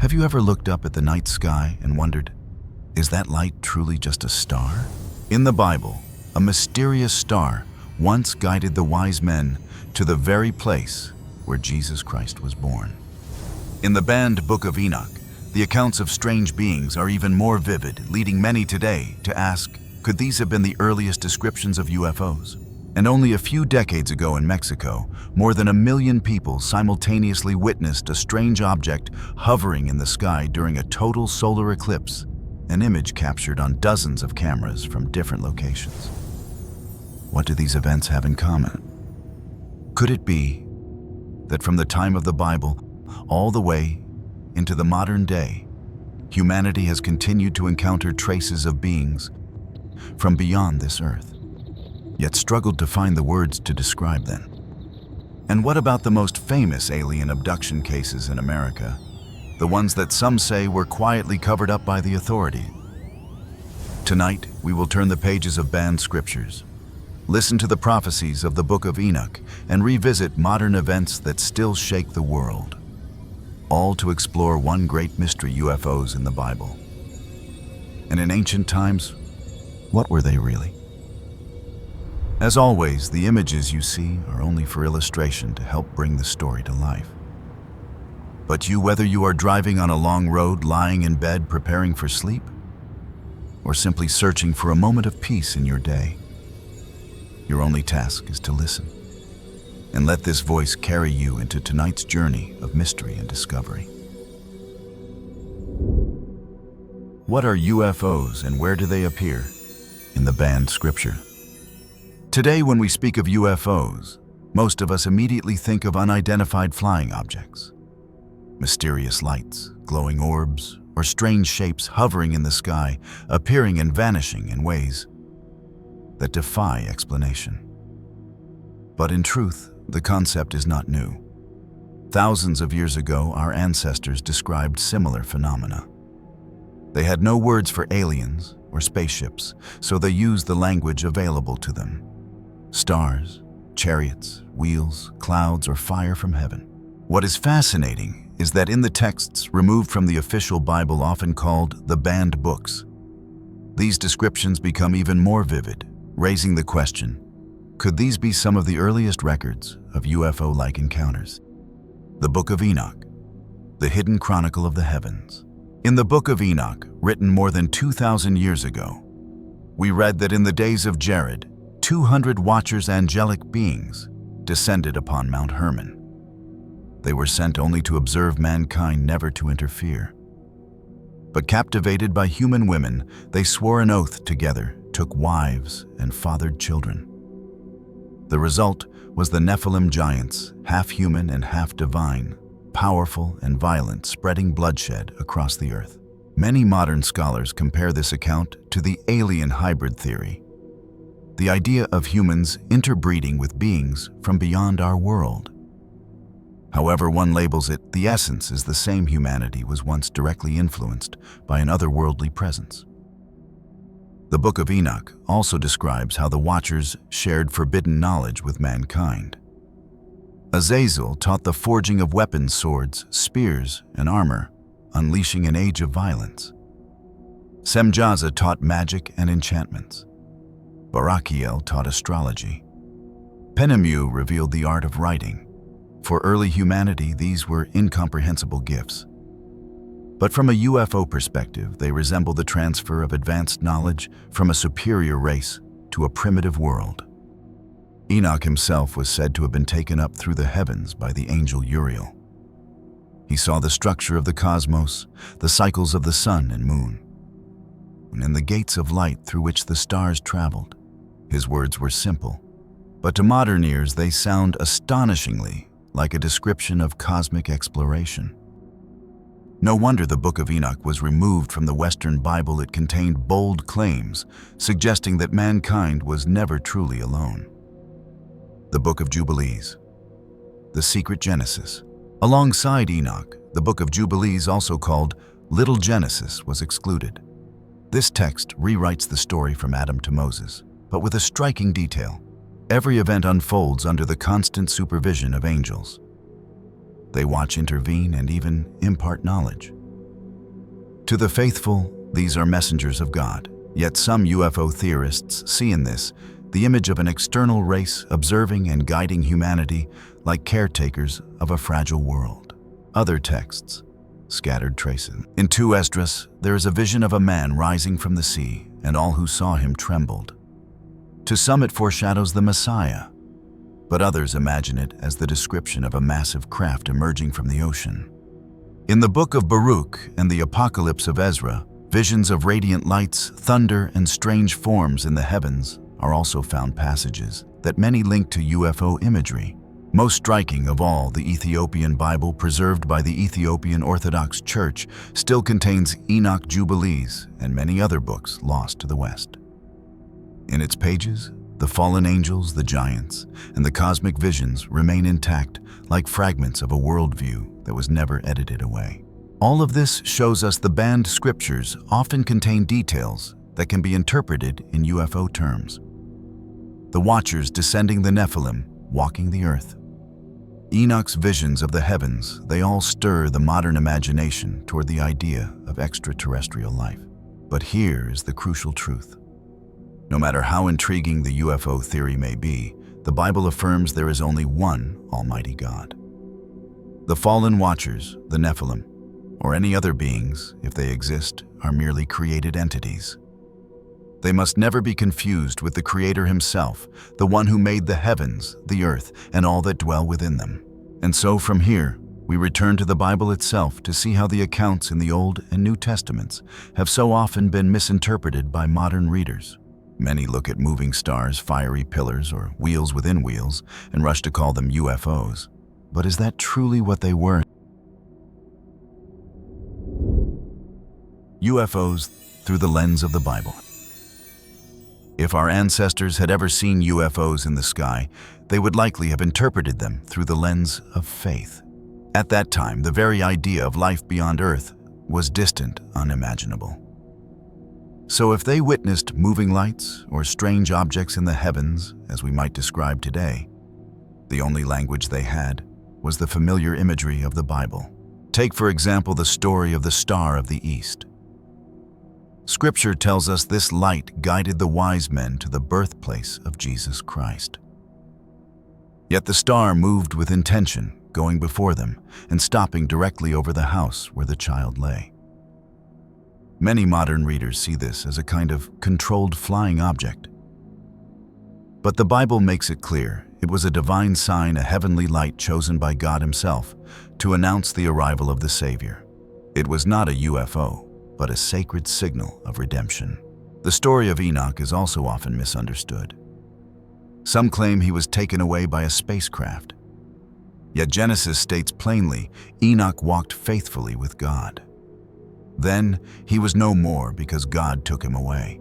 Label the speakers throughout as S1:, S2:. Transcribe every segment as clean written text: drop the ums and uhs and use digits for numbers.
S1: Have you ever looked up at the night sky and wondered, is that light truly just a star? In the Bible, a mysterious star once guided the wise men to the very place where Jesus Christ was born. In the banned Book of Enoch, the accounts of strange beings are even more vivid, leading many today to ask, could these have been the earliest descriptions of UFOs? And only a few decades ago in Mexico, more than 1 million people simultaneously witnessed a strange object hovering in the sky during a total solar eclipse, an image captured on dozens of cameras from different locations. What do these events have in common? Could it be that from the time of the Bible all the way into the modern day, humanity has continued to encounter traces of beings from beyond this earth, yet struggled to find the words to describe them? And what about the most famous alien abduction cases in America, the ones that some say were quietly covered up by the authorities? Tonight, we will turn the pages of banned scriptures, listen to the prophecies of the Book of Enoch, and revisit modern events that still shake the world, all to explore one great mystery: UFOs in the Bible. And in ancient times, what were they really? As always, the images you see are only for illustration to help bring the story to life. But whether you are driving on a long road, lying in bed preparing for sleep, or simply searching for a moment of peace in your day, your only task is to listen and let this voice carry you into tonight's journey of mystery and discovery. What are UFOs and where do they appear in the banned scripture? Today, when we speak of UFOs, most of us immediately think of unidentified flying objects, mysterious lights, glowing orbs, or strange shapes hovering in the sky, appearing and vanishing in ways that defy explanation. But in truth, the concept is not new. Thousands of years ago, our ancestors described similar phenomena. They had no words for aliens or spaceships, so they used the language available to them: stars, chariots, wheels, clouds, or fire from heaven. What is fascinating is that in the texts removed from the official Bible, often called the banned books, these descriptions become even more vivid, raising the question, could these be some of the earliest records of UFO-like encounters? The Book of Enoch, the hidden chronicle of the heavens. In the Book of Enoch, written more than 2,000 years ago, we read that in the days of Jared, 200 watchers, angelic beings, descended upon Mount Hermon. They were sent only to observe mankind, never to interfere. But captivated by human women, they swore an oath together, took wives, and fathered children. The result was the Nephilim giants, half human and half divine, powerful and violent, spreading bloodshed across the earth. Many modern scholars compare this account to the alien hybrid theory, the idea of humans interbreeding with beings from beyond our world. However one labels it, the essence is the same: humanity was once directly influenced by an otherworldly presence. The Book of Enoch also describes how the Watchers shared forbidden knowledge with mankind. Azazel taught the forging of weapons, swords, spears, and armor, unleashing an age of violence. Semjaza taught magic and enchantments. Barakiel taught astrology. Penemu revealed the art of writing. For early humanity, these were incomprehensible gifts. But from a UFO perspective, they resemble the transfer of advanced knowledge from a superior race to a primitive world. Enoch himself was said to have been taken up through the heavens by the angel Uriel. He saw the structure of the cosmos, the cycles of the sun and moon, and the gates of light through which the stars traveled. His words were simple, but to modern ears they sound astonishingly like a description of cosmic exploration. No wonder the Book of Enoch was removed from the Western Bible. It contained bold claims, suggesting that mankind was never truly alone. The Book of Jubilees, the secret Genesis. Alongside Enoch, the Book of Jubilees, also called Little Genesis, was excluded. This text rewrites the story from Adam to Moses, but with a striking detail. Every event unfolds under the constant supervision of angels. They watch, intervene, and even impart knowledge. To the faithful, these are messengers of God. Yet some UFO theorists see in this the image of an external race observing and guiding humanity like caretakers of a fragile world. Other texts, scattered traces. In 2 Esdras, there is a vision of a man rising from the sea, and all who saw him trembled. To some it foreshadows the Messiah, but others imagine it as the description of a massive craft emerging from the ocean. In the Book of Baruch and the Apocalypse of Ezra, visions of radiant lights, thunder, and strange forms in the heavens are also found passages that many link to UFO imagery. Most striking of all, the Ethiopian Bible preserved by the Ethiopian Orthodox Church still contains Enoch Jubilees and many other books lost to the West. In its pages, the fallen angels, the giants, and the cosmic visions remain intact like fragments of a worldview that was never edited away. All of this shows us the banned scriptures often contain details that can be interpreted in UFO terms. The Watchers descending the Nephilim, walking the earth. Enoch's visions of the heavens, they all stir the modern imagination toward the idea of extraterrestrial life. But here is the crucial truth. No matter how intriguing the UFO theory may be, the Bible affirms there is only one Almighty God. The fallen Watchers, the Nephilim, or any other beings, if they exist, are merely created entities. They must never be confused with the Creator himself, the one who made the heavens, the earth, and all that dwell within them. And so from here, we return to the Bible itself to see how the accounts in the Old and New Testaments have so often been misinterpreted by modern readers. Many look at moving stars, fiery pillars, or wheels within wheels and rush to call them UFOs. But is that truly what they were? UFOs through the lens of the Bible. If our ancestors had ever seen UFOs in the sky, they would likely have interpreted them through the lens of faith. At that time, the very idea of life beyond Earth was distant, unimaginable. So if they witnessed moving lights or strange objects in the heavens, as we might describe today, the only language they had was the familiar imagery of the Bible. Take, for example, the story of the Star of the East. Scripture tells us this light guided the wise men to the birthplace of Jesus Christ. Yet the star moved with intention, going before them and stopping directly over the house where the child lay. Many modern readers see this as a kind of controlled flying object. But the Bible makes it clear it was a divine sign, a heavenly light chosen by God himself to announce the arrival of the Savior. It was not a UFO, but a sacred signal of redemption. The story of Enoch is also often misunderstood. Some claim he was taken away by a spacecraft. Yet Genesis states plainly, Enoch walked faithfully with God. Then he was no more because God took him away.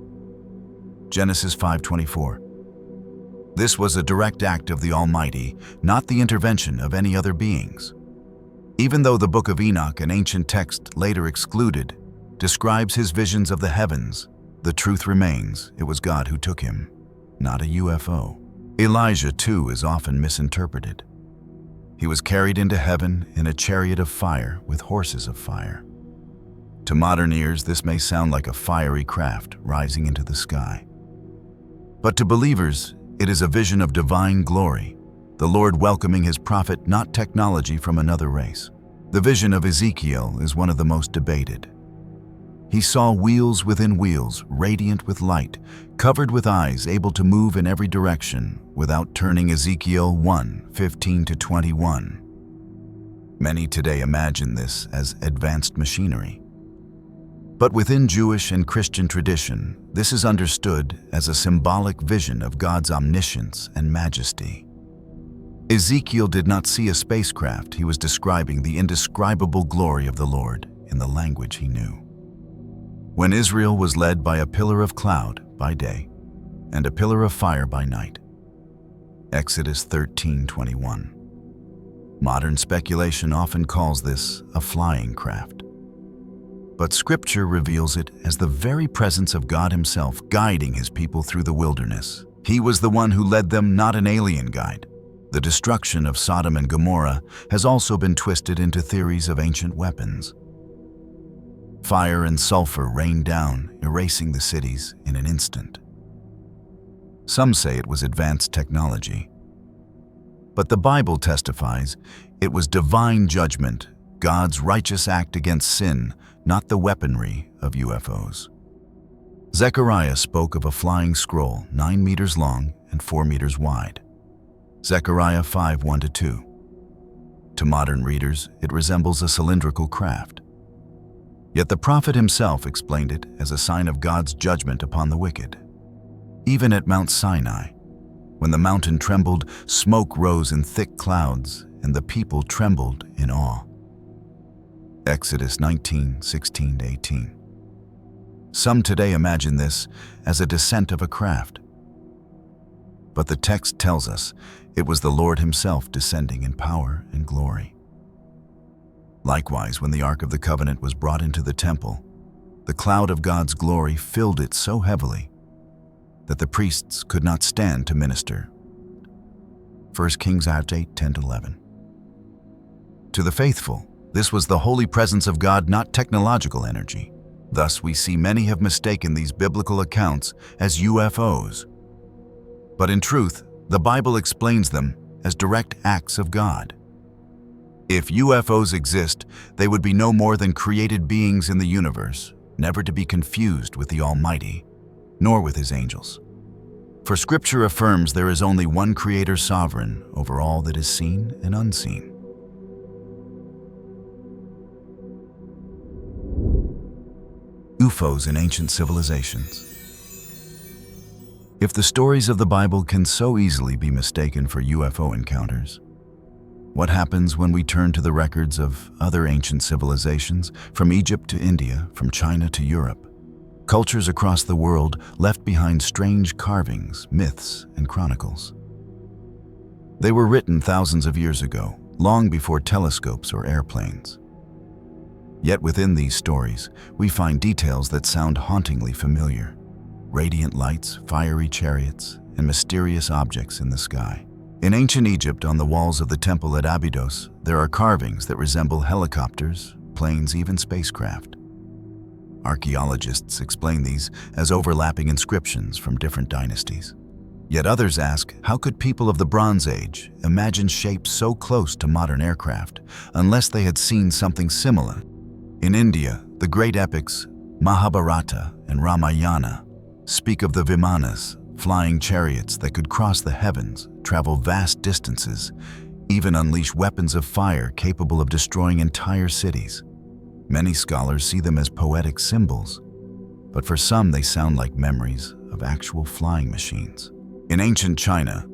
S1: Genesis 5:24. This was a direct act of the Almighty, not the intervention of any other beings. Even though the Book of Enoch, an ancient text later excluded, describes his visions of the heavens, the truth remains it was God who took him, not a UFO. Elijah, too, is often misinterpreted. He was carried into heaven in a chariot of fire with horses of fire. To modern ears, this may sound like a fiery craft rising into the sky. But to believers, it is a vision of divine glory, the Lord welcoming his prophet, not technology from another race. The vision of Ezekiel is one of the most debated. He saw wheels within wheels, radiant with light, covered with eyes able to move in every direction without turning. Ezekiel 1:15-21. Many today imagine this as advanced machinery. But within Jewish and Christian tradition, this is understood as a symbolic vision of God's omniscience and majesty. Ezekiel did not see a spacecraft. He was describing the indescribable glory of the Lord in the language he knew. When Israel was led by a pillar of cloud by day and a pillar of fire by night. Exodus 13:21. Modern speculation often calls this a flying craft. But Scripture reveals it as the very presence of God himself guiding his people through the wilderness. He was the one who led them, not an alien guide. The destruction of Sodom and Gomorrah has also been twisted into theories of ancient weapons. Fire and sulfur rained down, erasing the cities in an instant. Some say it was advanced technology, but the Bible testifies it was divine judgment, God's righteous act against sin, not the weaponry of UFOs. Zechariah spoke of a flying scroll 9 meters long and 4 meters wide. Zechariah 5:1-2. To modern readers, it resembles a cylindrical craft. Yet the prophet himself explained it as a sign of God's judgment upon the wicked. Even at Mount Sinai, when the mountain trembled, smoke rose in thick clouds, and the people trembled in awe. Exodus 19:16-18. Some today imagine this as a descent of a craft. But the text tells us it was the Lord himself descending in power and glory. Likewise, when the Ark of the Covenant was brought into the temple, the cloud of God's glory filled it so heavily that the priests could not stand to minister. 1 Kings 8:10-11. To the faithful, this was the holy presence of God, not technological energy. Thus, we see many have mistaken these biblical accounts as UFOs. But in truth, the Bible explains them as direct acts of God. If UFOs exist, they would be no more than created beings in the universe, never to be confused with the Almighty, nor with his angels. For Scripture affirms there is only one Creator sovereign over all that is seen and unseen. UFOs in ancient civilizations. If the stories of the Bible can so easily be mistaken for UFO encounters, what happens when we turn to the records of other ancient civilizations, from Egypt to India, from China to Europe? Cultures across the world left behind strange carvings, myths, and chronicles. They were written thousands of years ago, long before telescopes or airplanes. Yet within these stories, we find details that sound hauntingly familiar: radiant lights, fiery chariots, and mysterious objects in the sky. In ancient Egypt, on the walls of the temple at Abydos, there are carvings that resemble helicopters, planes, even spacecraft. Archaeologists explain these as overlapping inscriptions from different dynasties. Yet others ask, how could people of the Bronze Age imagine shapes so close to modern aircraft unless they had seen something similar? In India, the great epics Mahabharata and Ramayana speak of the Vimanas, flying chariots that could cross the heavens, travel vast distances, even unleash weapons of fire capable of destroying entire cities. Many scholars see them as poetic symbols, but for some they sound like memories of actual flying machines. In ancient China,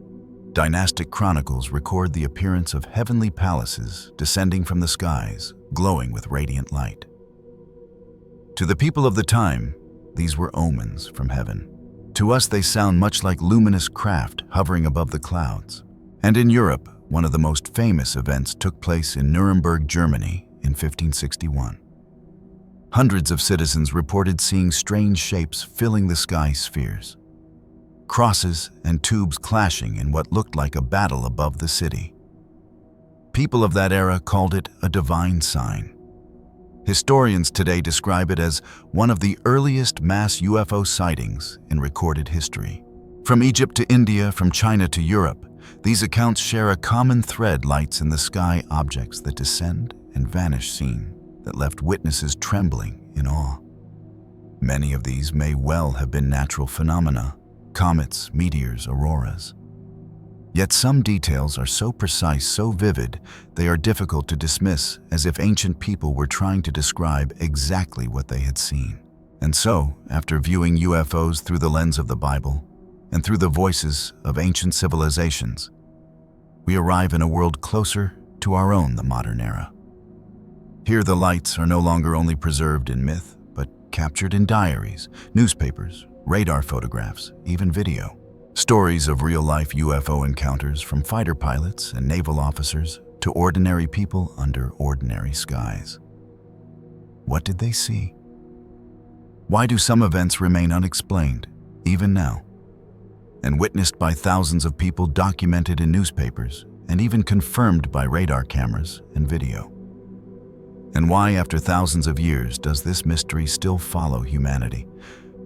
S1: dynastic chronicles record the appearance of heavenly palaces descending from the skies, glowing with radiant light. To the people of the time, these were omens from heaven. To us, they sound much like luminous craft hovering above the clouds. And in Europe, one of the most famous events took place in Nuremberg, Germany in 1561. Hundreds of citizens reported seeing strange shapes filling the sky spheres. Crosses and tubes clashing in what looked like a battle above the city. People of that era called it a divine sign. Historians today describe it as one of the earliest mass UFO sightings in recorded history. From Egypt to India, from China to Europe, these accounts share a common thread: lights in the sky, objects that descend and vanish seen, that left witnesses trembling in awe. Many of these may well have been natural phenomena: comets, meteors, auroras. Yet some details are so precise, so vivid, they are difficult to dismiss, as if ancient people were trying to describe exactly what they had seen. And so, after viewing UFOs through the lens of the Bible and through the voices of ancient civilizations, we arrive in a world closer to our own, the modern era. Here the lights are no longer only preserved in myth, but captured in diaries, newspapers, radar photographs, even video. Stories of real-life UFO encounters, from fighter pilots and naval officers to ordinary people under ordinary skies. What did they see? Why do some events remain unexplained, even now, and witnessed by thousands of people, documented in newspapers, and even confirmed by radar cameras and video? And why, after thousands of years, does this mystery still follow humanity,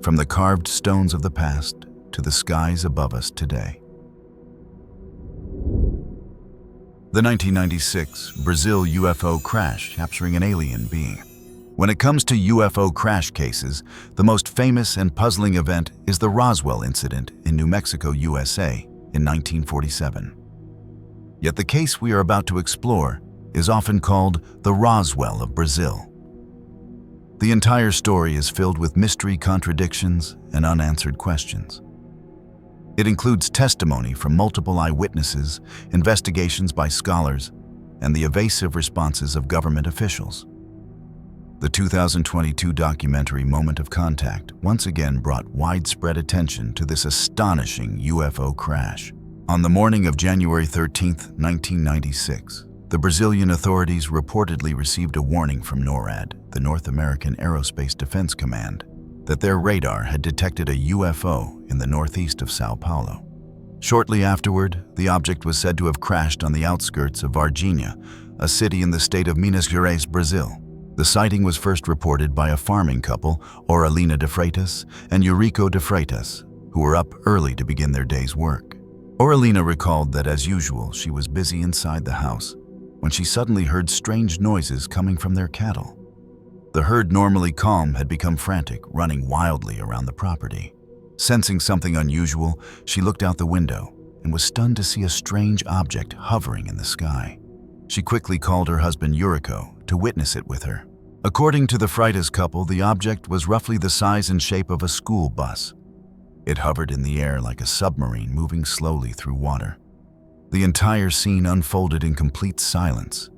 S1: from the carved stones of the past to the skies above us today? The 1996 Brazil UFO crash capturing an alien being. When it comes to UFO crash cases, the most famous and puzzling event is the Roswell incident in New Mexico, USA in 1947. Yet the case we are about to explore is often called the Roswell of Brazil. The entire story is filled with mystery, contradictions, and unanswered questions. It includes testimony from multiple eyewitnesses, investigations by scholars, and the evasive responses of government officials. The 2022 documentary Moment of Contact once again brought widespread attention to this astonishing UFO crash. On the morning of January 13, 1996, the Brazilian authorities reportedly received a warning from NORAD, the North American Aerospace Defense Command, that their radar had detected a UFO in the northeast of Sao Paulo. Shortly afterward, the object was said to have crashed on the outskirts of Varginha, a city in the state of Minas Gerais, Brazil. The sighting was first reported by a farming couple, Aurelina de Freitas and Eurico de Freitas, who were up early to begin their day's work. Aurelina recalled that, as usual, she was busy inside the house when she suddenly heard strange noises coming from their cattle. The herd, normally calm, had become frantic, running wildly around the property. Sensing something unusual, she looked out the window and was stunned to see a strange object hovering in the sky. She quickly called her husband Eurico to witness it with her. According to the Freitas couple, the object was roughly the size and shape of a school bus. It hovered in the air like a submarine moving slowly through water. The entire scene unfolded in complete silence.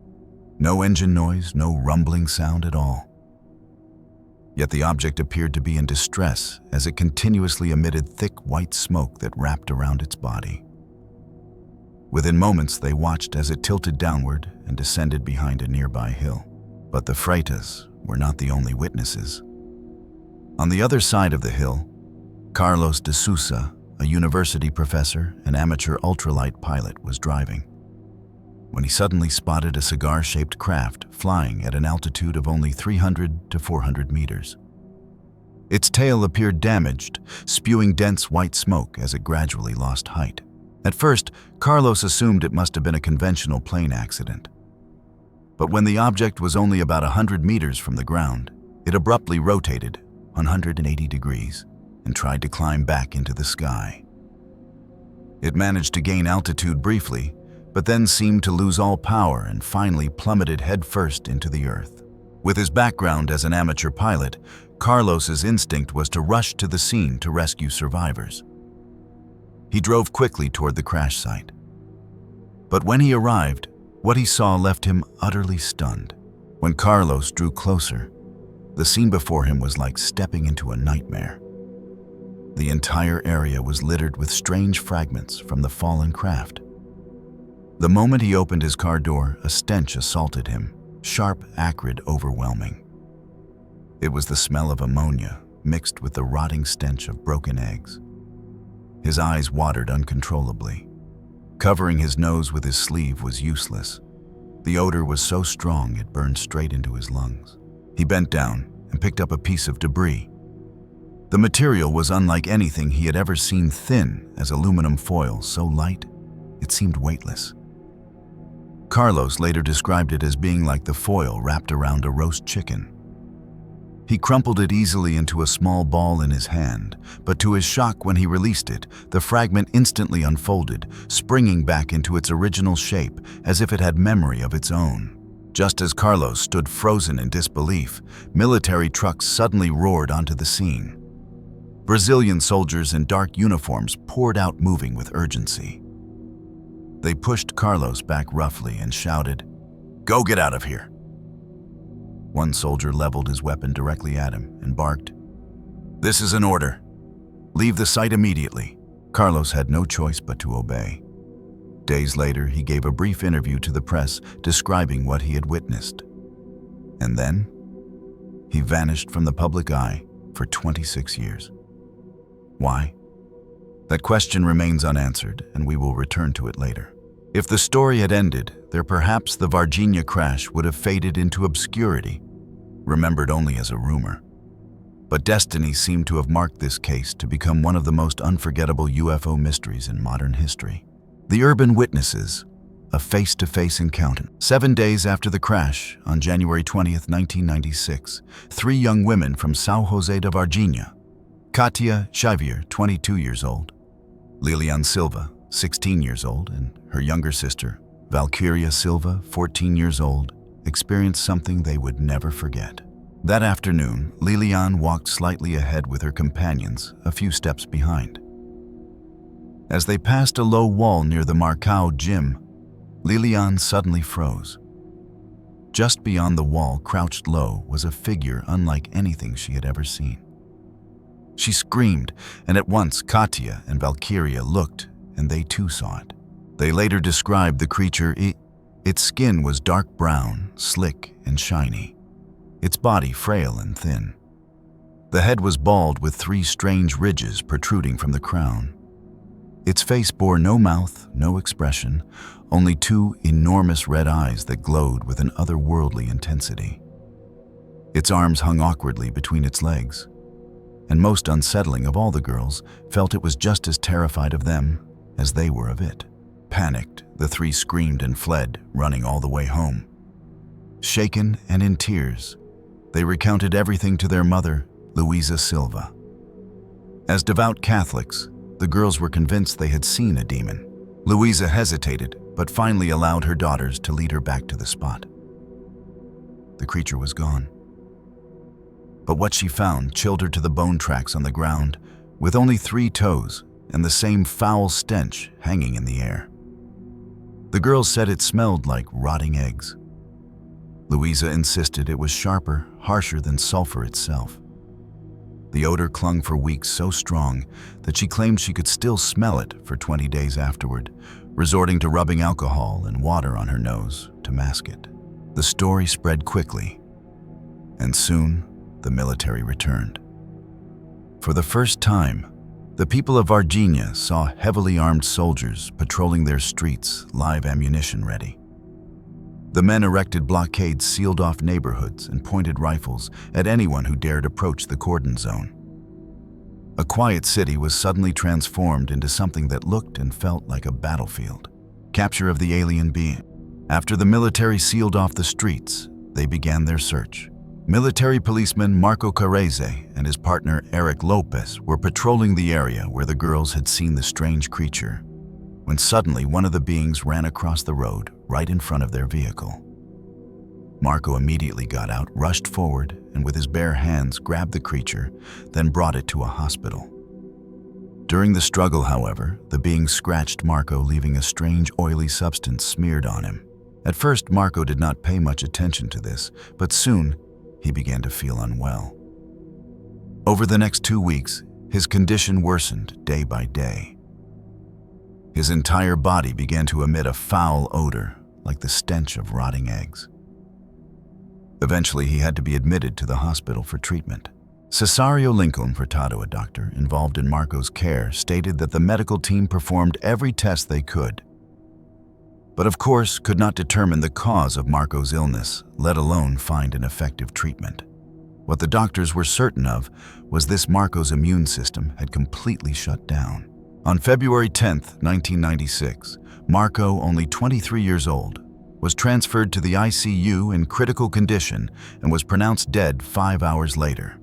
S1: No engine noise, no rumbling sound at all. Yet the object appeared to be in distress as it continuously emitted thick white smoke that wrapped around its body. Within moments, they watched as it tilted downward and descended behind a nearby hill. But the Freitas were not the only witnesses. On the other side of the hill, Carlos de Sousa, a university professor and amateur ultralight pilot, was driving, when he suddenly spotted a cigar-shaped craft flying at an altitude of only 300 to 400 meters. Its tail appeared damaged, spewing dense white smoke as it gradually lost height. At first, Carlos assumed it must have been a conventional plane accident. But when the object was only about 100 meters from the ground, it abruptly rotated 180 degrees and tried to climb back into the sky. It managed to gain altitude briefly, but then seemed to lose all power and finally plummeted headfirst into the earth. With his background as an amateur pilot, Carlos's instinct was to rush to the scene to rescue survivors. He drove quickly toward the crash site. But when he arrived, what he saw left him utterly stunned. When Carlos drew closer, the scene before him was like stepping into a nightmare. The entire area was littered with strange fragments from the fallen craft. The moment he opened his car door, a stench assaulted him, sharp, acrid, overwhelming. It was the smell of ammonia mixed with the rotting stench of broken eggs. His eyes watered uncontrollably. Covering his nose with his sleeve was useless. The odor was so strong it burned straight into his lungs. He bent down and picked up a piece of debris. The material was unlike anything he had ever seen, thin as aluminum foil, so light it seemed weightless. Carlos later described it as being like the foil wrapped around a roast chicken. He crumpled it easily into a small ball in his hand, but to his shock, when he released it, the fragment instantly unfolded, springing back into its original shape as if it had memory of its own. Just as Carlos stood frozen in disbelief, military trucks suddenly roared onto the scene. Brazilian soldiers in dark uniforms poured out, moving with urgency. They pushed Carlos back roughly and shouted, "Go get out of here!" One soldier leveled his weapon directly at him and barked, "This is an order. Leave the site immediately." Carlos had no choice but to obey. Days later, he gave a brief interview to the press describing what he had witnessed. And then, he vanished from the public eye for 26 years. Why? That question remains unanswered, and we will return to it later. If the story had ended there, perhaps the Virginia crash would have faded into obscurity, remembered only as a rumor. But destiny seemed to have marked this case to become one of the most unforgettable UFO mysteries in modern history. The Urban Witnesses, a face-to-face encounter. 7 days after the crash, on January 20th, 1996, 3 young women from São José de Varginha, Katia Xavier, 22 years old, Lilian Silva, 16 years old, and her younger sister, Valkyria Silva, 14 years old, experienced something they would never forget. That afternoon, Lilian walked slightly ahead with her companions, a few steps behind. As they passed a low wall near the Marcau gym, Lilian suddenly froze. Just beyond the wall, crouched low, was a figure unlike anything she had ever seen. She screamed, and at once Katia and Valkyria looked, and they too saw it. They later described the creature. Its skin was dark brown, slick and shiny. Its body frail and thin. The head was bald with 3 strange ridges protruding from the crown. Its face bore no mouth, no expression, only 2 enormous red eyes that glowed with an otherworldly intensity. Its arms hung awkwardly between its legs, and most unsettling of all, the girls felt it was just as terrified of them as they were of it. Panicked, the 3 screamed and fled, running all the way home. Shaken and in tears, they recounted everything to their mother, Luisa Silva. As devout Catholics, the girls were convinced they had seen a demon. Luisa hesitated, but finally allowed her daughters to lead her back to the spot. The creature was gone. But what she found chilled her to the bone tracks on the ground, with only 3 toes and the same foul stench hanging in the air. The girls said it smelled like rotting eggs. Luisa insisted it was sharper, harsher than sulfur itself. The odor clung for weeks so strong that she claimed she could still smell it for 20 days afterward, resorting to rubbing alcohol and water on her nose to mask it. The story spread quickly, and soon the military returned. For the first time, the people of Varginha saw heavily armed soldiers patrolling their streets, live ammunition ready. The men erected blockades, sealed off neighborhoods, and pointed rifles at anyone who dared approach the cordon zone. A quiet city was suddenly transformed into something that looked and felt like a battlefield. Capture of the alien being. After the military sealed off the streets, they began their search. Military policeman Marco Carreze and his partner Eric Lopez were patrolling the area where the girls had seen the strange creature, when suddenly one of the beings ran across the road right in front of their vehicle. Marco immediately got out, rushed forward, and with his bare hands grabbed the creature, then brought it to a hospital. During the struggle, however, the being scratched Marco, leaving a strange oily substance smeared on him. At first, Marco did not pay much attention to this, but soon he began to feel unwell. Over the next 2 weeks, his condition worsened day by day. His entire body began to emit a foul odor, like the stench of rotting eggs. Eventually, he had to be admitted to the hospital for treatment. Cesario Lincoln Furtado, a doctor involved in Marco's care, stated that the medical team performed every test they could, but of course could not determine the cause of Marco's illness, let alone find an effective treatment. What the doctors were certain of was this: Marco's immune system had completely shut down. On February 10, 1996, Marco, only 23 years old, was transferred to the ICU in critical condition and was pronounced dead 5 hours later.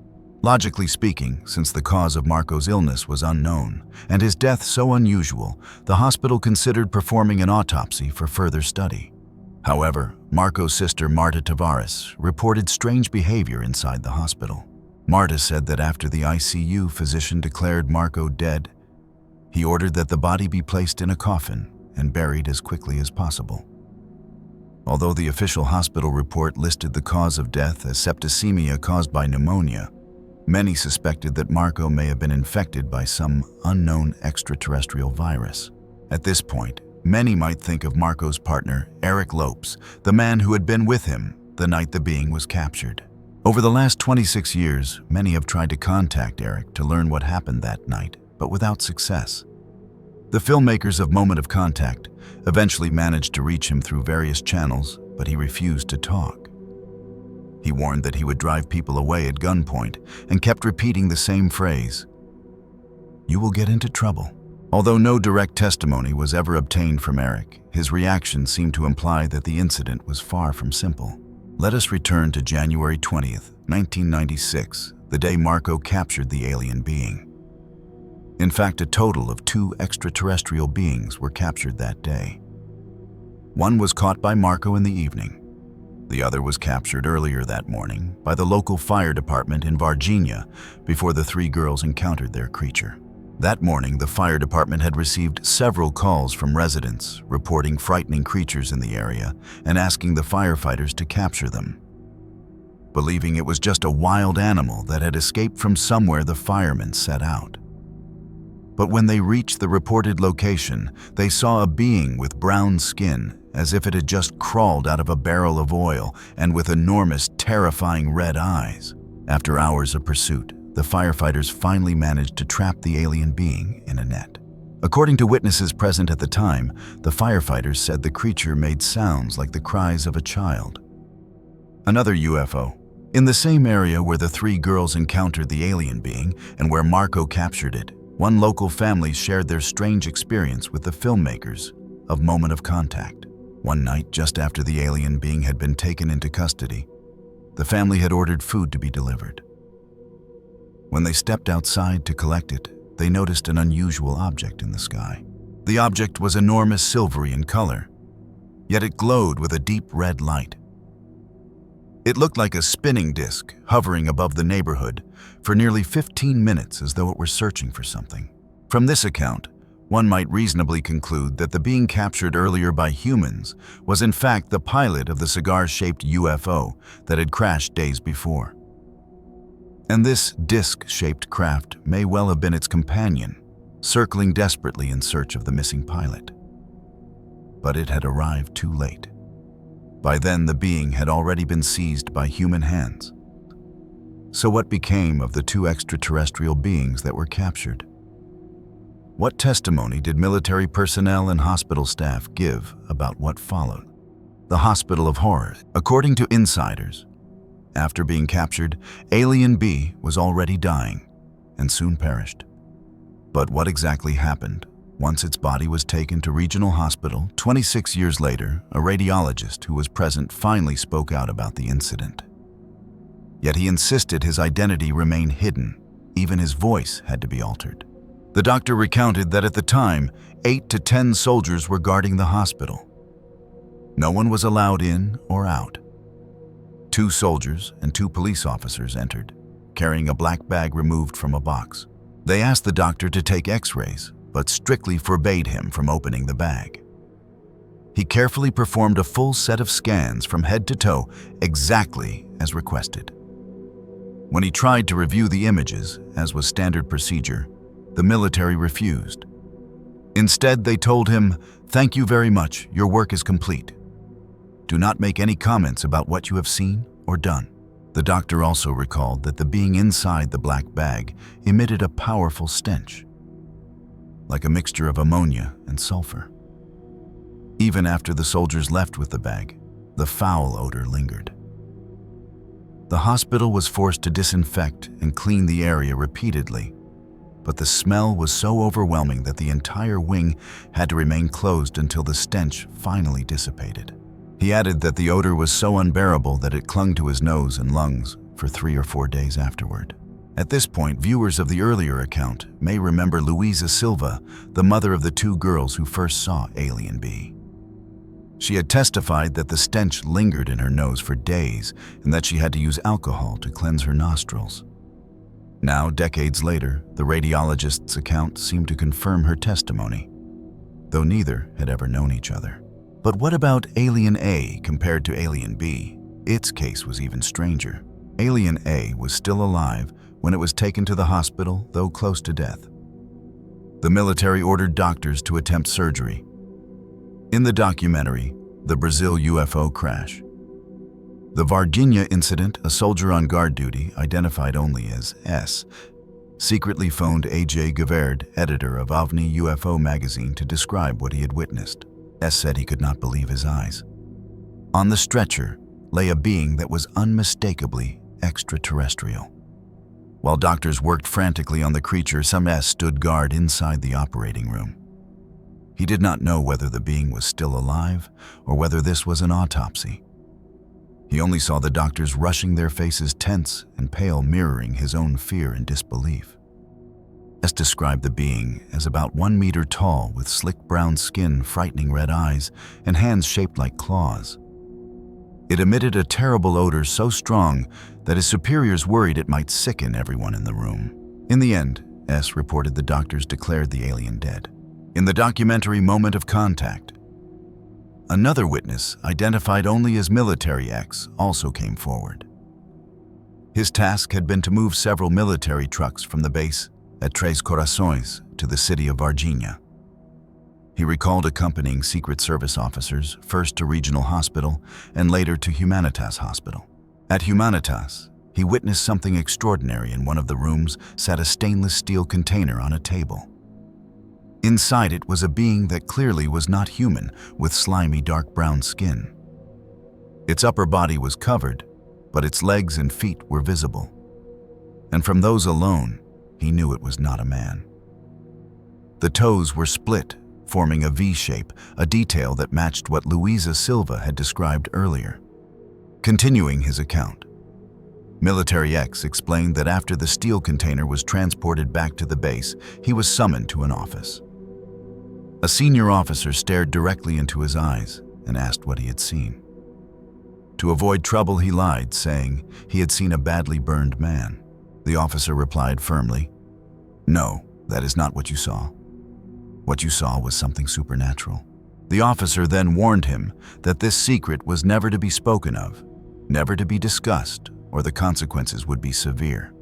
S1: Logically speaking, since the cause of Marco's illness was unknown and his death so unusual, the hospital considered performing an autopsy for further study. However, Marco's sister Marta Tavares reported strange behavior inside the hospital. Marta said that after the ICU physician declared Marco dead, he ordered that the body be placed in a coffin and buried as quickly as possible. Although the official hospital report listed the cause of death as septicemia caused by pneumonia, many suspected that Marco may have been infected by some unknown extraterrestrial virus. At this point, many might think of Marco's partner, Eric Lopes, the man who had been with him the night the being was captured. Over the last 26 years, many have tried to contact Eric to learn what happened that night, but without success. The filmmakers of Moment of Contact eventually managed to reach him through various channels, but he refused to talk. He warned that he would drive people away at gunpoint and kept repeating the same phrase, "You will get into trouble." Although no direct testimony was ever obtained from Eric, his reaction seemed to imply that the incident was far from simple. Let us return to January 20th, 1996, the day Marco captured the alien being. In fact, a total of 2 extraterrestrial beings were captured that day. One was caught by Marco in the evening. The other was captured earlier that morning by the local fire department in Virginia before the 3 girls encountered their creature. That morning, the fire department had received several calls from residents reporting frightening creatures in the area and asking the firefighters to capture them. Believing it was just a wild animal that had escaped from somewhere the firemen set out. But when they reached the reported location, they saw a being with brown skin, as if it had just crawled out of a barrel of oil and with enormous, terrifying red eyes. After hours of pursuit, the firefighters finally managed to trap the alien being in a net. According to witnesses present at the time, the firefighters said the creature made sounds like the cries of a child. Another UFO. In the same area where the 3 girls encountered the alien being and where Marco captured it, one local family shared their strange experience with the filmmakers of Moment of Contact. One night, just after the alien being had been taken into custody, the family had ordered food to be delivered. When they stepped outside to collect it, they noticed an unusual object in the sky. The object was enormous, silvery in color, yet it glowed with a deep red light. It looked like a spinning disc hovering above the neighborhood for nearly 15 minutes, as though it were searching for something. From this account, one might reasonably conclude that the being captured earlier by humans was in fact the pilot of the cigar-shaped UFO that had crashed days before. And this disc-shaped craft may well have been its companion, circling desperately in search of the missing pilot. But it had arrived too late. By then, the being had already been seized by human hands. So what became of the 2 extraterrestrial beings that were captured? What testimony did military personnel and hospital staff give about what followed? The Hospital of Horrors. According to insiders, after being captured, Alien B was already dying and soon perished. But what exactly happened once its body was taken to Regional Hospital? 26 years later, a radiologist who was present finally spoke out about the incident. Yet he insisted his identity remain hidden. Even his voice had to be altered. The doctor recounted that at the time, 8 to 10 soldiers were guarding the hospital. No one was allowed in or out. 2 soldiers and 2 police officers entered, carrying a black bag removed from a box. They asked the doctor to take x-rays, but strictly forbade him from opening the bag. He carefully performed a full set of scans from head to toe, exactly as requested. When he tried to review the images, as was standard procedure, the military refused. Instead, they told him, "Thank you very much, your work is complete. Do not make any comments about what you have seen or done." The doctor also recalled that the being inside the black bag emitted a powerful stench, like a mixture of ammonia and sulfur. Even after the soldiers left with the bag, the foul odor lingered. The hospital was forced to disinfect and clean the area repeatedly, but the smell was so overwhelming that the entire wing had to remain closed until the stench finally dissipated. He added that the odor was so unbearable that it clung to his nose and lungs for 3 or 4 days afterward. At this point, viewers of the earlier account may remember Luisa Silva, the mother of the 2 girls who first saw Alien B. She had testified that the stench lingered in her nose for days and that she had to use alcohol to cleanse her nostrils. Now, decades later, the radiologist's account seemed to confirm her testimony, though neither had ever known each other. But what about Alien A compared to Alien B? Its case was even stranger. Alien A was still alive when it was taken to the hospital, though close to death. The military ordered doctors to attempt surgery. In the documentary, The Brazil UFO Crash, the Virginia incident, a soldier on guard duty, identified only as S, secretly phoned A.J. Gaverd, editor of OVNI UFO magazine, to describe what he had witnessed. S said he could not believe his eyes. On the stretcher lay a being that was unmistakably extraterrestrial. While doctors worked frantically on the creature, some S stood guard inside the operating room. He did not know whether the being was still alive or whether this was an autopsy. He only saw the doctors rushing, their faces tense and pale, mirroring his own fear and disbelief. S described the being as about 1 meter tall, with slick brown skin, frightening red eyes, and hands shaped like claws. It emitted a terrible odor so strong that his superiors worried it might sicken everyone in the room. In the end, S reported the doctors declared the alien dead. In the documentary Moment of Contact, another witness, identified only as Military X, also came forward. His task had been to move several military trucks from the base at Tres Corazones to the city of Varginha. He recalled accompanying Secret Service officers, first to Regional Hospital and later to Humanitas Hospital. At Humanitas, he witnessed something extraordinary. In one of the rooms sat a stainless steel container on a table. Inside it was a being that clearly was not human, with slimy dark brown skin. Its upper body was covered, but its legs and feet were visible. And from those alone, he knew it was not a man. The toes were split, forming a V shape, a detail that matched what Luisa Silva had described earlier. Continuing his account, Military X explained that after the steel container was transported back to the base, he was summoned to an office. A senior officer stared directly into his eyes and asked what he had seen. To avoid trouble, he lied, saying he had seen a badly burned man. The officer replied firmly, "No, that is not what you saw. What you saw was something supernatural." The officer then warned him that this secret was never to be spoken of, never to be discussed, or the consequences would be severe.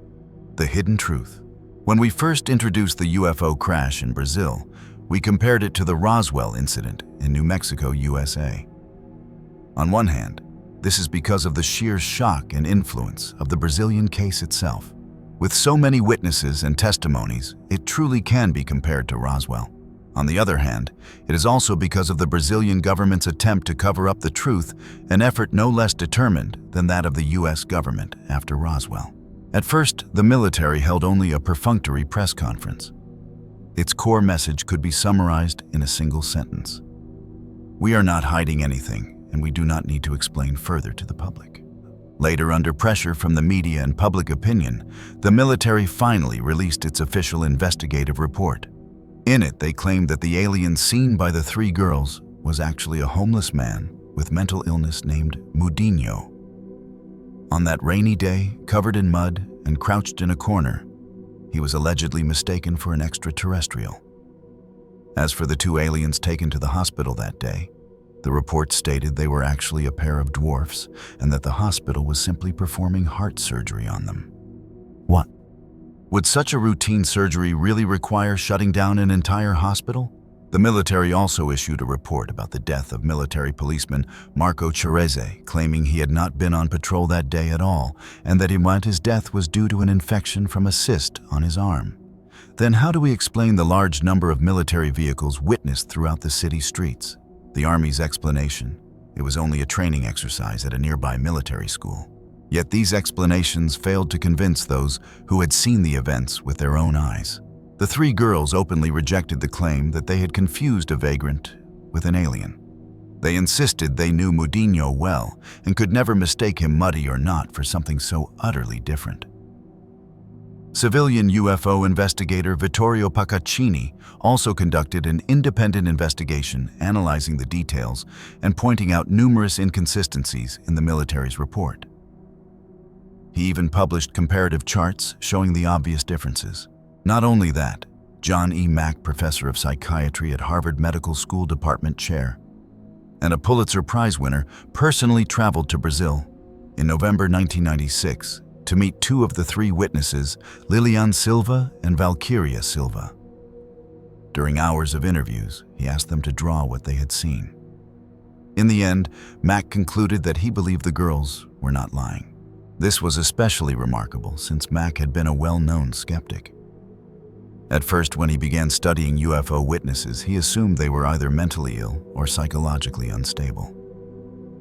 S1: The hidden truth. When we first introduced the UFO crash in Brazil, we compared it to the Roswell incident in New Mexico, USA. On one hand, this is because of the sheer shock and influence of the Brazilian case itself. With so many witnesses and testimonies, it truly can be compared to Roswell. On the other hand, it is also because of the Brazilian government's attempt to cover up the truth, an effort no less determined than that of the US government after Roswell. At first, the military held only a perfunctory press conference. Its core message could be summarized in a single sentence: "We are not hiding anything, and we do not need to explain further to the public." Later, under pressure from the media and public opinion, the military finally released its official investigative report. In it, they claimed that the alien seen by the 3 girls was actually a homeless man with mental illness named Mudinho. On that rainy day, covered in mud and crouched in a corner, he was allegedly mistaken for an extraterrestrial. As for the 2 aliens taken to the hospital that day, the report stated they were actually a pair of dwarfs and that the hospital was simply performing heart surgery on them. What? Would such a routine surgery really require shutting down an entire hospital? The military also issued a report about the death of military policeman Marco Cereze, claiming he had not been on patrol that day at all and that his death was due to an infection from a cyst on his arm. Then how do we explain the large number of military vehicles witnessed throughout the city streets? The Army's explanation: it was only a training exercise at a nearby military school. Yet these explanations failed to convince those who had seen the events with their own eyes. The 3 girls openly rejected the claim that they had confused a vagrant with an alien. They insisted they knew Mudinho well and could never mistake him, muddy or not, for something so utterly different. Civilian UFO investigator Vittorio Paccaccini also conducted an independent investigation, analyzing the details and pointing out numerous inconsistencies in the military's report. He even published comparative charts showing the obvious differences. Not only that, John E. Mack, professor of psychiatry at Harvard Medical School Department Chair, and a Pulitzer Prize winner, personally traveled to Brazil in November 1996 to meet 2 of the 3 witnesses, Lilian Silva and Valkyria Silva. During hours of interviews, he asked them to draw what they had seen. In the end, Mack concluded that he believed the girls were not lying. This was especially remarkable since Mack had been a well-known skeptic. At first, when he began studying UFO witnesses, he assumed they were either mentally ill or psychologically unstable.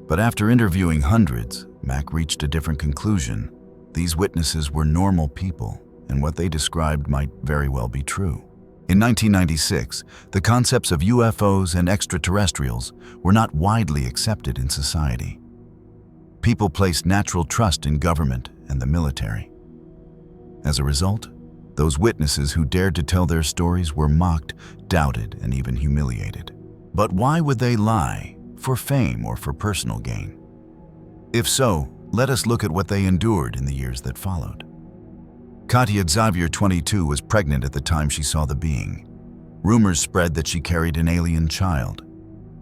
S1: But after interviewing hundreds, Mack reached a different conclusion. These witnesses were normal people, and what they described might very well be true. In 1996, the concepts of UFOs and extraterrestrials were not widely accepted in society. People placed natural trust in government and the military. As a result, those witnesses who dared to tell their stories were mocked, doubted, and even humiliated. But why would they lie? For fame or for personal gain? If so, let us look at what they endured in the years that followed. Katia Xavier, 22, was pregnant at the time she saw the being. Rumors spread that she carried an alien child.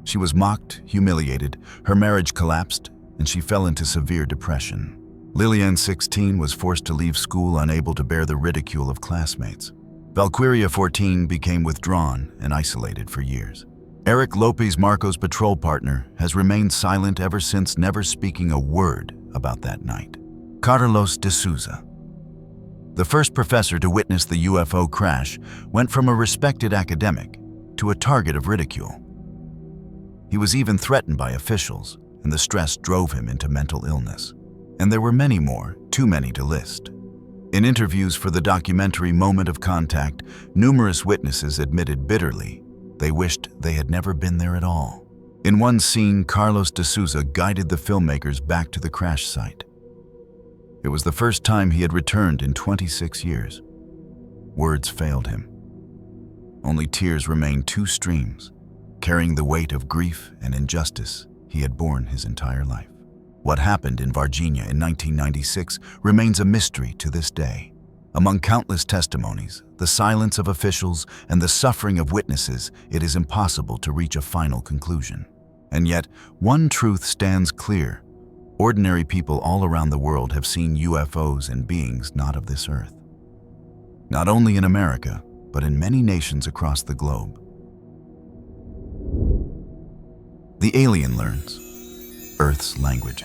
S1: She was mocked, humiliated, her marriage collapsed, and she fell into severe depression. Lillian, 16, was forced to leave school, unable to bear the ridicule of classmates. Valkyria, 14, became withdrawn and isolated for years. Eric Lopez, Marco's patrol partner, has remained silent ever since, never speaking a word about that night. Carlos de Souza, the first professor to witness the UFO crash, went from a respected academic to a target of ridicule. He was even threatened by officials, and the stress drove him into mental illness. And there were many more, too many to list. In interviews for the documentary Moment of Contact, numerous witnesses admitted bitterly they wished they had never been there at all. In one scene, Carlos de Souza guided the filmmakers back to the crash site. It was the first time he had returned in 26 years. Words failed him. Only tears remained, two streams, carrying the weight of grief and injustice he had borne his entire life. What happened in Virginia in 1996 remains a mystery to this day. Among countless testimonies, the silence of officials, and the suffering of witnesses, it is impossible to reach a final conclusion. And yet, one truth stands clear. Ordinary people all around the world have seen UFOs and beings not of this earth. Not only in America, but in many nations across the globe. The alien learns Earth's language.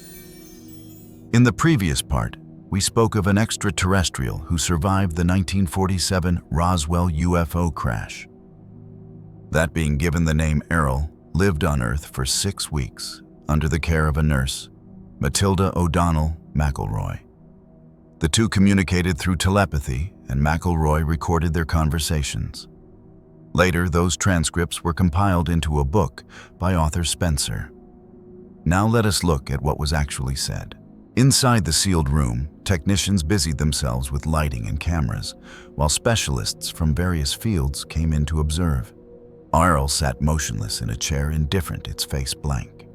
S1: In the previous part, we spoke of an extraterrestrial who survived the 1947 Roswell UFO crash. That being given the name Errol, lived on Earth for 6 weeks under the care of a nurse, Matilda O'Donnell McElroy. The two communicated through telepathy, and McElroy recorded their conversations. Later, those transcripts were compiled into a book by author Spencer. Now let us look at what was actually said. Inside the sealed room, technicians busied themselves with lighting and cameras, while specialists from various fields came in to observe. Errol sat motionless in a chair, indifferent, its face blank.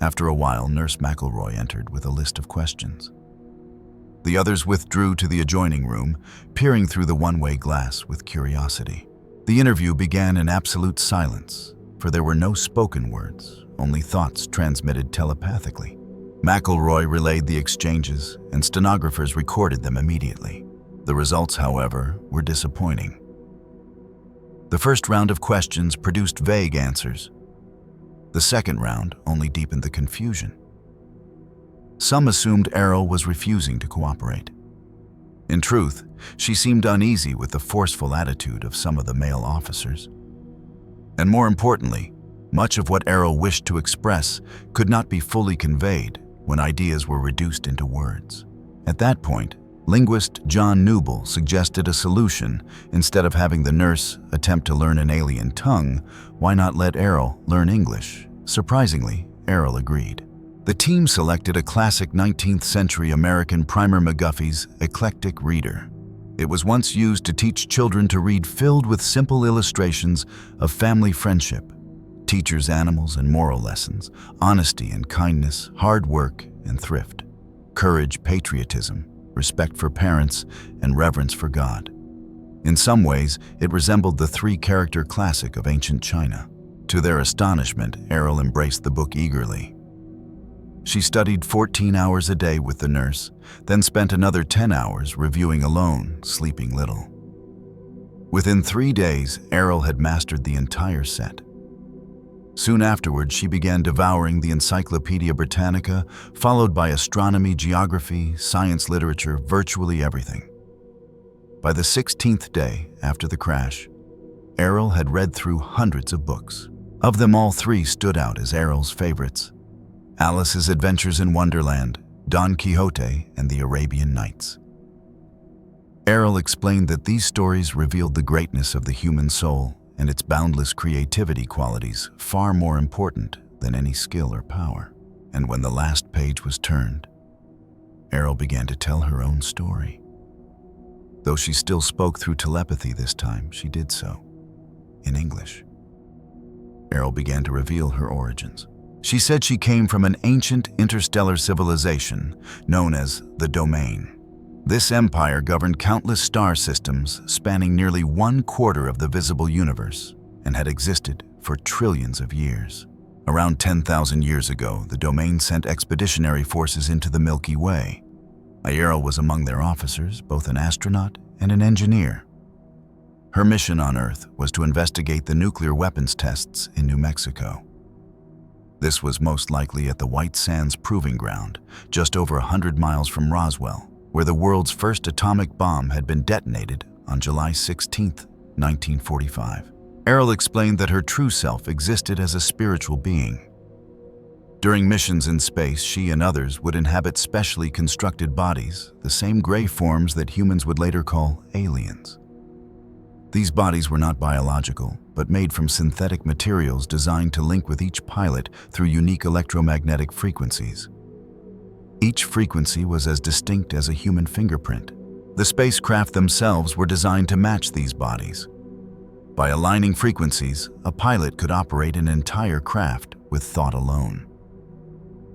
S1: After a while, Nurse McElroy entered with a list of questions. The others withdrew to the adjoining room, peering through the one-way glass with curiosity. The interview began in absolute silence, for there were no spoken words, only thoughts transmitted telepathically. McElroy relayed the exchanges, and stenographers recorded them immediately. The results, however, were disappointing. The first round of questions produced vague answers. The second round only deepened the confusion. Some assumed Errol was refusing to cooperate. In truth, she seemed uneasy with the forceful attitude of some of the male officers. And more importantly, much of what Errol wished to express could not be fully conveyed when ideas were reduced into words. At that point, linguist John Newble suggested a solution. Instead of having the nurse attempt to learn an alien tongue, why not let Errol learn English? Surprisingly, Errol agreed. The team selected a classic 19th century American Primer McGuffey's Eclectic Reader. It was once used to teach children to read, filled with simple illustrations of family friendship, teachers' animals and moral lessons, honesty and kindness, hard work and thrift, courage, patriotism, respect for parents, and reverence for God. In some ways, it resembled the three-character classic of ancient China. To their astonishment, Errol embraced the book eagerly. She studied 14 hours a day with the nurse, then spent another 10 hours reviewing alone, sleeping little. Within 3 days, Errol had mastered the entire set. Soon afterward, she began devouring the Encyclopedia Britannica, followed by astronomy, geography, science literature, virtually everything. By the 16th day after the crash, Errol had read through hundreds of books. Of them, all three stood out as Errol's favorites: Alice's Adventures in Wonderland, Don Quixote, and the Arabian Nights. Errol explained that these stories revealed the greatness of the human soul and its boundless creativity qualities, far more important than any skill or power. And when the last page was turned, Errol began to tell her own story. Though she still spoke through telepathy this time, she did so in English. Errol began to reveal her origins. She said she came from an ancient interstellar civilization known as the Domain. This empire governed countless star systems spanning nearly 1/4 of the visible universe and had existed for trillions of years. Around 10,000 years ago, the Domain sent expeditionary forces into the Milky Way. Errol was among their officers, both an astronaut and an engineer. Her mission on Earth was to investigate the nuclear weapons tests in New Mexico. This was most likely at the White Sands Proving Ground, just over 100 miles from Roswell, where the world's first atomic bomb had been detonated on July 16, 1945. Errol explained that her true self existed as a spiritual being. During missions in space, she and others would inhabit specially constructed bodies, the same gray forms that humans would later call aliens. These bodies were not biological, but made from synthetic materials designed to link with each pilot through unique electromagnetic frequencies. Each frequency was as distinct as a human fingerprint. The spacecraft themselves were designed to match these bodies. By aligning frequencies, a pilot could operate an entire craft with thought alone.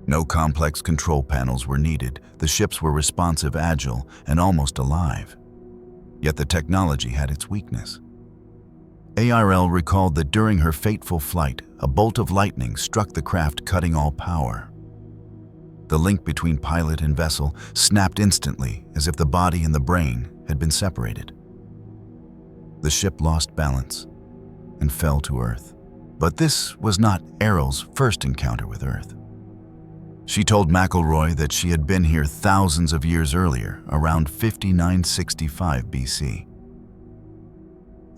S1: No complex control panels were needed. The ships were responsive, agile, and almost alive. Yet the technology had its weakness. ARL recalled that during her fateful flight, a bolt of lightning struck the craft, cutting all power. The link between pilot and vessel snapped instantly, as if the body and the brain had been separated. The ship lost balance and fell to Earth. But this was not Errol's first encounter with Earth. She told McElroy that she had been here thousands of years earlier, around 5965 BC.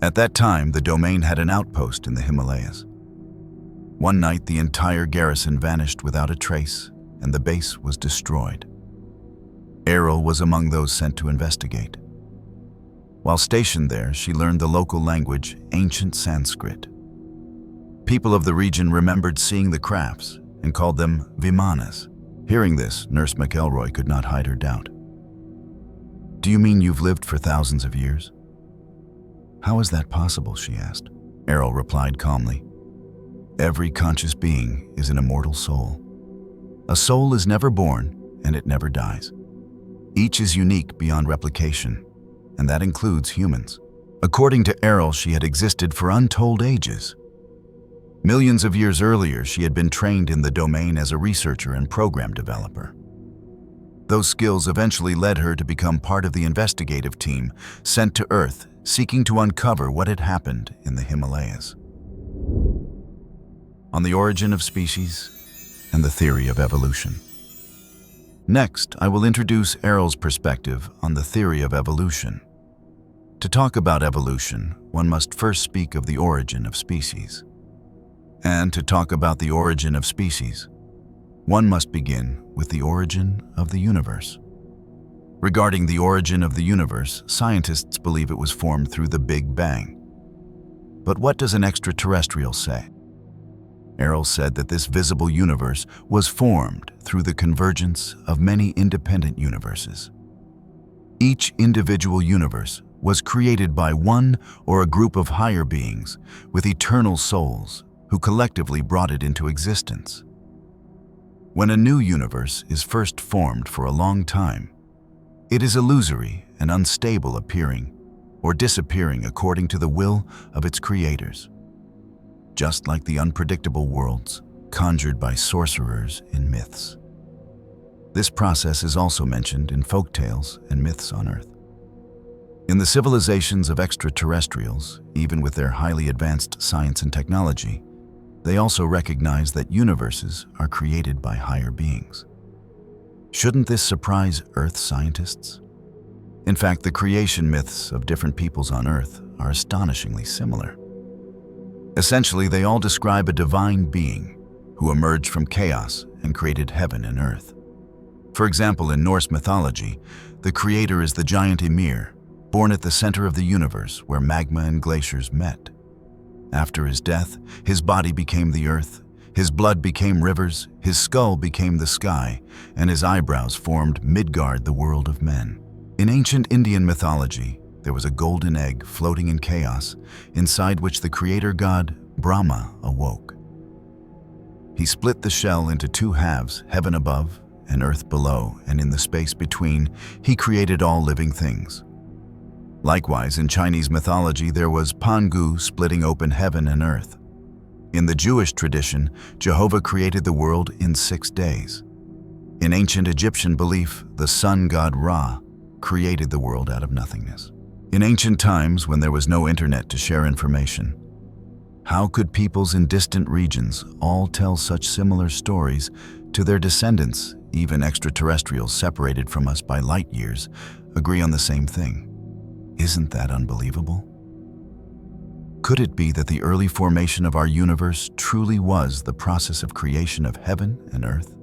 S1: At that time, the Domain had an outpost in the Himalayas. One night, the entire garrison vanished without a trace, and the base was destroyed. Errol was among those sent to investigate. While stationed there, she learned the local language, ancient Sanskrit. People of the region remembered seeing the crafts and called them Vimanas. Hearing this, Nurse McElroy could not hide her doubt. "Do you mean you've lived for thousands of years?" "How is that possible?" she asked. Errol replied calmly. "Every conscious being is an immortal soul. A soul is never born, and it never dies. Each is unique beyond replication, and that includes humans." According to Errol, she had existed for untold ages. Millions of years earlier, she had been trained in the Domain as a researcher and program developer. Those skills eventually led her to become part of the investigative team sent to Earth, seeking to uncover what had happened in the Himalayas. On the origin of species and the theory of evolution. Next, I will introduce Errol's perspective on the theory of evolution. To talk about evolution, one must first speak of the origin of species. And to talk about the origin of species, one must begin with the origin of the universe. Regarding the origin of the universe, scientists believe it was formed through the Big Bang. But what does an extraterrestrial say? Errol said that this visible universe was formed through the convergence of many independent universes. Each individual universe was created by one or a group of higher beings with eternal souls who collectively brought it into existence. When a new universe is first formed for a long time, it is illusory and unstable, appearing or disappearing according to the will of its creators, just like the unpredictable worlds conjured by sorcerers in myths. This process is also mentioned in folk tales and myths on Earth. In the civilizations of extraterrestrials, even with their highly advanced science and technology, they also recognize that universes are created by higher beings. Shouldn't this surprise Earth scientists? In fact, the creation myths of different peoples on Earth are astonishingly similar. Essentially, they all describe a divine being who emerged from chaos and created heaven and earth. For example, in Norse mythology, the creator is the giant Ymir, born at the center of the universe where magma and glaciers met. After his death, his body became the earth, his blood became rivers, his skull became the sky, and his eyebrows formed Midgard, the world of men. In ancient Indian mythology, there was a golden egg floating in chaos, inside which the creator god Brahma awoke. He split the shell into two halves, heaven above and earth below, and in the space between, he created all living things. Likewise, in Chinese mythology, there was Pangu splitting open heaven and earth. In the Jewish tradition, Jehovah created the world in 6 days. In ancient Egyptian belief, the sun god Ra created the world out of nothingness. In ancient times, when there was no internet to share information, how could peoples in distant regions all tell such similar stories to their descendants, even extraterrestrials separated from us by light years, agree on the same thing? Isn't that unbelievable? Could it be that the early formation of our universe truly was the process of creation of heaven and earth?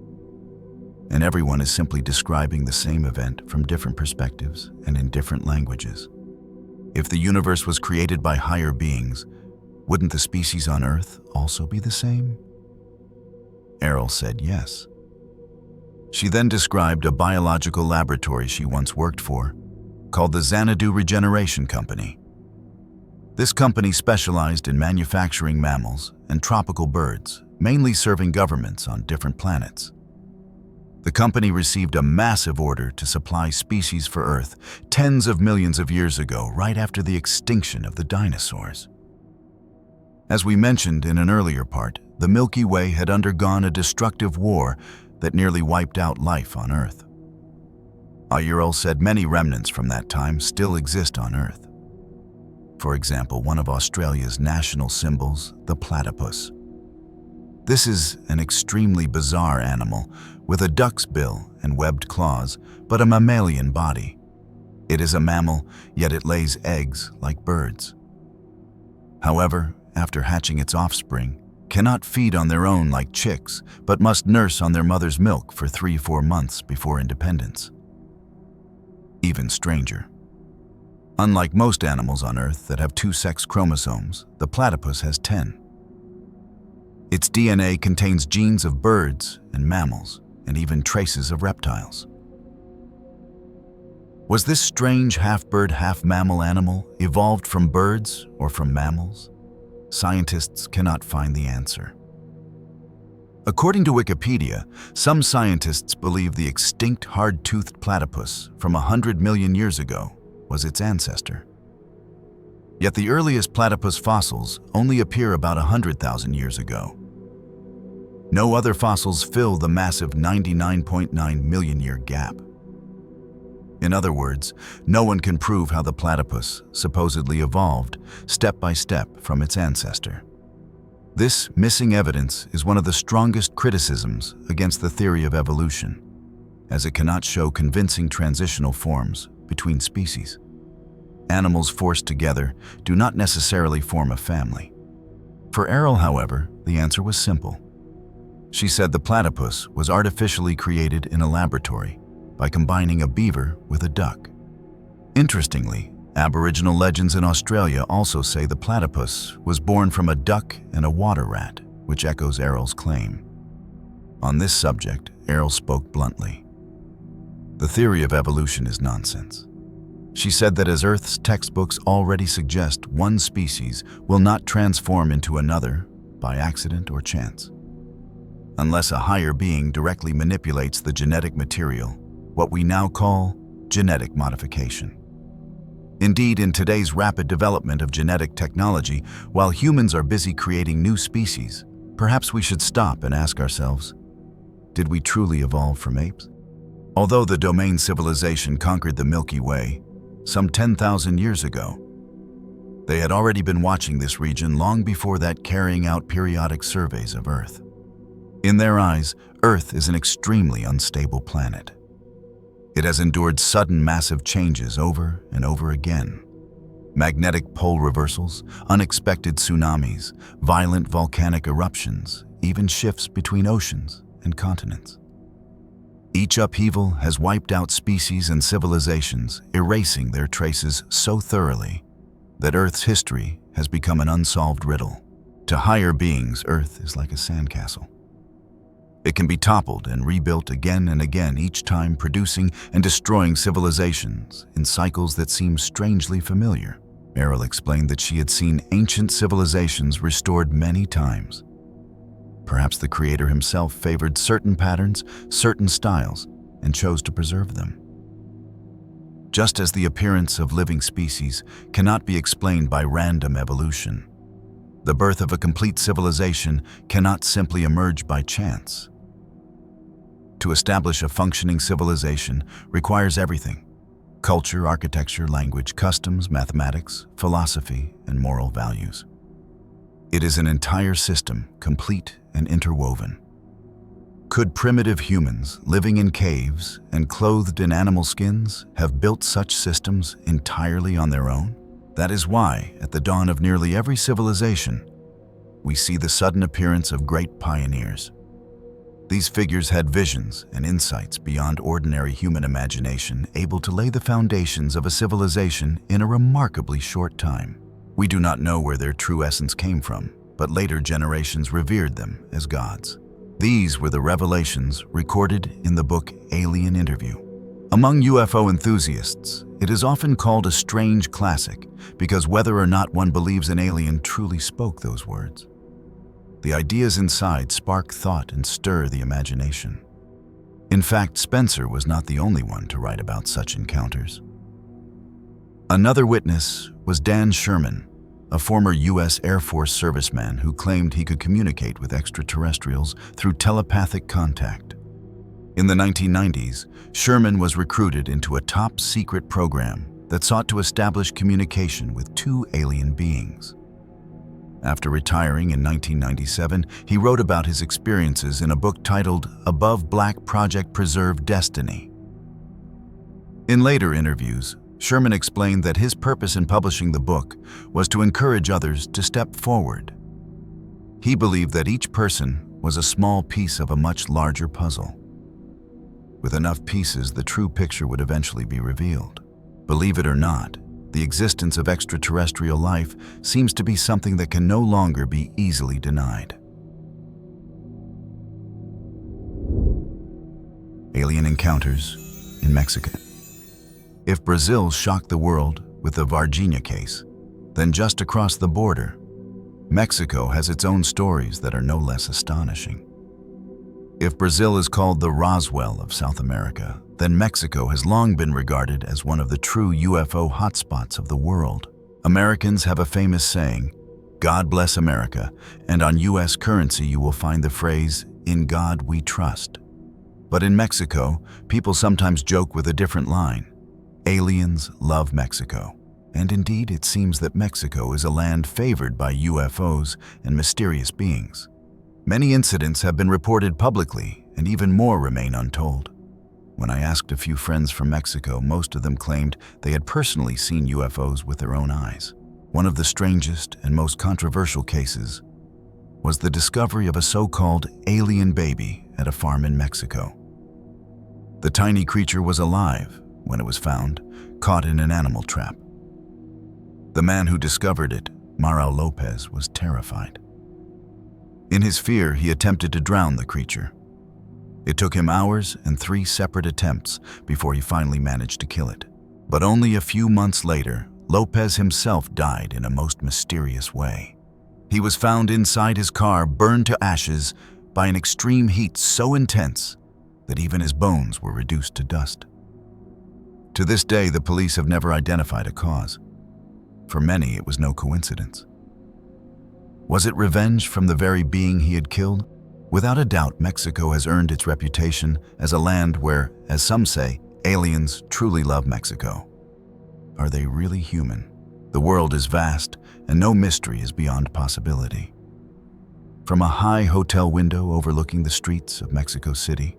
S1: And everyone is simply describing the same event from different perspectives and in different languages. If the universe was created by higher beings, wouldn't the species on Earth also be the same? Errol said yes. She then described a biological laboratory she once worked for, called the Xanadu Regeneration Company. This company specialized in manufacturing mammals and tropical birds, mainly serving governments on different planets. The company received a massive order to supply species for Earth tens of millions of years ago, right after the extinction of the dinosaurs. As we mentioned in an earlier part, the Milky Way had undergone a destructive war that nearly wiped out life on Earth. Errol said many remnants from that time still exist on Earth. For example, one of Australia's national symbols, the platypus. This is an extremely bizarre animal with a duck's bill and webbed claws, but a mammalian body. It is a mammal, yet it lays eggs like birds. However, after hatching its offspring, cannot feed on their own like chicks, but must nurse on their mother's milk for 3-4 months before independence. Even stranger. Unlike most animals on Earth that have 2 sex chromosomes, the platypus has 10. Its DNA contains genes of birds and mammals, and even traces of reptiles. Was this strange half-bird, half-mammal animal evolved from birds or from mammals? Scientists cannot find the answer. According to Wikipedia, some scientists believe the extinct hard-toothed platypus from 100 million years ago was its ancestor. Yet the earliest platypus fossils only appear about 100,000 years ago. No other fossils fill the massive 99.9 million year gap. In other words, no one can prove how the platypus supposedly evolved step by step from its ancestor. This missing evidence is one of the strongest criticisms against the theory of evolution, as it cannot show convincing transitional forms between species. Animals forced together do not necessarily form a family. For Errol, however, the answer was simple. She said the platypus was artificially created in a laboratory by combining a beaver with a duck. Interestingly, Aboriginal legends in Australia also say the platypus was born from a duck and a water rat, which echoes Errol's claim. On this subject, Errol spoke bluntly. The theory of evolution is nonsense. She said that as Earth's textbooks already suggest, one species will not transform into another by accident or chance. Unless a higher being directly manipulates the genetic material, what we now call genetic modification. Indeed, in today's rapid development of genetic technology, while humans are busy creating new species, perhaps we should stop and ask ourselves, did we truly evolve from apes? Although the Domain civilization conquered the Milky Way some 10,000 years ago, they had already been watching this region long before that, carrying out periodic surveys of Earth. In their eyes, Earth is an extremely unstable planet. It has endured sudden massive changes over and over again. Magnetic pole reversals, unexpected tsunamis, violent volcanic eruptions, even shifts between oceans and continents. Each upheaval has wiped out species and civilizations, erasing their traces so thoroughly that Earth's history has become an unsolved riddle. To higher beings, Earth is like a sandcastle. It can be toppled and rebuilt again and again, each time producing and destroying civilizations in cycles that seem strangely familiar. Meryl explained that she had seen ancient civilizations restored many times. Perhaps the Creator himself favored certain patterns, certain styles, and chose to preserve them. Just as the appearance of living species cannot be explained by random evolution, the birth of a complete civilization cannot simply emerge by chance. To establish a functioning civilization requires everything: culture, architecture, language, customs, mathematics, philosophy, and moral values. It is an entire system, complete and interwoven. Could primitive humans living in caves and clothed in animal skins have built such systems entirely on their own? That is why, at the dawn of nearly every civilization, we see the sudden appearance of great pioneers. These figures had visions and insights beyond ordinary human imagination, able to lay the foundations of a civilization in a remarkably short time. We do not know where their true essence came from, but later generations revered them as gods. These were the revelations recorded in the book Alien Interview. Among UFO enthusiasts, it is often called a strange classic because whether or not one believes an alien truly spoke those words, the ideas inside spark thought and stir the imagination. In fact, Spencer was not the only one to write about such encounters. Another witness was Dan Sherman, a former U.S. Air Force serviceman who claimed he could communicate with extraterrestrials through telepathic contact. In the 1990s, Sherman was recruited into a top-secret program that sought to establish communication with two alien beings. After retiring in 1997, he wrote about his experiences in a book titled Above Black Project Preserve Destiny. In later interviews, Sherman explained that his purpose in publishing the book was to encourage others to step forward. He believed that each person was a small piece of a much larger puzzle. With enough pieces, the true picture would eventually be revealed. Believe it or not, the existence of extraterrestrial life seems to be something that can no longer be easily denied. Alien encounters in Mexico. If Brazil shocked the world with the Varginha case, then just across the border, Mexico has its own stories that are no less astonishing. If Brazil is called the Roswell of South America, then Mexico has long been regarded as one of the true UFO hotspots of the world. Americans have a famous saying, "God bless America," and on US currency you will find the phrase, "In God we trust." But in Mexico, people sometimes joke with a different line, "Aliens love Mexico." And indeed, it seems that Mexico is a land favored by UFOs and mysterious beings. Many incidents have been reported publicly, and even more remain untold. When I asked a few friends from Mexico, most of them claimed they had personally seen UFOs with their own eyes. One of the strangest and most controversial cases was the discovery of a so-called alien baby at a farm in Mexico. The tiny creature was alive when it was found, caught in an animal trap. The man who discovered it, Mauro Lopez, was terrified. In his fear, he attempted to drown the creature. It took him hours and 3 separate attempts before he finally managed to kill it. But only a few months later, Lopez himself died in a most mysterious way. He was found inside his car, burned to ashes by an extreme heat so intense that even his bones were reduced to dust. To this day, the police have never identified a cause. For many, it was no coincidence. Was it revenge from the very being he had killed? Without a doubt, Mexico has earned its reputation as a land where, as some say, aliens truly love Mexico. Are they really human? The world is vast, and no mystery is beyond possibility. From a high hotel window overlooking the streets of Mexico City,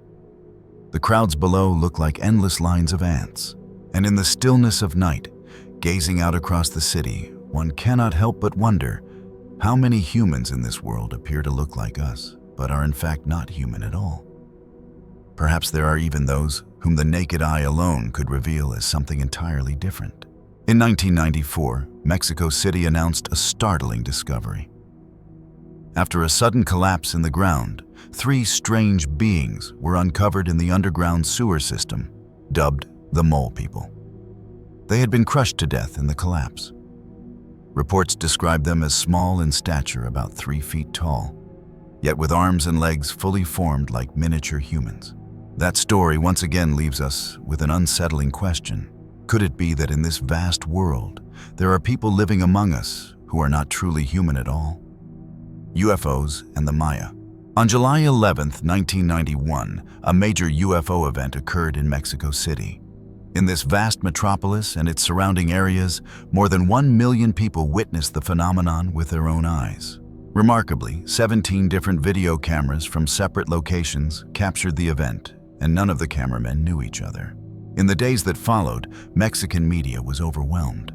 S1: The crowds below look like endless lines of ants, and in the stillness of night, gazing out across the city, one cannot help but wonder how many humans in this world appear to look like us, but are in fact not human at all. Perhaps there are even those whom the naked eye alone could reveal as something entirely different. In 1994, Mexico City announced a startling discovery. After a sudden collapse in the ground, 3 strange beings were uncovered in the underground sewer system, dubbed the Mole People. They had been crushed to death in the collapse. Reports describe them as small in stature, about 3 feet tall, yet with arms and legs fully formed like miniature humans. That story once again leaves us with an unsettling question. Could it be that in this vast world, there are people living among us who are not truly human at all? UFOs and the Maya. On July 11, 1991, a major UFO event occurred in Mexico City. In this vast metropolis and its surrounding areas, more than 1 million people witnessed the phenomenon with their own eyes. Remarkably, 17 different video cameras from separate locations captured the event, and none of the cameramen knew each other. In the days that followed, Mexican media was overwhelmed.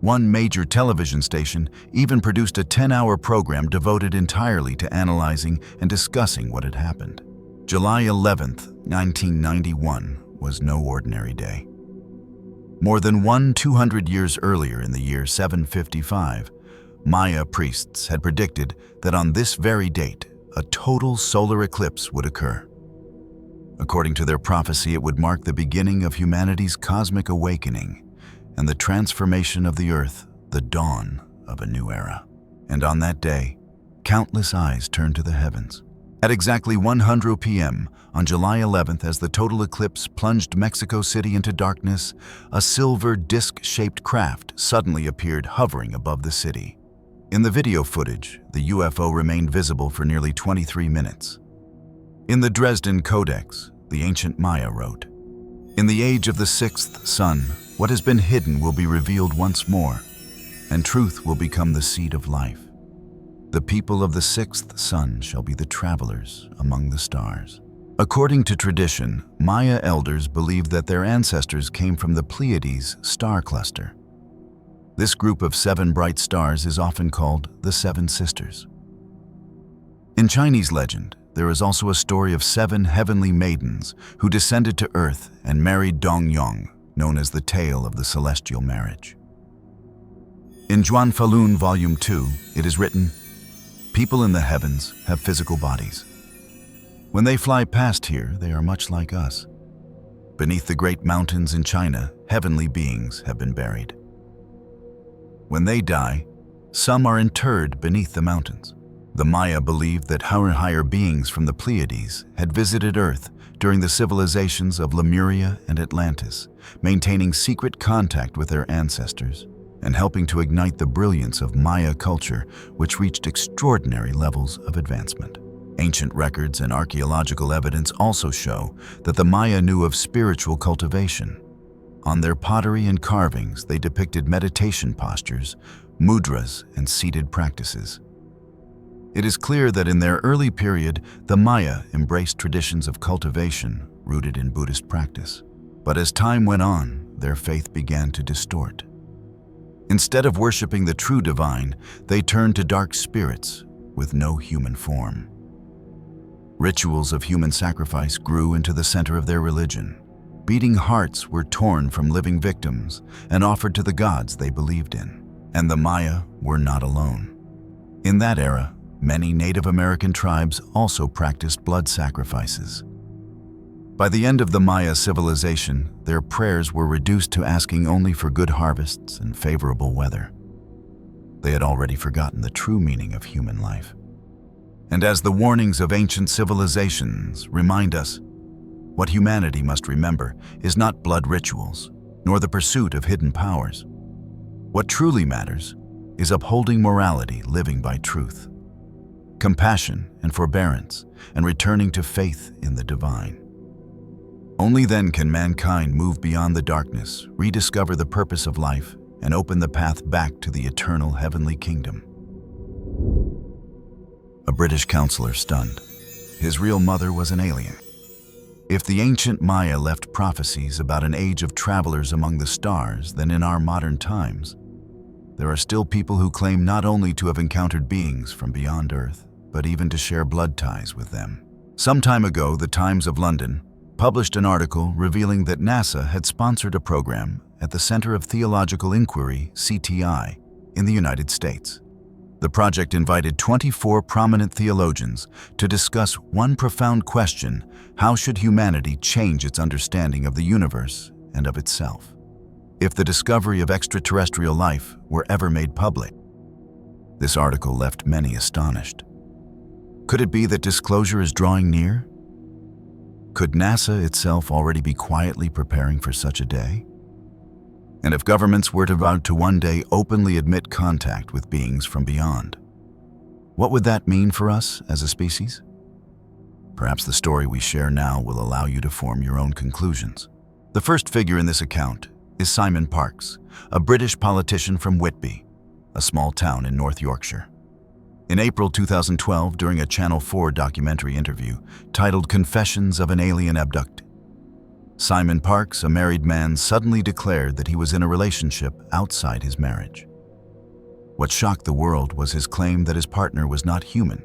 S1: One major television station even produced a 10-hour program devoted entirely to analyzing and discussing what had happened. July 11, 1991 was no ordinary day. More than 200 years earlier, in the year 755, Maya priests had predicted that on this very date, a total solar eclipse would occur. According to their prophecy, it would mark the beginning of humanity's cosmic awakening and the transformation of the Earth, the dawn of a new era. And on that day, countless eyes turned to the heavens. At exactly 100 p.m. on July 11th, as the total eclipse plunged Mexico City into darkness, a silver disc-shaped craft suddenly appeared hovering above the city. In the video footage, the UFO remained visible for nearly 23 minutes. In the Dresden Codex, the ancient Maya wrote, "In the age of the 6th sun, what has been hidden will be revealed once more, and truth will become the seed of life. The people of the 6th sun shall be the travelers among the stars." According to tradition, Maya elders believed that their ancestors came from the Pleiades star cluster. This group of 7 bright stars is often called the Seven Sisters. In Chinese legend, there is also a story of 7 heavenly maidens who descended to Earth and married Dongyong, known as the tale of the celestial marriage. In Zhuan Falun Volume 2, it is written, "People in the heavens have physical bodies. When they fly past here, they are much like us. Beneath the great mountains in China, heavenly beings have been buried. When they die, some are interred beneath the mountains." The Maya believed that higher beings from the Pleiades had visited Earth during the civilizations of Lemuria and Atlantis, maintaining secret contact with their ancestors and helping to ignite the brilliance of Maya culture, which reached extraordinary levels of advancement. Ancient records and archaeological evidence also show that the Maya knew of spiritual cultivation. On their pottery and carvings, they depicted meditation postures, mudras, and seated practices. It is clear that in their early period, the Maya embraced traditions of cultivation rooted in Buddhist practice. But as time went on, their faith began to distort. Instead of worshiping the true divine, they turned to dark spirits with no human form. Rituals of human sacrifice grew into the center of their religion. Beating hearts were torn from living victims and offered to the gods they believed in. And the Maya were not alone. In that era, many Native American tribes also practiced blood sacrifices. By the end of the Maya civilization, their prayers were reduced to asking only for good harvests and favorable weather. They had already forgotten the true meaning of human life. And as the warnings of ancient civilizations remind us, what humanity must remember is not blood rituals, nor the pursuit of hidden powers. What truly matters is upholding morality, living by truth, compassion and forbearance, and returning to faith in the divine. Only then can mankind move beyond the darkness, rediscover the purpose of life, and open the path back to the eternal heavenly kingdom. A British councillor stunned. His real mother was an alien. If the ancient Maya left prophecies about an age of travelers among the stars, then in our modern times, there are still people who claim not only to have encountered beings from beyond Earth, but even to share blood ties with them. Some time ago, the Times of London published an article revealing that NASA had sponsored a program at the Center of Theological Inquiry, CTI, in the United States. The project invited 24 prominent theologians to discuss one profound question: how should humanity change its understanding of the universe and of itself? If the discovery of extraterrestrial life were ever made public, this article left many astonished. Could it be that disclosure is drawing near? Could NASA itself already be quietly preparing for such a day? And if governments were to vow to one day openly admit contact with beings from beyond, what would that mean for us as a species? Perhaps the story we share now will allow you to form your own conclusions. The first figure in this account is Simon Parkes, a British politician from Whitby, a small town in North Yorkshire. In April 2012, during a Channel 4 documentary interview titled Confessions of an Alien Abductee, Simon Parkes, a married man, suddenly declared that he was in a relationship outside his marriage. What shocked the world was his claim that his partner was not human,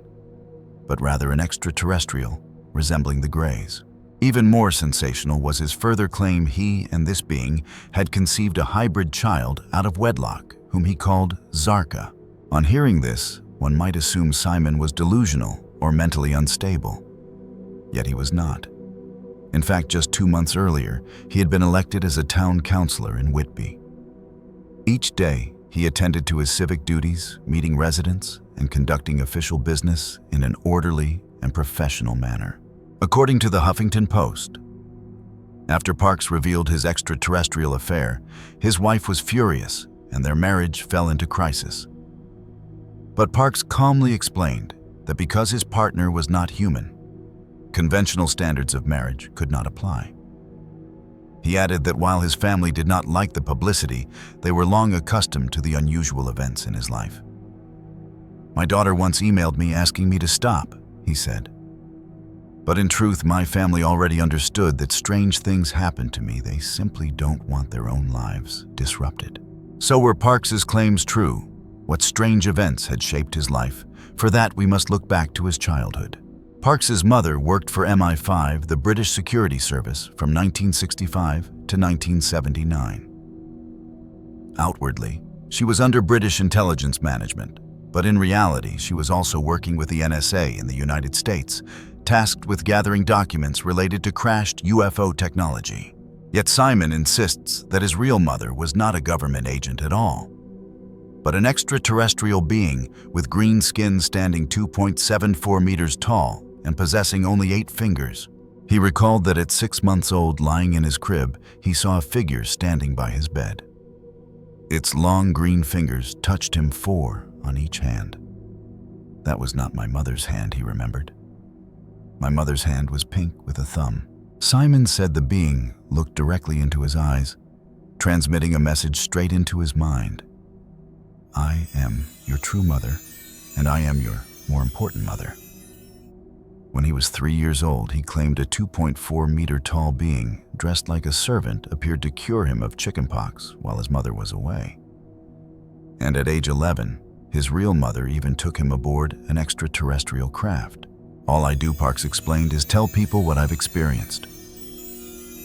S1: but rather an extraterrestrial resembling the Greys. Even more sensational was his further claim he and this being had conceived a hybrid child out of wedlock, whom he called Zarka. On hearing this, one might assume Simon was delusional or mentally unstable. Yet he was not. In fact, just 2 months earlier, he had been elected as a town councillor in Whitby. Each day, he attended to his civic duties, meeting residents, and conducting official business in an orderly and professional manner. According to the Huffington Post, after Parkes revealed his extraterrestrial affair, his wife was furious and their marriage fell into crisis. But Parkes calmly explained that because his partner was not human, conventional standards of marriage could not apply. He added that while his family did not like the publicity, they were long accustomed to the unusual events in his life. "My daughter once emailed me asking me to stop," he said. "But in truth, my family already understood that strange things happen to me. They simply don't want their own lives disrupted." So were Parkes's claims true? What strange events had shaped his life? For that, we must look back to his childhood. Parkes's mother worked for MI5, the British Security Service, from 1965 to 1979. Outwardly, she was under British intelligence management, but in reality, she was also working with the NSA in the United States, tasked with gathering documents related to crashed UFO technology. Yet Simon insists that his real mother was not a government agent at all, but an extraterrestrial being with green skin standing 2.74 meters tall and possessing only 8 fingers. He recalled that at 6 months old, lying in his crib, he saw a figure standing by his bed. Its long green fingers touched him 4 on each hand. "That was not my mother's hand," he remembered. "My mother's hand was pink with a thumb." Simon said the being looked directly into his eyes, transmitting a message straight into his mind. "I am your true mother, and I am your more important mother." When he was 3 years old, he claimed a 2.4-meter tall being dressed like a servant appeared to cure him of chickenpox while his mother was away. And at age 11, his real mother even took him aboard an extraterrestrial craft. "All I do," Parkes explained, "is tell people what I've experienced.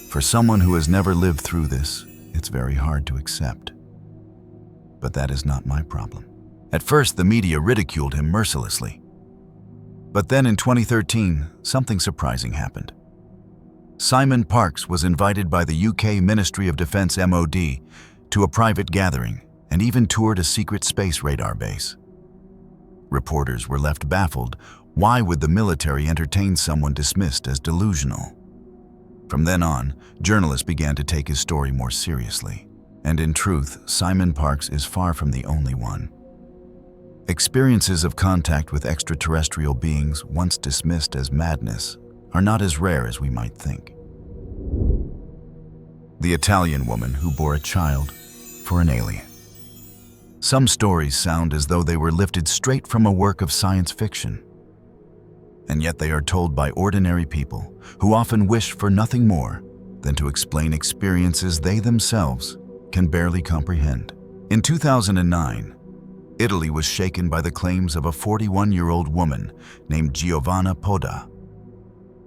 S1: For someone who has never lived through this, it's very hard to accept. But that is not my problem." At first, the media ridiculed him mercilessly. But then in 2013, something surprising happened. Simon Parkes was invited by the UK Ministry of Defence (MOD) to a private gathering and even toured a secret space radar base. Reporters were left baffled. Why would the military entertain someone dismissed as delusional? From then on, journalists began to take his story more seriously. And in truth, Simon Parkes is far from the only one. Experiences of contact with extraterrestrial beings, once dismissed as madness, are not as rare as we might think. The Italian woman who bore a child for an alien. Some stories sound as though they were lifted straight from a work of science fiction. and yet they are told by ordinary people who often wish for nothing more than to explain experiences they themselves can barely comprehend. In 2009, Italy was shaken by the claims of a 41-year-old woman named Giovanna Poda.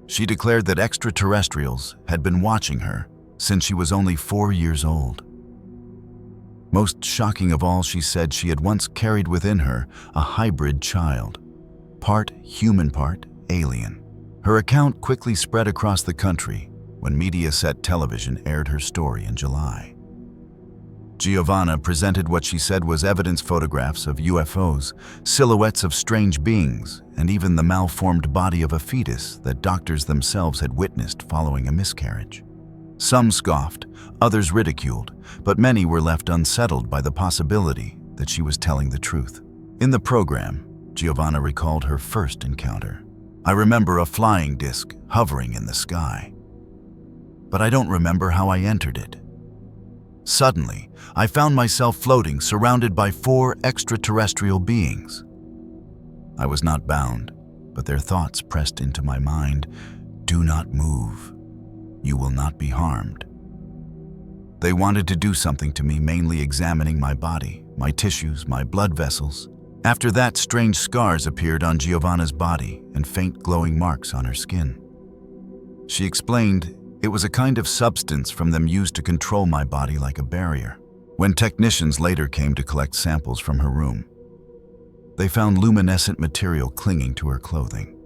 S1: She declared that extraterrestrials had been watching her since she was only 4 years old. Most shocking of all, she said she had once carried within her a hybrid child, part human, part alien. Her account quickly spread across the country when Mediaset Television aired her story in July. Giovanna presented what she said was evidence photographs of UFOs, silhouettes of strange beings, and even the malformed body of a fetus that doctors themselves had witnessed following a miscarriage. Some scoffed, others ridiculed, but many were left unsettled by the possibility that she was telling the truth. In the program, Giovanna recalled her first encounter. "I remember a flying disc hovering in the sky, but I don't remember how I entered it. Suddenly, I found myself floating, surrounded by 4 extraterrestrial beings. I was not bound, but their thoughts pressed into my mind, 'Do not move. You will not be harmed.' They wanted to do something to me, mainly examining my body, my tissues, my blood vessels. After that, strange scars appeared on Giovanna's body and faint glowing marks on her skin. She explained it was a kind of substance from them used to control my body like a barrier. When technicians later came to collect samples from her room, they found luminescent material clinging to her clothing.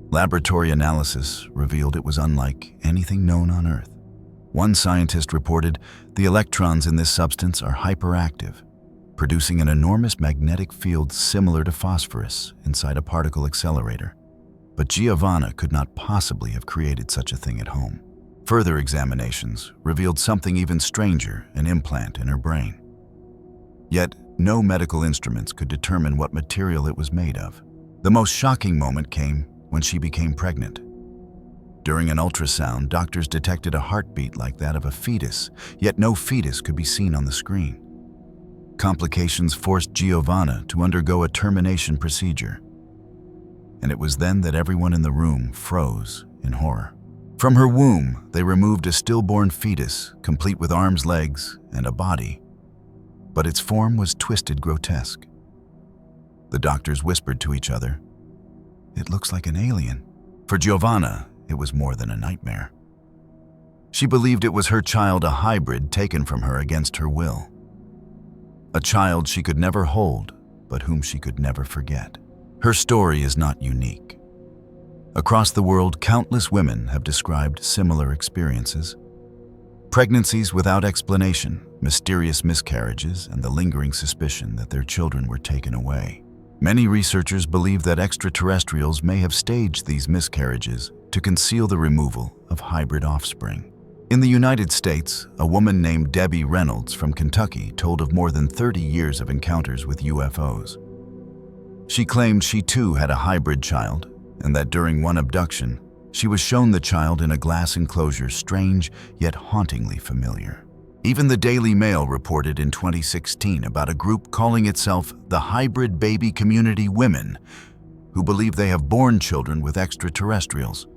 S1: Laboratory analysis revealed it was unlike anything known on Earth. One scientist reported the electrons in this substance are hyperactive, producing an enormous magnetic field similar to phosphorus inside a particle accelerator. But Giovanna could not possibly have created such a thing at home. Further examinations revealed something even stranger, an implant in her brain. Yet, no medical instruments could determine what material it was made of. The most shocking moment came when she became pregnant. During an ultrasound, doctors detected a heartbeat like that of a fetus, yet no fetus could be seen on the screen. Complications forced Giovanna to undergo a termination procedure. And it was then that everyone in the room froze in horror. From her womb, they removed a stillborn fetus, complete with arms, legs, and a body. But its form was twisted, grotesque. The doctors whispered to each other, "It looks like an alien." For Giovanna, it was more than a nightmare. She believed it was her child, a hybrid taken from her against her will. A child she could never hold, but whom she could never forget. Her story is not unique. Across the world, countless women have described similar experiences. Pregnancies without explanation, mysterious miscarriages, and the lingering suspicion that their children were taken away. Many researchers believe that extraterrestrials may have staged these miscarriages to conceal the removal of hybrid offspring. In the United States, a woman named Debbie Reynolds from Kentucky told of more than 30 years of encounters with UFOs. She claimed she too had a hybrid child, and that during one abduction, she was shown the child in a glass enclosure, strange yet hauntingly familiar. Even the Daily Mail reported in 2016 about a group calling itself the Hybrid Baby Community Women, who believe they have born children with extraterrestrials.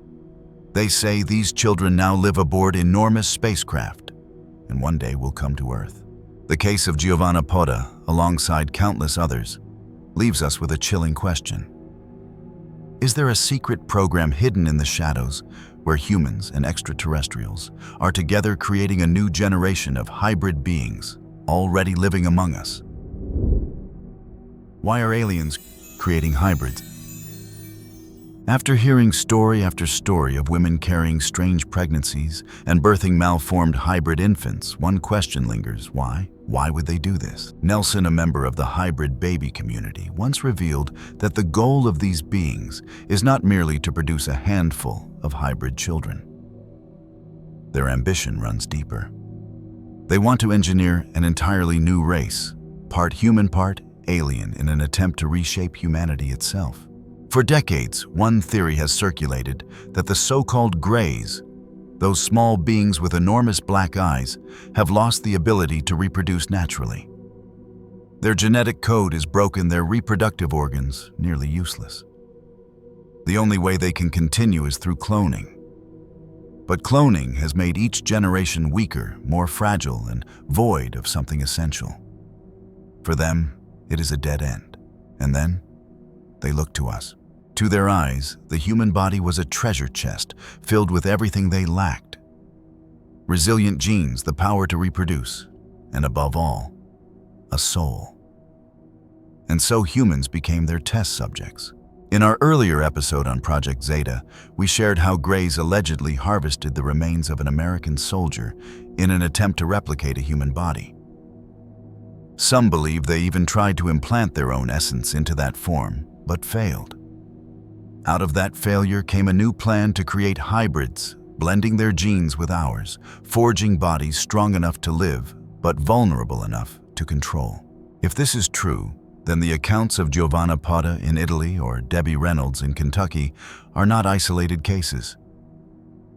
S1: They say these children now live aboard enormous spacecraft, and one day will come to Earth. The case of Giovanna Poda, alongside countless others, leaves us with a chilling question. Is there a secret program hidden in the shadows where humans and extraterrestrials are together creating a new generation of hybrid beings already living among us? Why are aliens creating hybrids? After hearing story after story of women carrying strange pregnancies and birthing malformed hybrid infants, one question lingers: why? Why would they do this? Nelson, a member of the hybrid baby community, once revealed that the goal of these beings is not merely to produce a handful of hybrid children. Their ambition runs deeper. They want to engineer an entirely new race, part human, part alien, in an attempt to reshape humanity itself. For decades, one theory has circulated that the so-called Greys, those small beings with enormous black eyes, have lost the ability to reproduce naturally. Their genetic code is broken, their reproductive organs nearly useless. The only way they can continue is through cloning. But cloning has made each generation weaker, more fragile, and void of something essential. For them, it is a dead end. And then, they look to us. To their eyes, the human body was a treasure chest filled with everything they lacked. Resilient genes, the power to reproduce, and above all, a soul. And so humans became their test subjects. In our earlier episode on Project Zeta, we shared how Greys allegedly harvested the remains of an American soldier in an attempt to replicate a human body. Some believe they even tried to implant their own essence into that form, but failed. Out of that failure came a new plan to create hybrids, blending their genes with ours, forging bodies strong enough to live, but vulnerable enough to control. If this is true, then the accounts of Giovanna Pata in Italy or Debbie Reynolds in Kentucky are not isolated cases.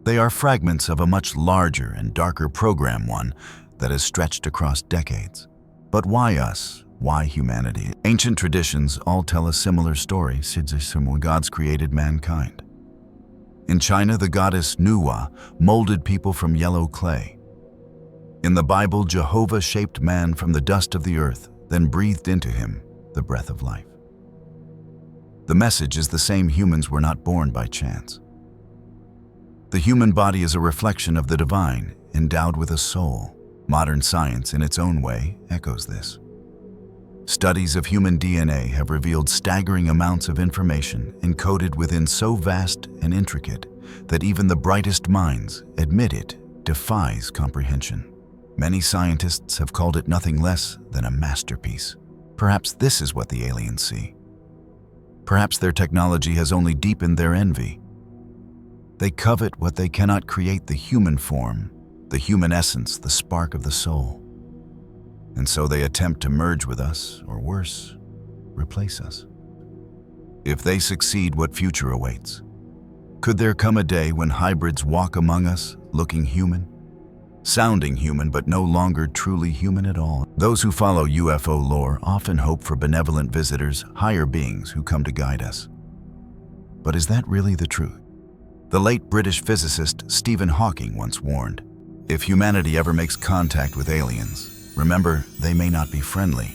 S1: They are fragments of a much larger and darker program, one that has stretched across decades. But why us? Why humanity? Ancient traditions all tell a similar story, when gods created mankind. In China, the goddess Nuwa molded people from yellow clay. In the Bible, Jehovah shaped man from the dust of the earth, then breathed into him the breath of life. The message is the same: humans were not born by chance. The human body is a reflection of the divine, endowed with a soul. Modern science, in its own way, echoes this. Studies of human DNA have revealed staggering amounts of information encoded within so vast and intricate that even the brightest minds admit it defies comprehension. Many scientists have called it nothing less than a masterpiece. Perhaps this is what the aliens see. Perhaps their technology has only deepened their envy. They covet what they cannot create: the human form, the human essence, the spark of the soul. And so they attempt to merge with us, or worse, replace us. If they succeed, what future awaits? Could there come a day when hybrids walk among us, looking human, sounding human, but no longer truly human at all? Those who follow UFO lore often hope for benevolent visitors, higher beings who come to guide us. But is that really the truth? The late British physicist Stephen Hawking once warned, if humanity ever makes contact with aliens, remember, they may not be friendly.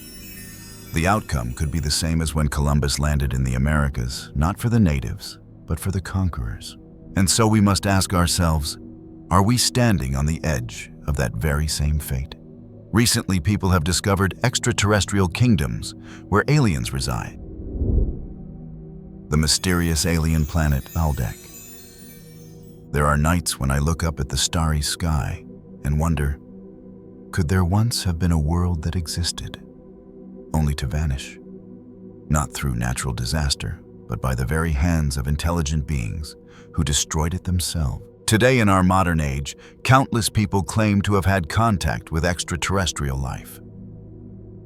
S1: The outcome could be the same as when Columbus landed in the Americas, not for the natives, but for the conquerors. And so we must ask ourselves, are we standing on the edge of that very same fate? Recently, people have discovered extraterrestrial kingdoms where aliens reside. The mysterious alien planet Maldek. There are nights when I look up at the starry sky and wonder, could there once have been a world that existed, only to vanish? Not through natural disaster, but by the very hands of intelligent beings who destroyed it themselves. Today, in our modern age, countless people claim to have had contact with extraterrestrial life.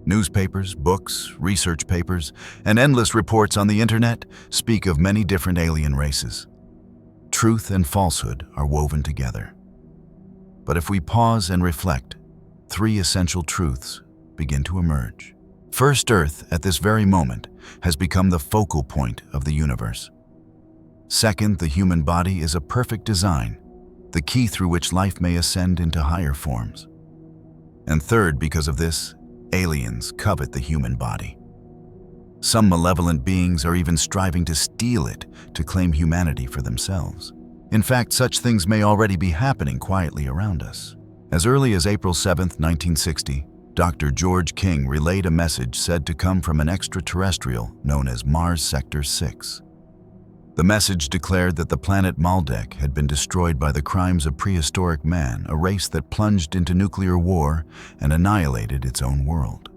S1: Newspapers, books, research papers, and endless reports on the internet speak of many different alien races. Truth and falsehood are woven together. But if we pause and reflect, three essential truths begin to emerge. First, Earth, at this very moment, has become the focal point of the universe. Second, the human body is a perfect design, the key through which life may ascend into higher forms. And third, because of this, aliens covet the human body. Some malevolent beings are even striving to steal it to claim humanity for themselves. In fact, such things may already be happening quietly around us. As early as April 7, 1960, Dr. George King relayed a message said to come from an extraterrestrial known as Mars Sector 6. The message declared that the planet Maldek had been destroyed by the crimes of prehistoric man, a race that plunged into nuclear war and annihilated its own world.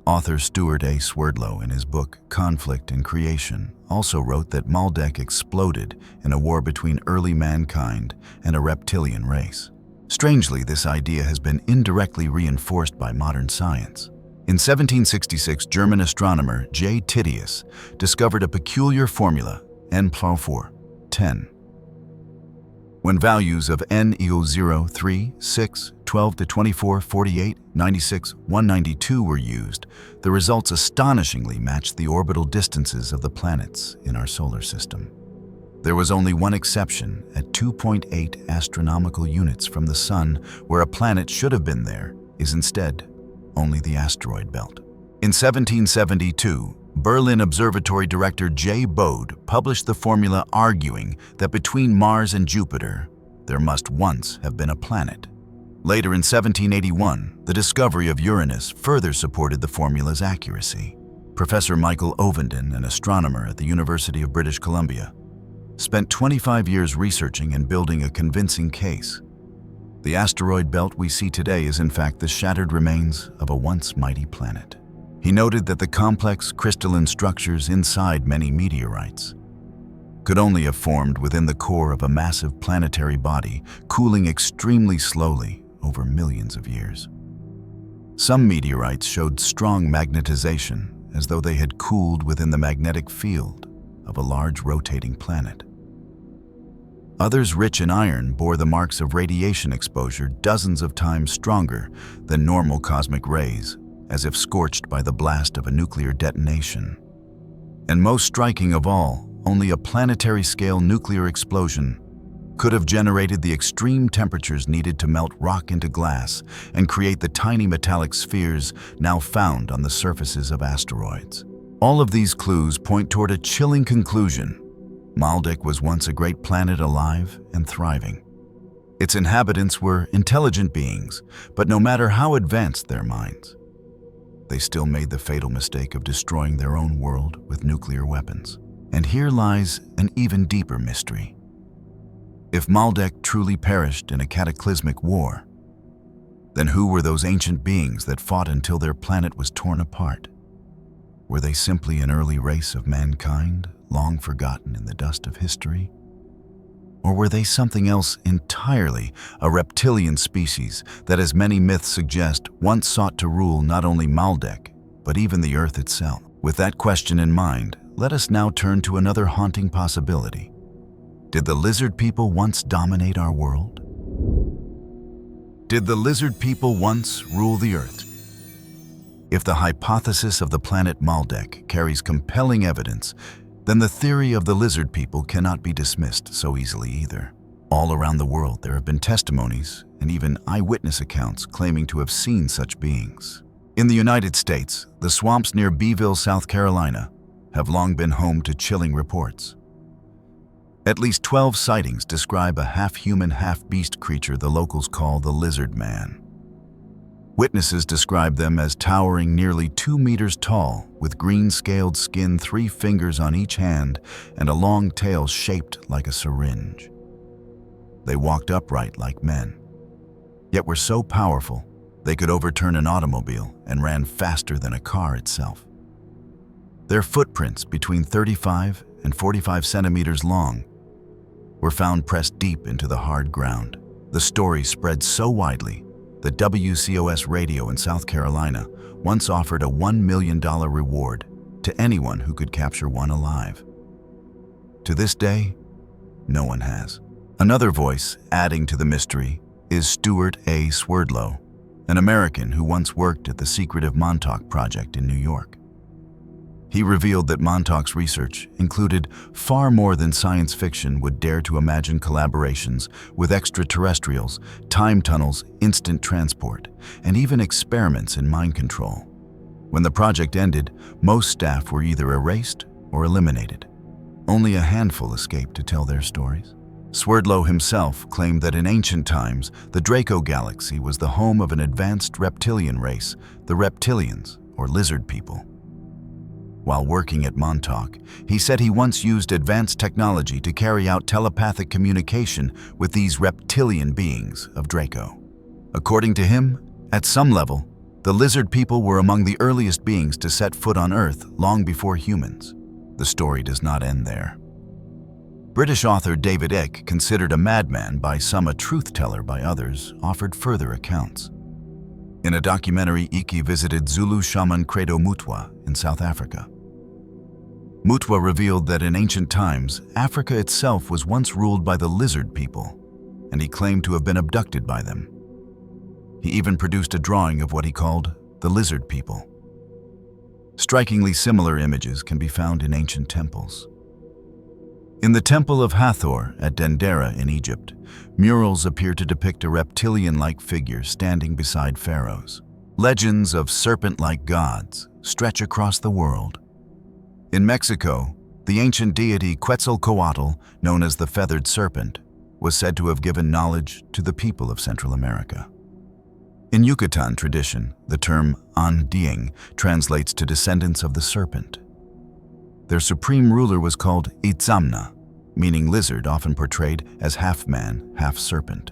S1: Author Stuart A. Swerdlow, in his book Conflict and Creation, also wrote that Maldek exploded in a war between early mankind and a reptilian race. Strangely, this idea has been indirectly reinforced by modern science. In 1766, German astronomer J. Titius discovered a peculiar formula, N+4, 10. When values of n equals 0, 3, 6, 12 to 24, 48, 96, 192 were used, the results astonishingly matched the orbital distances of the planets in our solar system. There was only one exception at 2.8 astronomical units from the Sun, where a planet should have been there, is instead only the asteroid belt. In 1772, Berlin Observatory director J. Bode published the formula arguing that between Mars and Jupiter, there must once have been a planet. Later in 1781, the discovery of Uranus further supported the formula's accuracy. Professor Michael Ovenden, an astronomer at the University of British Columbia, spent 25 years researching and building a convincing case. The asteroid belt we see today is in fact the shattered remains of a once mighty planet. He noted that the complex crystalline structures inside many meteorites could only have formed within the core of a massive planetary body, cooling extremely slowly over millions of years. Some meteorites showed strong magnetization, as though they had cooled within the magnetic field of a large rotating planet. Others rich in iron bore the marks of radiation exposure dozens of times stronger than normal cosmic rays, as if scorched by the blast of a nuclear detonation. And most striking of all, only a planetary-scale nuclear explosion could have generated the extreme temperatures needed to melt rock into glass and create the tiny metallic spheres now found on the surfaces of asteroids. All of these clues point toward a chilling conclusion. Maldek was once a great planet alive and thriving. Its inhabitants were intelligent beings, but no matter how advanced their minds, they still made the fatal mistake of destroying their own world with nuclear weapons. And here lies an even deeper mystery. If Maldek truly perished in a cataclysmic war, then who were those ancient beings that fought until their planet was torn apart? Were they simply an early race of mankind, long forgotten in the dust of history? Or were they something else entirely, a reptilian species that, as many myths suggest, once sought to rule not only Maldek, but even the Earth itself? With that question in mind, let us now turn to another haunting possibility. Did the lizard people once dominate our world? Did the lizard people once rule the Earth? If the hypothesis of the planet Maldek carries compelling evidence, then the theory of the lizard people cannot be dismissed so easily either. All around the world there have been testimonies and even eyewitness accounts claiming to have seen such beings. In the United States, the swamps near Beeville, South Carolina, have long been home to chilling reports. At least 12 sightings describe a half-human, half-beast creature the locals call the lizard man. Witnesses describe them as towering nearly 2 meters tall, with green-scaled skin, 3 fingers on each hand, and a long tail shaped like a syringe. They walked upright like men, yet were so powerful they could overturn an automobile and ran faster than a car itself. Their footprints, between 35 and 45 centimeters long, were found pressed deep into the hard ground. The story spread so widely that WCOS Radio in South Carolina once offered a $1 million reward to anyone who could capture one alive. To this day, no one has. Another voice adding to the mystery is Stuart A. Swerdlow, an American who once worked at the secretive Montauk Project in New York. He revealed that Montauk's research included far more than science fiction would dare to imagine: collaborations with extraterrestrials, time tunnels, instant transport, and even experiments in mind control. When the project ended, most staff were either erased or eliminated. Only a handful escaped to tell their stories. Swerdlow himself claimed that in ancient times, the Draco Galaxy was the home of an advanced reptilian race, the reptilians, or lizard people. While working at Montauk, he said he once used advanced technology to carry out telepathic communication with these reptilian beings of Draco. According to him, at some level, the lizard people were among the earliest beings to set foot on Earth long before humans. The story does not end there. British author David Icke, considered a madman by some, a truth-teller by others, offered further accounts. In a documentary, Icke visited Zulu shaman Credo Mutwa in South Africa. Mutwa revealed that in ancient times, Africa itself was once ruled by the lizard people, and he claimed to have been abducted by them. He even produced a drawing of what he called the lizard people. Strikingly similar images can be found in ancient temples. In the Temple of Hathor at Dendera in Egypt, murals appear to depict a reptilian-like figure standing beside pharaohs. Legends of serpent-like gods stretch across the world. In Mexico, the ancient deity Quetzalcoatl, known as the feathered serpent, was said to have given knowledge to the people of Central America. In Yucatan tradition, the term Andieng translates to descendants of the serpent. Their supreme ruler was called Itzamna, meaning lizard, often portrayed as half man, half serpent.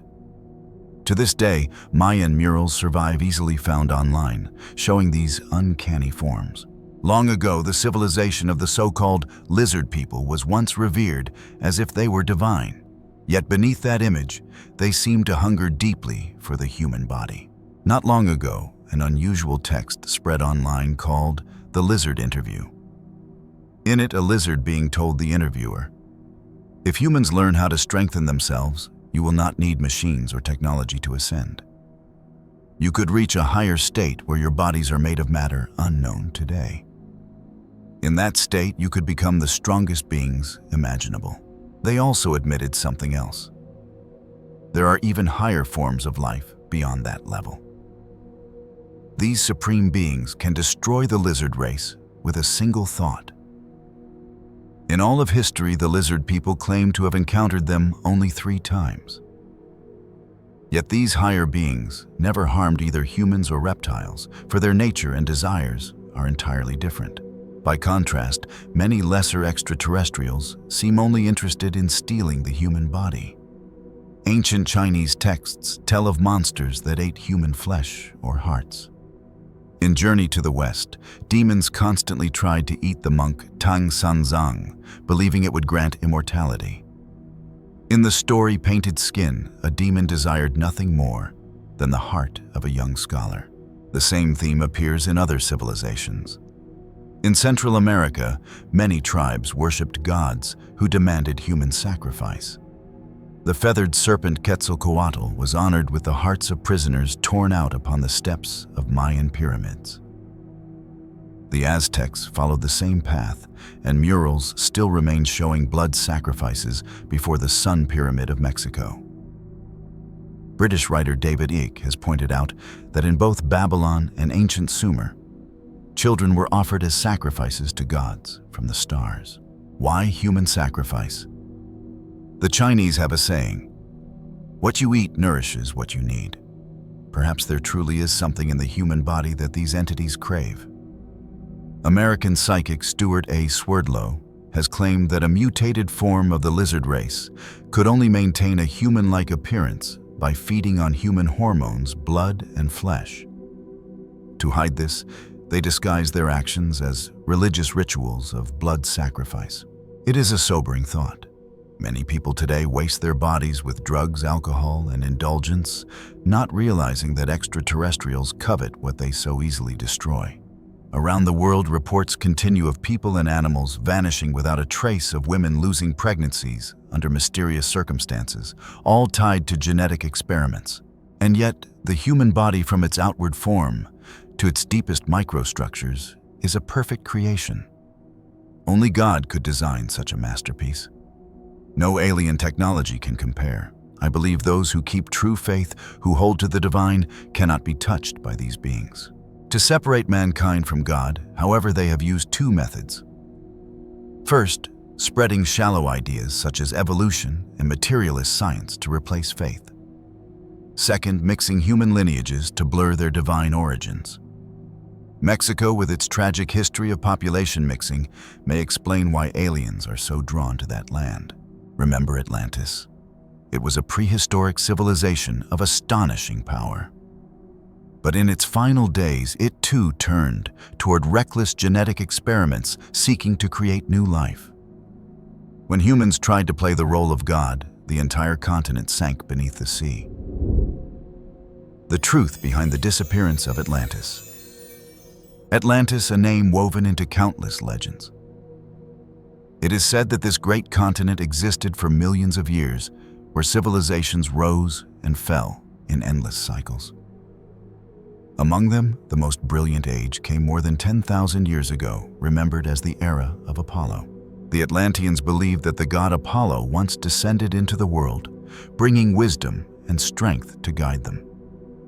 S1: To this day, Mayan murals survive, easily found online, showing these uncanny forms. Long ago, the civilization of the so-called lizard people was once revered as if they were divine. Yet beneath that image, they seem to hunger deeply for the human body. Not long ago, an unusual text spread online called The Lizard Interview. In it, a lizard being told the interviewer, "If humans learn how to strengthen themselves, you will not need machines or technology to ascend. You could reach a higher state where your bodies are made of matter unknown today. In that state, you could become the strongest beings imaginable." They also admitted something else. There are even higher forms of life beyond that level. These supreme beings can destroy the lizard race with a single thought. In all of history, the lizard people claim to have encountered them only 3 times. Yet these higher beings never harmed either humans or reptiles, for their nature and desires are entirely different. By contrast, many lesser extraterrestrials seem only interested in stealing the human body. Ancient Chinese texts tell of monsters that ate human flesh or hearts. In Journey to the West, demons constantly tried to eat the monk Tang Sanzang, believing it would grant immortality. In the story Painted Skin, a demon desired nothing more than the heart of a young scholar. The same theme appears in other civilizations. In Central America, many tribes worshipped gods who demanded human sacrifice. The feathered serpent Quetzalcoatl was honored with the hearts of prisoners torn out upon the steps of Mayan pyramids. The Aztecs followed the same path, and murals still remain showing blood sacrifices before the Sun Pyramid of Mexico. British writer David Icke has pointed out that in both Babylon and ancient Sumer, children were offered as sacrifices to gods from the stars. Why human sacrifice? The Chinese have a saying, "What you eat nourishes what you need." Perhaps there truly is something in the human body that these entities crave. American psychic Stuart A. Swerdlow has claimed that a mutated form of the lizard race could only maintain a human-like appearance by feeding on human hormones, blood, and flesh. To hide this, they disguise their actions as religious rituals of blood sacrifice. It is a sobering thought. Many people today waste their bodies with drugs, alcohol, and indulgence, not realizing that extraterrestrials covet what they so easily destroy. Around the world, reports continue of people and animals vanishing without a trace, of women losing pregnancies under mysterious circumstances, all tied to genetic experiments. And yet, the human body, from its outward form to its deepest microstructures, is a perfect creation. Only God could design such a masterpiece. No alien technology can compare. I believe those who keep true faith, who hold to the divine, cannot be touched by these beings. To separate mankind from God, however, they have used 2 methods. First, spreading shallow ideas such as evolution and materialist science to replace faith. Second, mixing human lineages to blur their divine origins. Mexico, with its tragic history of population mixing, may explain why aliens are so drawn to that land. Remember Atlantis? It was a prehistoric civilization of astonishing power. But in its final days, it too turned toward reckless genetic experiments seeking to create new life. When humans tried to play the role of God, the entire continent sank beneath the sea. The truth behind the disappearance of Atlantis. Atlantis, a name woven into countless legends. It is said that this great continent existed for millions of years, where civilizations rose and fell in endless cycles. Among them, the most brilliant age came more than 10,000 years ago, remembered as the era of Apollo. The Atlanteans believed that the god Apollo once descended into the world, bringing wisdom and strength to guide them.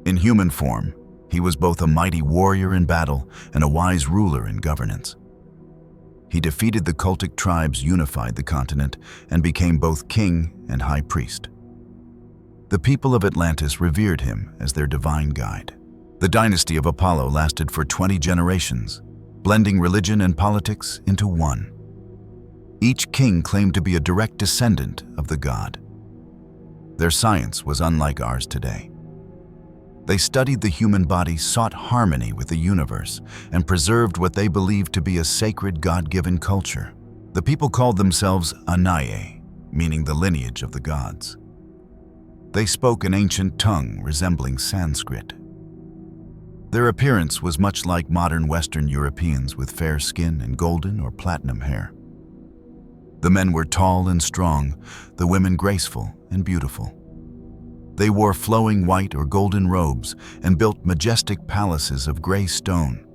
S1: In human form, he was both a mighty warrior in battle and a wise ruler in governance. He defeated the cultic tribes, unified the continent, and became both king and high priest. The people of Atlantis revered him as their divine guide. The dynasty of Apollo lasted for 20 generations, blending religion and politics into one. Each king claimed to be a direct descendant of the god. Their science was unlike ours today. They studied the human body, sought harmony with the universe, and preserved what they believed to be a sacred God-given culture. The people called themselves Anaye, meaning the lineage of the gods. They spoke an ancient tongue resembling Sanskrit. Their appearance was much like modern Western Europeans with fair skin and golden or platinum hair. The men were tall and strong, the women graceful and beautiful. They wore flowing white or golden robes and built majestic palaces of gray stone,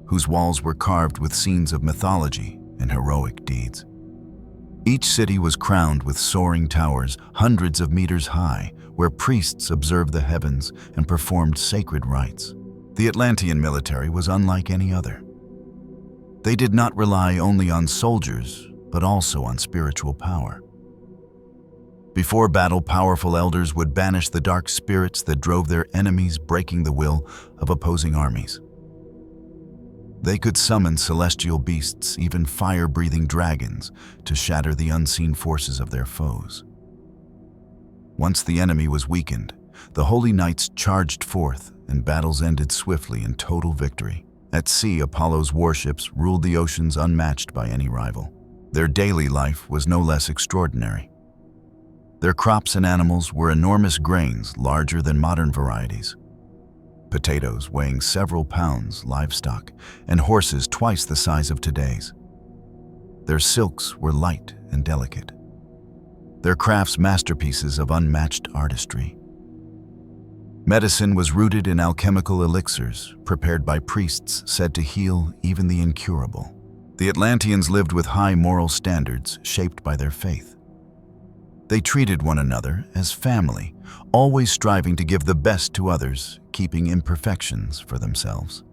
S1: whose walls were carved with scenes of mythology and heroic deeds. Each city was crowned with soaring towers hundreds of meters high, where priests observed the heavens and performed sacred rites. The Atlantean military was unlike any other. They did not rely only on soldiers, but also on spiritual power. Before battle, powerful elders would banish the dark spirits that drove their enemies, breaking the will of opposing armies. They could summon celestial beasts, even fire-breathing dragons, to shatter the unseen forces of their foes. Once the enemy was weakened, the holy knights charged forth, and battles ended swiftly in total victory. At sea, Apollo's warships ruled the oceans unmatched by any rival. Their daily life was no less extraordinary. Their crops and animals were enormous grains larger than modern varieties. Potatoes weighing several pounds, livestock, and horses twice the size of today's. Their silks were light and delicate. Their crafts masterpieces of unmatched artistry. Medicine was rooted in alchemical elixirs, prepared by priests said to heal even the incurable. The Atlanteans lived with high moral standards shaped by their faith. They treated one another as family, always striving to give the best to others, keeping imperfections for themselves.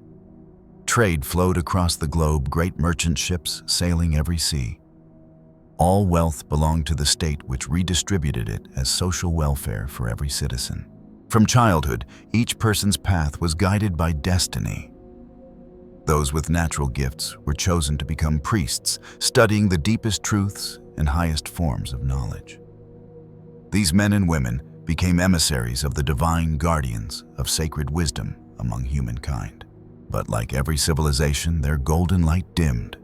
S1: Trade flowed across the globe, great merchant ships sailing every sea. All wealth belonged to the state, which redistributed it as social welfare for every citizen. From childhood, each person's path was guided by destiny. Those with natural gifts were chosen to become priests, studying the deepest truths and highest forms of knowledge. These men and women became emissaries of the divine guardians of sacred wisdom among humankind. But like every civilization, their golden light dimmed.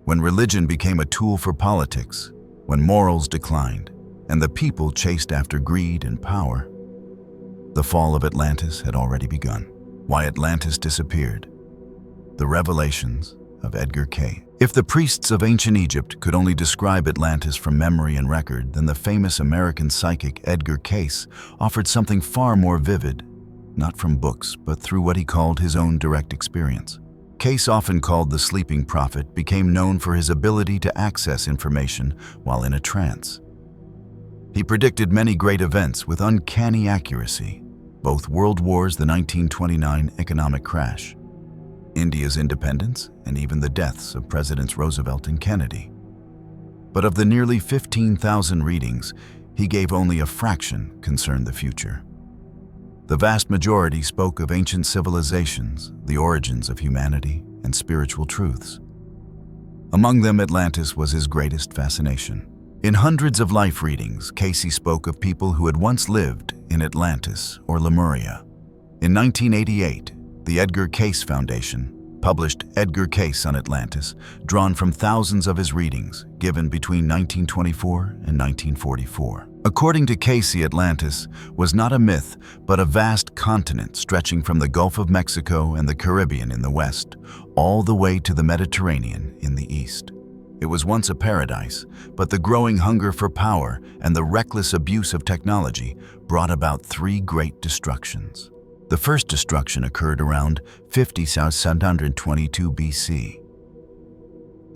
S1: When religion became a tool for politics, when morals declined, and the people chased after greed and power, the fall of Atlantis had already begun. Why Atlantis disappeared. The revelations of Edgar Cayce. If the priests of ancient Egypt could only describe Atlantis from memory and record, then the famous American psychic Edgar Cayce offered something far more vivid, not from books, but through what he called his own direct experience. Cayce, often called the sleeping prophet, became known for his ability to access information while in a trance. He predicted many great events with uncanny accuracy, both world wars, the 1929 economic crash, India's independence, and even the deaths of Presidents Roosevelt and Kennedy. But of the nearly 15,000 readings, he gave only a fraction concerned the future. The vast majority spoke of ancient civilizations, the origins of humanity, and spiritual truths. Among them, Atlantis was his greatest fascination. In hundreds of life readings, Cayce spoke of people who had once lived in Atlantis or Lemuria. In 1988, the Edgar Cayce Foundation published Edgar Cayce on Atlantis, drawn from thousands of his readings given between 1924 and 1944. According to Cayce, Atlantis was not a myth, but a vast continent stretching from the Gulf of Mexico and the Caribbean in the west, all the way to the Mediterranean in the east. It was once a paradise, but the growing hunger for power and the reckless abuse of technology brought about three great destructions. The first destruction occurred around 5722 BC.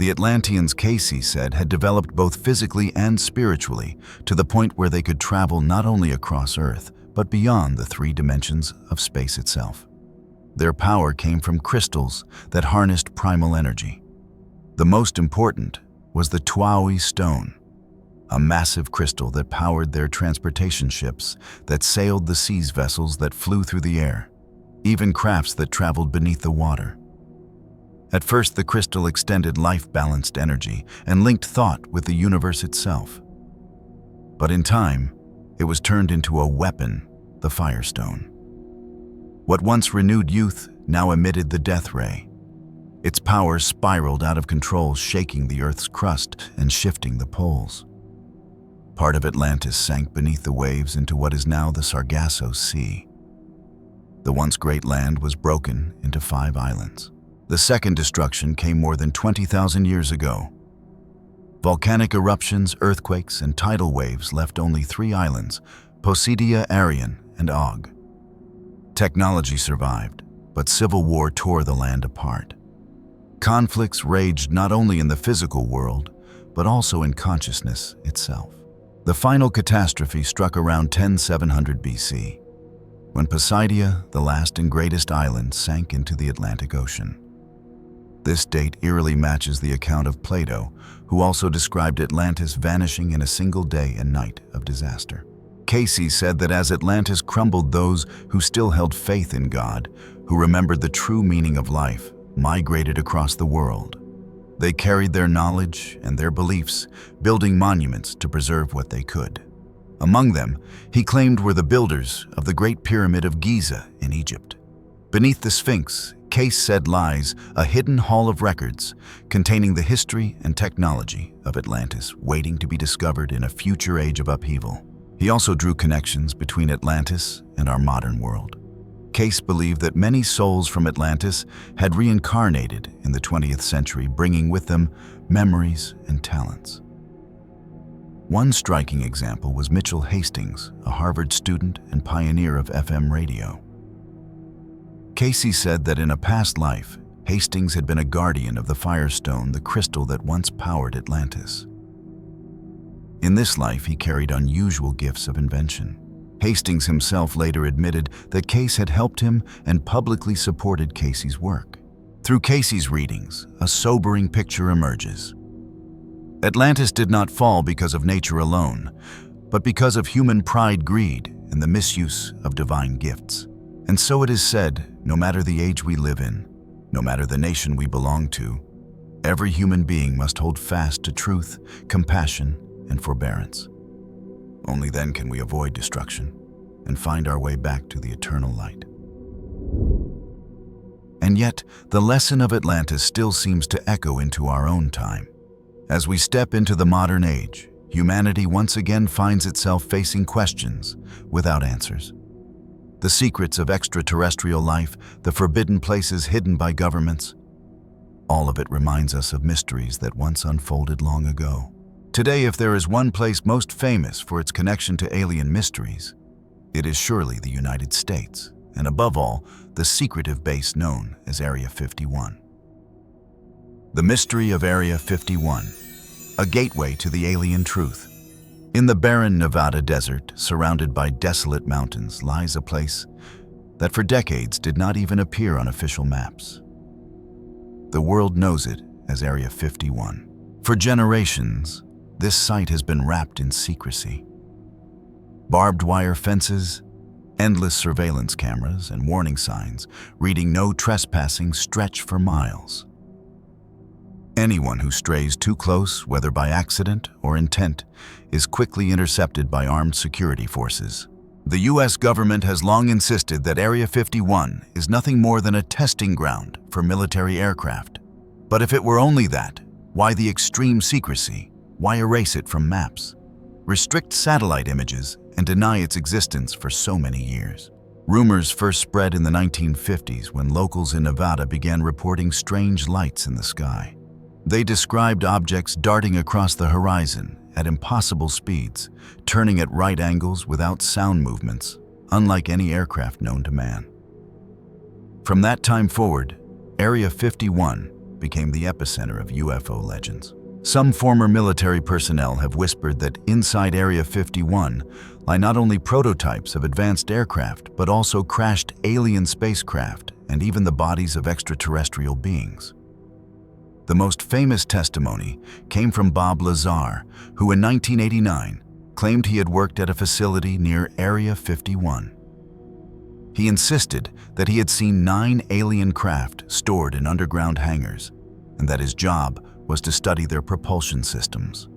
S1: The Atlanteans, Casey said, had developed both physically and spiritually to the point where they could travel not only across Earth, but beyond the 3 dimensions of space itself. Their power came from crystals that harnessed primal energy. The most important was the Tuaui stone, a massive crystal that powered their transportation ships that sailed the seas, vessels that flew through the air, even crafts that traveled beneath the water. At first, the crystal extended life-balanced energy and linked thought with the universe itself. But in time, it was turned into a weapon, the Firestone. What once renewed youth now emitted the death ray. Its power spiraled out of control, shaking the Earth's crust and shifting the poles. Part of Atlantis sank beneath the waves into what is now the Sargasso Sea. The once great land was broken into 5 islands. The second destruction came more than 20,000 years ago. Volcanic eruptions, earthquakes, and tidal waves left only 3 islands, Poseidia, Arion, and Og. Technology survived, but civil war tore the land apart. Conflicts raged not only in the physical world, but also in consciousness itself. The final catastrophe struck around 10700 BC, when Poseidia, the last and greatest island, sank into the Atlantic Ocean. This date eerily matches the account of Plato, who also described Atlantis vanishing in a single day and night of disaster. Casey said that as Atlantis crumbled, those who still held faith in God, who remembered the true meaning of life, migrated across the world. They carried their knowledge and their beliefs, building monuments to preserve what they could. Among them, he claimed, were the builders of the Great Pyramid of Giza in Egypt. Beneath the Sphinx, Case said, lies a hidden hall of records containing the history and technology of Atlantis, waiting to be discovered in a future age of upheaval. He also drew connections between Atlantis and our modern world. Case believed that many souls from Atlantis had reincarnated in the 20th century, bringing with them memories and talents. One striking example was Mitchell Hastings, a Harvard student and pioneer of FM radio. Casey said that in a past life, Hastings had been a guardian of the Firestone, the crystal that once powered Atlantis. In this life, he carried unusual gifts of invention. Hastings himself later admitted that Case had helped him and publicly supported Casey's work. Through Casey's readings, a sobering picture emerges. Atlantis did not fall because of nature alone, but because of human pride, greed, and the misuse of divine gifts. And so it is said, no matter the age we live in, no matter the nation we belong to, every human being must hold fast to truth, compassion, and forbearance. Only then can we avoid destruction and find our way back to the eternal light. And yet, the lesson of Atlantis still seems to echo into our own time. As we step into the modern age, humanity once again finds itself facing questions without answers. The secrets of extraterrestrial life, the forbidden places hidden by governments, all of it reminds us of mysteries that once unfolded long ago. Today, if there is one place most famous for its connection to alien mysteries, it is surely the United States, and above all, the secretive base known as Area 51. The mystery of Area 51, a gateway to the alien truth. In the barren Nevada desert, surrounded by desolate mountains, lies a place that for decades did not even appear on official maps. The world knows it as Area 51. For generations, this site has been wrapped in secrecy. Barbed wire fences, endless surveillance cameras, and warning signs reading "No trespassing" stretch for miles. Anyone who strays too close, whether by accident or intent, is quickly intercepted by armed security forces. The U.S. government has long insisted that Area 51 is nothing more than a testing ground for military aircraft. But if it were only that, why the extreme secrecy? Why erase it from maps? Restrict satellite images and deny its existence for so many years. Rumors first spread in the 1950s when locals in Nevada began reporting strange lights in the sky. They described objects darting across the horizon at impossible speeds, turning at right angles without sound movements, unlike any aircraft known to man. From that time forward, Area 51 became the epicenter of UFO legends. Some former military personnel have whispered that inside Area 51 lie not only prototypes of advanced aircraft, but also crashed alien spacecraft and even the bodies of extraterrestrial beings. The most famous testimony came from Bob Lazar, who in 1989 claimed he had worked at a facility near Area 51. He insisted that he had seen 9 alien craft stored in underground hangars, and that his job was to study their propulsion systems.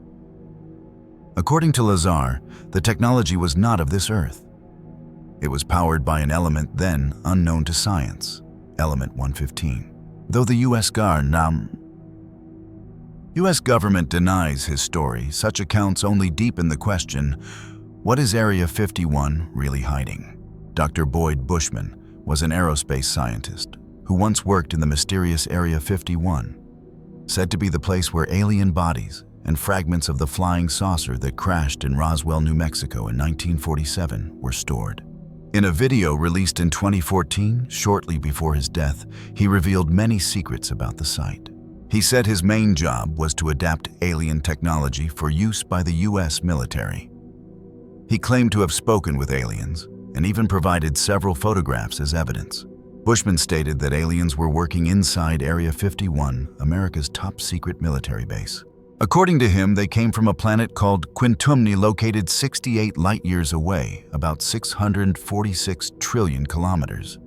S1: According to Lazar, the technology was not of this Earth. It was powered by an element then unknown to science, element 115. Though the U.S. government denies his story, such accounts only deepen the question, what is Area 51 really hiding? Dr. Boyd Bushman was an aerospace scientist who once worked in the mysterious Area 51, said to be the place where alien bodies and fragments of the flying saucer that crashed in Roswell, New Mexico in 1947 were stored. In a video released in 2014, shortly before his death, he revealed many secrets about the site. He said his main job was to adapt alien technology for use by the U.S. military. He claimed to have spoken with aliens and even provided several photographs as evidence. Bushman stated that aliens were working inside Area 51, America's top-secret military base. According to him, they came from a planet called Quintumni, located 68 light-years away, about 646 trillion kilometers.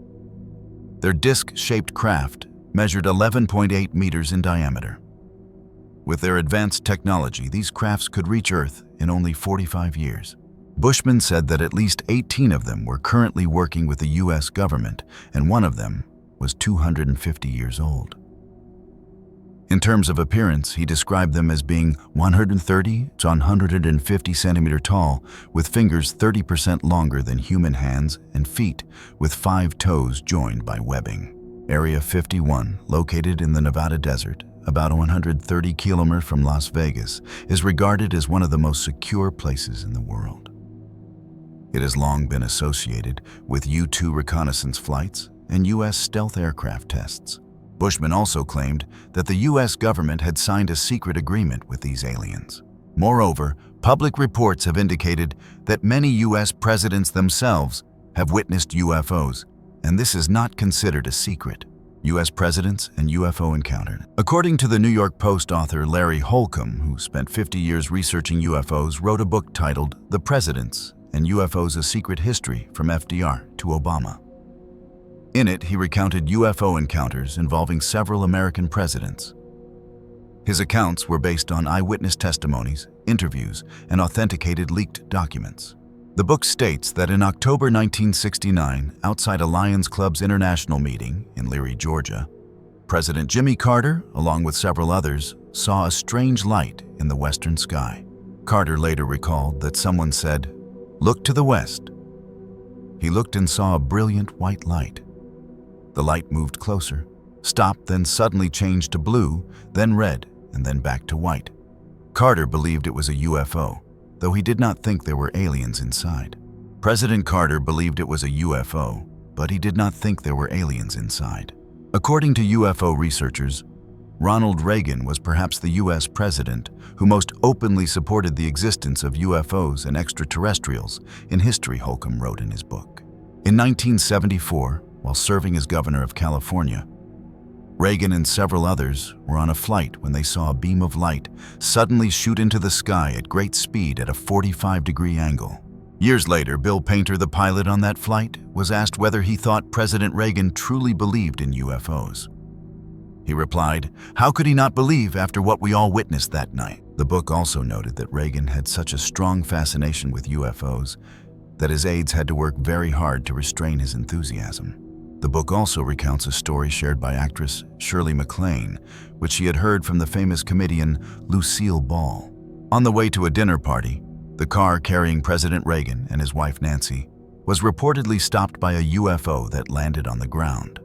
S1: Their disc-shaped craft measured 11.8 meters in diameter. With their advanced technology, these crafts could reach Earth in only 45 years. Bushman said that at least 18 of them were currently working with the U.S. government, and one of them was 250 years old. In terms of appearance, he described them as being 130 to 150 centimeter tall, with fingers 30% longer than human hands and feet with 5 toes joined by webbing. Area 51, located in the Nevada desert, about 130 kilometers from Las Vegas, is regarded as one of the most secure places in the world. It has long been associated with U-2 reconnaissance flights and U.S. stealth aircraft tests. Bushman also claimed that the U.S. government had signed a secret agreement with these aliens. Moreover, public reports have indicated that many U.S. presidents themselves have witnessed UFOs, and this is not considered a secret. U.S. presidents and UFO encountered. According to the New York Post author Larry Holcomb, who spent 50 years researching UFOs, wrote a book titled The Presidents and UFOs: A Secret History from FDR to Obama. In it, he recounted UFO encounters involving several American presidents. His accounts were based on eyewitness testimonies, interviews, and authenticated leaked documents. The book states that in October 1969, outside a Lions Club's international meeting in Leary, Georgia, President Jimmy Carter, along with several others, saw a strange light in the western sky. Carter later recalled that someone said, "Look to the west." He looked and saw a brilliant white light. The light moved closer, stopped, then suddenly changed to blue, then red, and then back to white. Carter believed it was a UFO, though he did not think there were aliens inside. President Carter believed it was a UFO, but he did not think there were aliens inside. According to UFO researchers, Ronald Reagan was perhaps the U.S. president who most openly supported the existence of UFOs and extraterrestrials in history, Holcomb wrote in his book. In 1974, while serving as governor of California, Reagan and several others were on a flight when they saw a beam of light suddenly shoot into the sky at great speed at a 45-degree angle. Years later, Bill Painter, the pilot on that flight, was asked whether he thought President Reagan truly believed in UFOs. He replied, "How could he not believe after what we all witnessed that night?" The book also noted that Reagan had such a strong fascination with UFOs that his aides had to work very hard to restrain his enthusiasm. The book also recounts a story shared by actress Shirley MacLaine, which she had heard from the famous comedian Lucille Ball. On the way to a dinner party, the car carrying President Reagan and his wife Nancy was reportedly stopped by a UFO that landed on the ground.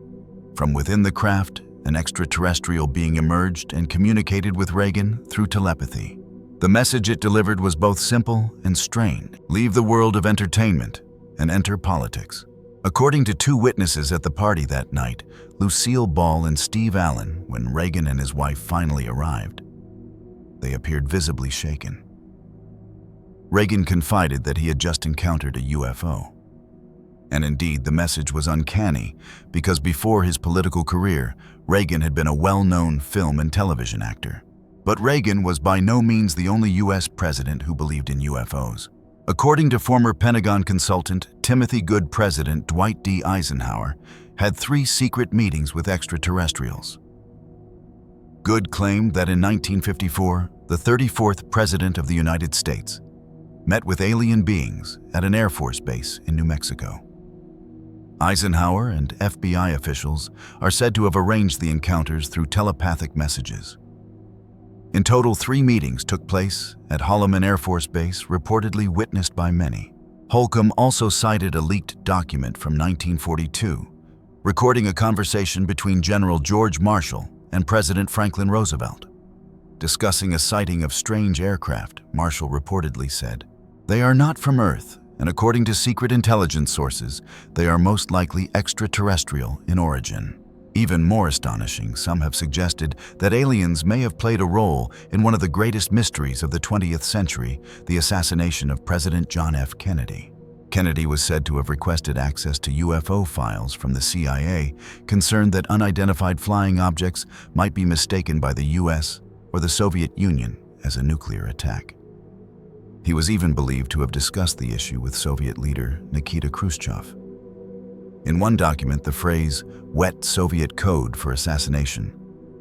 S1: From within the craft, an extraterrestrial being emerged and communicated with Reagan through telepathy. The message it delivered was both simple and strange: leave the world of entertainment and enter politics. According to two witnesses at the party that night, Lucille Ball and Steve Allen, when Reagan and his wife finally arrived, they appeared visibly shaken. Reagan confided that he had just encountered a UFO. And indeed, the message was uncanny because before his political career, Reagan had been a well-known film and television actor. But Reagan was by no means the only U.S. president who believed in UFOs. According to former Pentagon consultant Timothy Good, President Dwight D. Eisenhower had 3 secret meetings with extraterrestrials. Good claimed that in 1954, the 34th President of the United States met with alien beings at an Air Force base in New Mexico. Eisenhower and FBI officials are said to have arranged the encounters through telepathic messages. In total, 3 meetings took place at Holloman Air Force Base, reportedly witnessed by many. Holcomb also cited a leaked document from 1942, recording a conversation between General George Marshall and President Franklin Roosevelt. Discussing a sighting of strange aircraft, Marshall reportedly said, "They are not from Earth, and according to secret intelligence sources, they are most likely extraterrestrial in origin." Even more astonishing, some have suggested that aliens may have played a role in one of the greatest mysteries of the 20th century, the assassination of President John F. Kennedy. Kennedy was said to have requested access to UFO files from the CIA, concerned that unidentified flying objects might be mistaken by the US or the Soviet Union as a nuclear attack. He was even believed to have discussed the issue with Soviet leader Nikita Khrushchev. In one document, the phrase, "wet Soviet code for assassination,"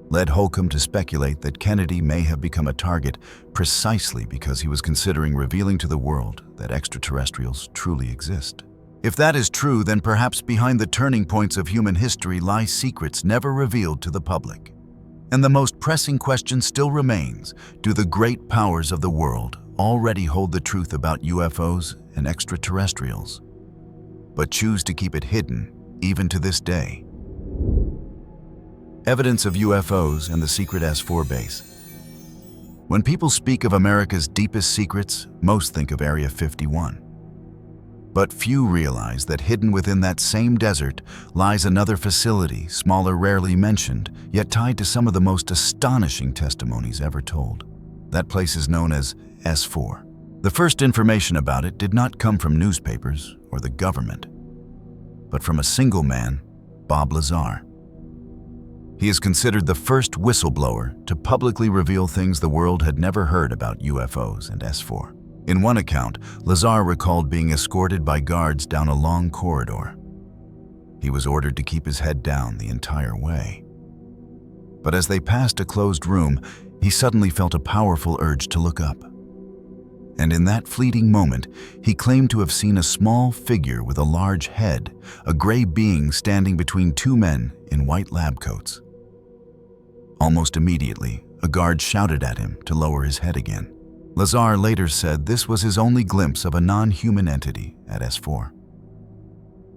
S1: led Holcomb to speculate that Kennedy may have become a target precisely because he was considering revealing to the world that extraterrestrials truly exist. If that is true, then perhaps behind the turning points of human history lie secrets never revealed to the public. And the most pressing question still remains: do the great powers of the world already hold the truth about UFOs and extraterrestrials, but choose to keep it hidden even to this day? Evidence of UFOs and the secret S4 base. When people speak of America's deepest secrets, most think of Area 51. But few realize that hidden within that same desert lies another facility, smaller, rarely mentioned, yet tied to some of the most astonishing testimonies ever told. That place is known as S4. The first information about it did not come from newspapers or the government, but from a single man, Bob Lazar. He is considered the first whistleblower to publicly reveal things the world had never heard about UFOs and S4. In one account, Lazar recalled being escorted by guards down a long corridor. He was ordered to keep his head down the entire way. But as they passed a closed room, he suddenly felt a powerful urge to look up. And in that fleeting moment, he claimed to have seen a small figure with a large head, a gray being standing between 2 men in white lab coats. Almost immediately, a guard shouted at him to lower his head again. Lazar later said this was his only glimpse of a non-human entity at S4.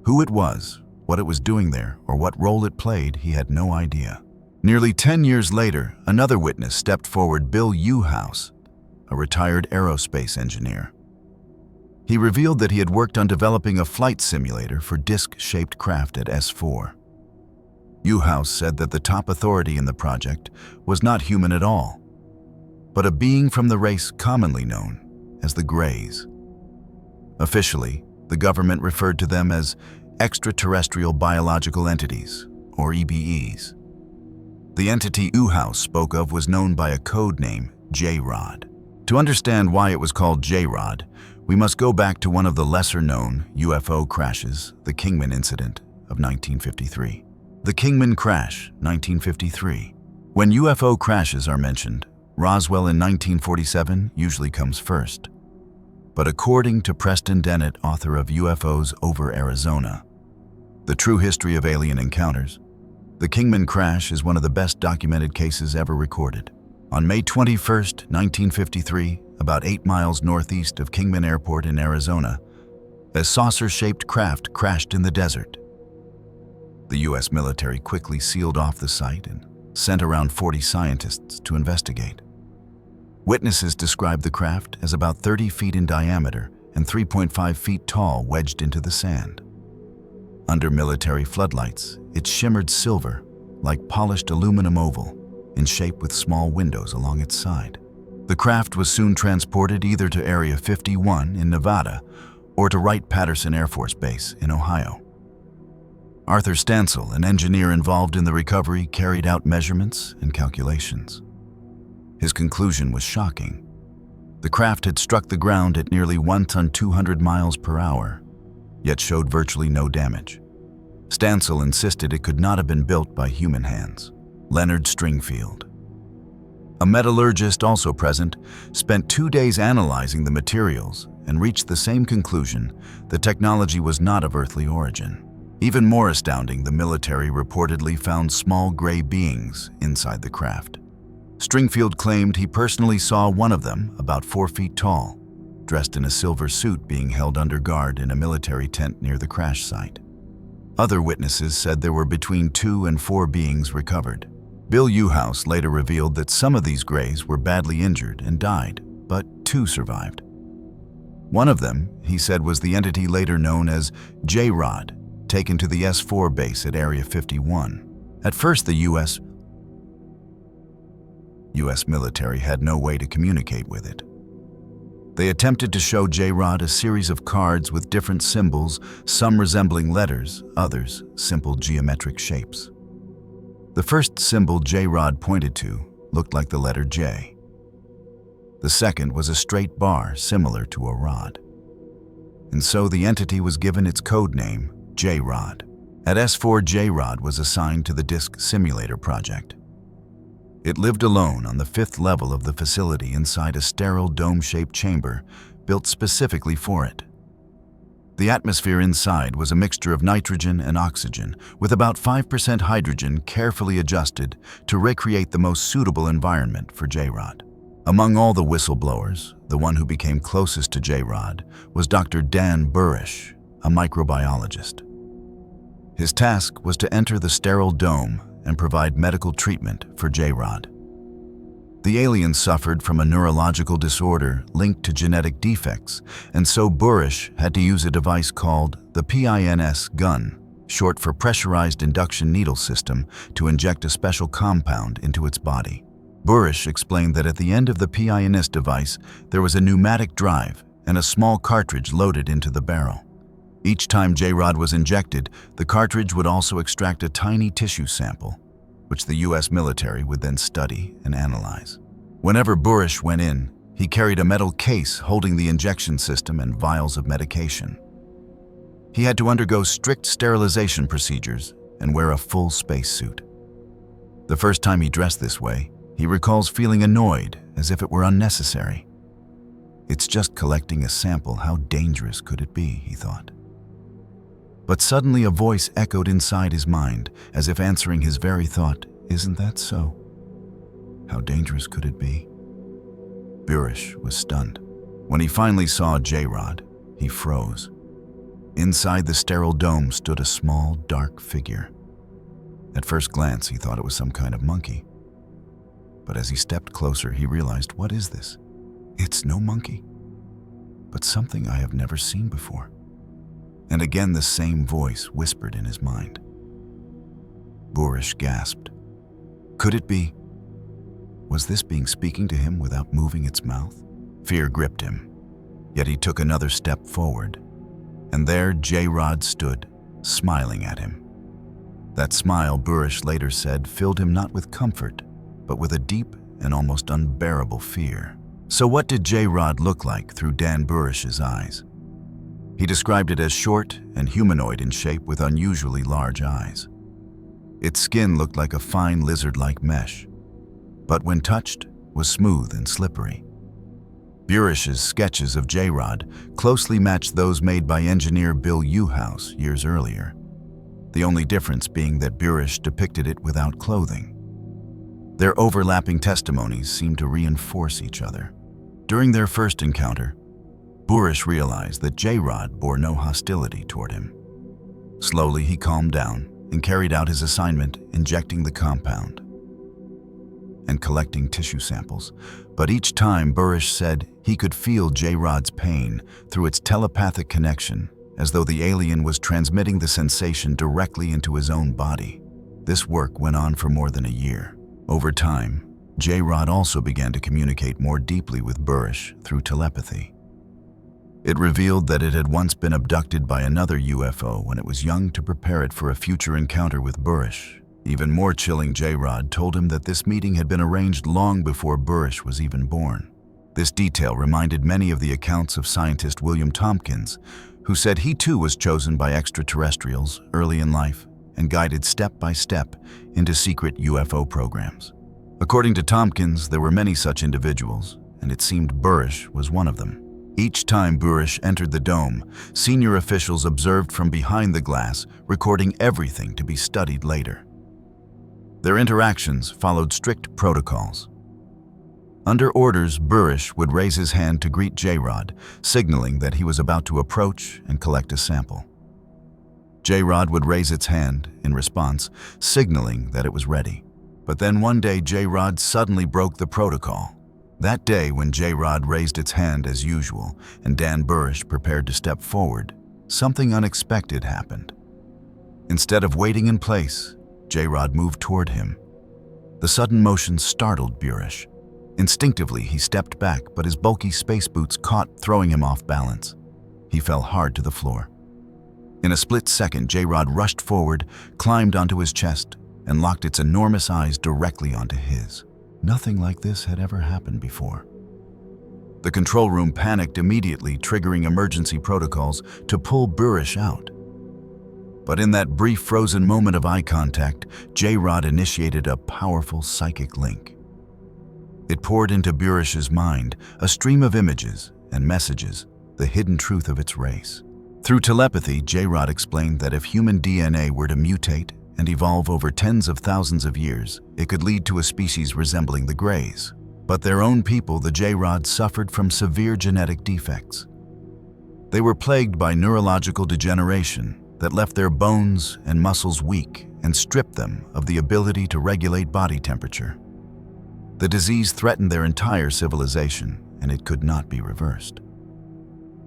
S1: Who it was, what it was doing there, or what role it played, he had no idea. Nearly 10 years later, another witness stepped forward, Bill Uhouse, a retired aerospace engineer. He revealed that he had worked on developing a flight simulator for disc-shaped craft at S4. Uhouse said that the top authority in the project was not human at all, but a being from the race commonly known as the Greys. Officially, the government referred to them as extraterrestrial biological entities, or EBEs. The entity Uhouse spoke of was known by a code name, J-Rod. To understand why it was called J-Rod, we must go back to one of the lesser-known UFO crashes, the Kingman incident of 1953. The Kingman crash, 1953. When UFO crashes are mentioned, Roswell in 1947 usually comes first. But according to Preston Dennett, author of UFOs over Arizona, The True History of Alien Encounters, the Kingman crash is one of the best documented cases ever recorded. On May 21, 1953, about 8 miles northeast of Kingman Airport in Arizona, a saucer-shaped craft crashed in the desert. The U.S. military quickly sealed off the site and sent around 40 scientists to investigate. Witnesses described the craft as about 30 feet in diameter and 3.5 feet tall, wedged into the sand. Under military floodlights, it shimmered silver, like polished aluminum oval, in shape with small windows along its side. The craft was soon transported either to Area 51 in Nevada or to Wright-Patterson Air Force Base in Ohio. Arthur Stansel, an engineer involved in the recovery, carried out measurements and calculations. His conclusion was shocking. The craft had struck the ground at nearly 1 ton 200 miles per hour, yet showed virtually no damage. Stansel insisted it could not have been built by human hands. Leonard Stringfield, a metallurgist also present, spent 2 days analyzing the materials and reached the same conclusion: the technology was not of earthly origin. Even more astounding, the military reportedly found small gray beings inside the craft. Stringfield claimed he personally saw one of them, about 4 feet tall, dressed in a silver suit, being held under guard in a military tent near the crash site. Other witnesses said there were between 2 and 4 beings recovered. Bill Uhouse later revealed that some of these Greys were badly injured and died, but 2 survived. One of them, he said, was the entity later known as J-Rod, taken to the S-4 base at Area 51. At first, the U.S. military had no way to communicate with it. They attempted to show J-Rod a series of cards with different symbols, some resembling letters, others simple geometric shapes. The first symbol J-Rod pointed to looked like the letter J. The second was a straight bar similar to a rod. And so the entity was given its code name, J-Rod. At S4, J-Rod was assigned to the Disk Simulator project. It lived alone on the 5th level of the facility inside a sterile dome-shaped chamber built specifically for it. The atmosphere inside was a mixture of nitrogen and oxygen, with about 5% hydrogen carefully adjusted to recreate the most suitable environment for J-Rod. Among all the whistleblowers, the one who became closest to J-Rod was Dr. Dan Burish, a microbiologist. His task was to enter the sterile dome and provide medical treatment for J-Rod. The alien suffered from a neurological disorder linked to genetic defects, and so Burish had to use a device called the PINS gun, short for Pressurized Induction Needle System, to inject a special compound into its body. Burish explained that at the end of the PINS device, there was a pneumatic drive and a small cartridge loaded into the barrel. Each time J-Rod was injected, the cartridge would also extract a tiny tissue sample, which the U.S. military would then study and analyze. Whenever Burish went in, he carried a metal case holding the injection system and vials of medication. He had to undergo strict sterilization procedures and wear a full spacesuit. The first time he dressed this way, he recalls feeling annoyed, as if it were unnecessary. It's just collecting a sample, how dangerous could it be, he thought. But suddenly a voice echoed inside his mind, as if answering his very thought, isn't that so? How dangerous could it be? Burish was stunned. When he finally saw J-Rod, he froze. Inside the sterile dome stood a small, dark figure. At first glance, he thought it was some kind of monkey. But as he stepped closer, he realized, what is this? It's no monkey, but something I have never seen before. And again the same voice whispered in his mind. Burish gasped. Could it be? Was this being speaking to him without moving its mouth? Fear gripped him, yet he took another step forward. And there J-Rod stood, smiling at him. That smile, Burish later said, filled him not with comfort, but with a deep and almost unbearable fear. So what did J-Rod look like through Dan Burish's eyes? He described it as short and humanoid in shape with unusually large eyes. Its skin looked like a fine lizard-like mesh, but when touched, was smooth and slippery. Burish's sketches of J-Rod closely matched those made by engineer Bill Uhouse years earlier, the only difference being that Burish depicted it without clothing. Their overlapping testimonies seemed to reinforce each other. During their first encounter, Burish realized that J-Rod bore no hostility toward him. Slowly, he calmed down and carried out his assignment, injecting the compound and collecting tissue samples. But each time, Burish said he could feel J-Rod's pain through its telepathic connection as though the alien was transmitting the sensation directly into his own body. This work went on for more than a year. Over time, J-Rod also began to communicate more deeply with Burish through telepathy. It revealed that it had once been abducted by another UFO when it was young to prepare it for a future encounter with Burish. Even more chilling, J-Rod told him that this meeting had been arranged long before Burish was even born. This detail reminded many of the accounts of scientist William Tompkins, who said he too was chosen by extraterrestrials early in life and guided step by step into secret UFO programs. According to Tompkins, there were many such individuals, and it seemed Burish was one of them. Each time Burish entered the dome, senior officials observed from behind the glass, recording everything to be studied later. Their interactions followed strict protocols. Under orders, Burish would raise his hand to greet J-Rod, signaling that he was about to approach and collect a sample. J-Rod would raise its hand in response, signaling that it was ready. But then one day, J-Rod suddenly broke the protocol. That day, when J-Rod raised its hand as usual and Dan Burish prepared to step forward, something unexpected happened. Instead of waiting in place, J-Rod moved toward him. The sudden motion startled Burish. Instinctively, he stepped back, but his bulky space boots caught, throwing him off balance. He fell hard to the floor. In a split second, J-Rod rushed forward, climbed onto his chest, and locked its enormous eyes directly onto his. Nothing like this had ever happened before. The control room panicked immediately, triggering emergency protocols to pull Burish out. But in that brief frozen moment of eye contact, J-Rod initiated a powerful psychic link. It poured into Burish's mind, a stream of images and messages, the hidden truth of its race. Through telepathy, J-Rod explained that if human DNA were to mutate and evolve over tens of thousands of years, it could lead to a species resembling the Greys. But their own people, the J-Rod, suffered from severe genetic defects. They were plagued by neurological degeneration that left their bones and muscles weak and stripped them of the ability to regulate body temperature. The disease threatened their entire civilization, and it could not be reversed.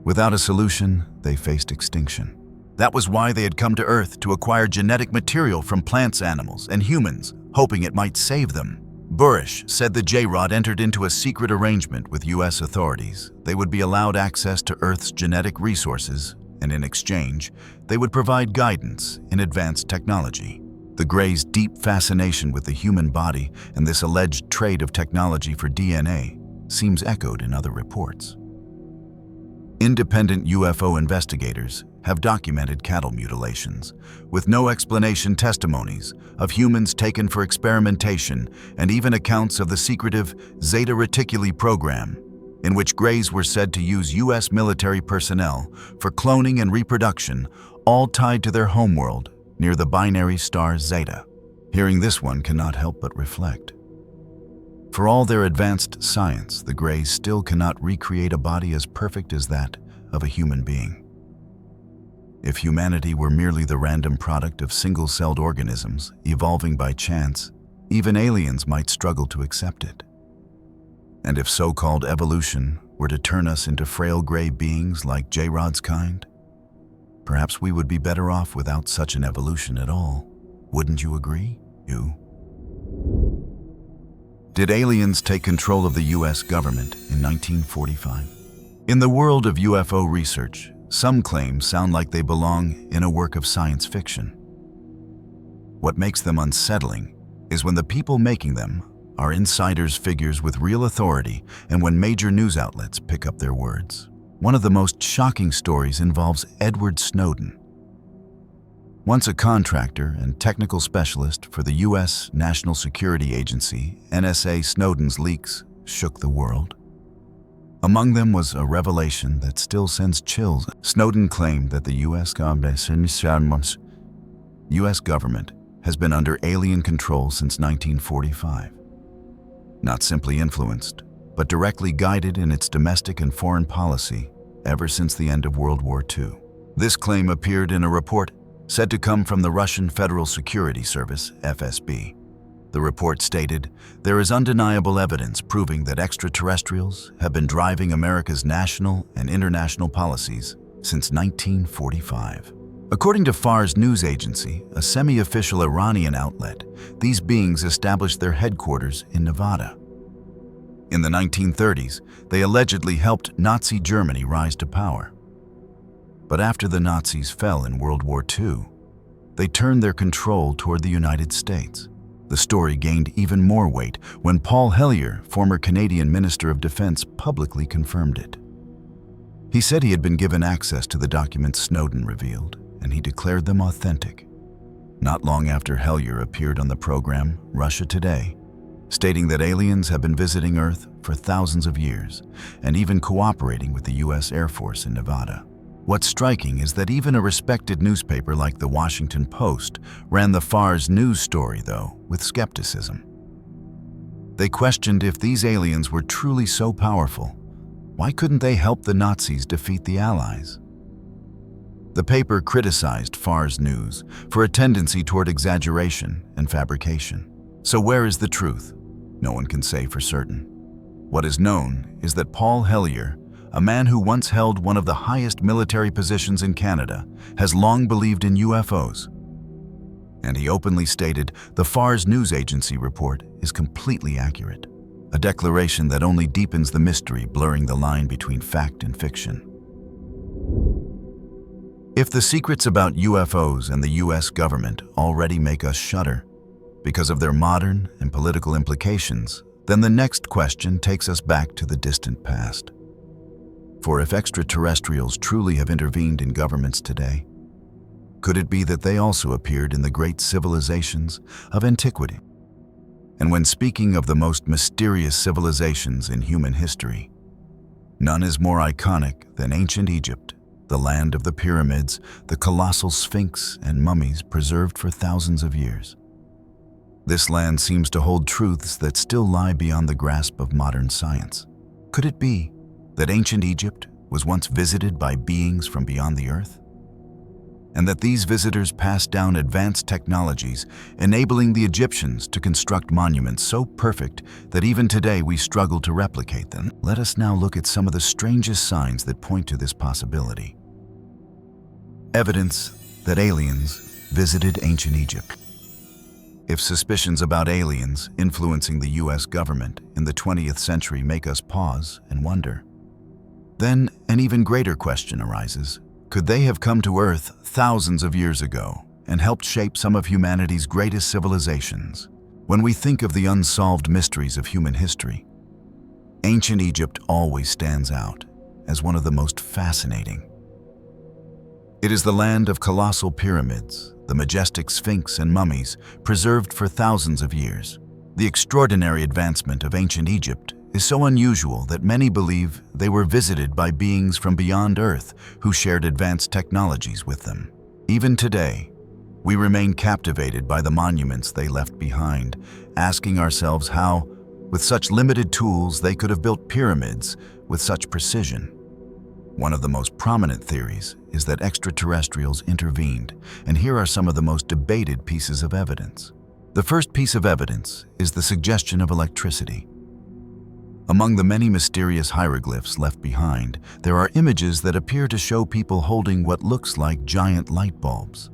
S1: Without a solution, they faced extinction. That was why they had come to Earth, to acquire genetic material from plants, animals, and humans, hoping it might save them. Burish said the J-Rod entered into a secret arrangement with U.S. authorities. They would be allowed access to Earth's genetic resources, and in exchange, they would provide guidance in advanced technology. The Greys' deep fascination with the human body and this alleged trade of technology for DNA seems echoed in other reports. Independent UFO investigators have documented cattle mutilations, with no explanation testimonies of humans taken for experimentation, and even accounts of the secretive Zeta Reticuli program, in which Greys were said to use U.S. military personnel for cloning and reproduction, all tied to their homeworld near the binary star Zeta. Hearing this, one cannot help but reflect. For all their advanced science, the Greys still cannot recreate a body as perfect as that of a human being. If humanity were merely the random product of single-celled organisms evolving by chance, even aliens might struggle to accept it. And if so-called evolution were to turn us into frail gray beings like J-Rod's kind, perhaps we would be better off without such an evolution at all. Wouldn't you agree? Did aliens take control of the U.S. government in 1945? In the world of UFO research, some claims sound like they belong in a work of science fiction. What makes them unsettling is when the people making them are insiders, figures with real authority, and when major news outlets pick up their words. One of the most shocking stories involves Edward Snowden. Once a contractor and technical specialist for the U.S. National Security Agency, NSA, Snowden's leaks shook the world. Among them was a revelation that still sends chills. Snowden claimed that the U.S. government has been under alien control since 1945. Not simply influenced, but directly guided in its domestic and foreign policy ever since the end of World War II. This claim appeared in a report said to come from the Russian Federal Security Service, FSB. The report stated, "There is undeniable evidence proving that extraterrestrials have been driving America's national and international policies since 1945. According to Fars news agency, a semi-official Iranian outlet, these beings established their headquarters in Nevada. In the 1930s, they allegedly helped Nazi Germany rise to power. But after the Nazis fell in World War II, they turned their control toward the United States. The story gained even more weight when Paul Hellyer, former Canadian Minister of Defense, publicly confirmed it. He said he had been given access to the documents Snowden revealed, and he declared them authentic. Not long after Hellyer appeared on the program Russia Today, stating that aliens have been visiting Earth for thousands of years and even cooperating with the U.S. Air Force in Nevada. What's striking is that even a respected newspaper like the Washington Post ran the Fars news story, though, with skepticism. They questioned if these aliens were truly so powerful, why couldn't they help the Nazis defeat the Allies? The paper criticized Fars News for a tendency toward exaggeration and fabrication. So where is the truth? No one can say for certain. What is known is that Paul Hellyer, a man who once held one of the highest military positions in Canada, has long believed in UFOs. And he openly stated the Fars news agency report is completely accurate, a declaration that only deepens the mystery, blurring the line between fact and fiction. If the secrets about UFOs and the US government already make us shudder because of their modern and political implications, then the next question takes us back to the distant past. For if extraterrestrials truly have intervened in governments today, could it be that they also appeared in the great civilizations of antiquity? And when speaking of the most mysterious civilizations in human history, none is more iconic than ancient Egypt, the land of the pyramids, the colossal sphinx and mummies preserved for thousands of years. This land seems to hold truths that still lie beyond the grasp of modern science. Could it be that ancient Egypt was once visited by beings from beyond the earth? And that these visitors passed down advanced technologies, enabling the Egyptians to construct monuments so perfect that even today we struggle to replicate them? Let us now look at some of the strangest signs that point to this possibility. Evidence that aliens visited ancient Egypt. If suspicions about aliens influencing the US government in the 20th century make us pause and wonder, then an even greater question arises. Could they have come to Earth thousands of years ago and helped shape some of humanity's greatest civilizations? When we think of the unsolved mysteries of human history, ancient Egypt always stands out as one of the most fascinating. It is the land of colossal pyramids, the majestic sphinx and mummies preserved for thousands of years. The extraordinary advancement of ancient Egypt is so unusual that many believe they were visited by beings from beyond Earth who shared advanced technologies with them. Even today, we remain captivated by the monuments they left behind, asking ourselves how, with such limited tools, they could have built pyramids with such precision. One of the most prominent theories is that extraterrestrials intervened, and here are some of the most debated pieces of evidence. The first piece of evidence is the suggestion of electricity. Among the many mysterious hieroglyphs left behind, there are images that appear to show people holding what looks like giant light bulbs.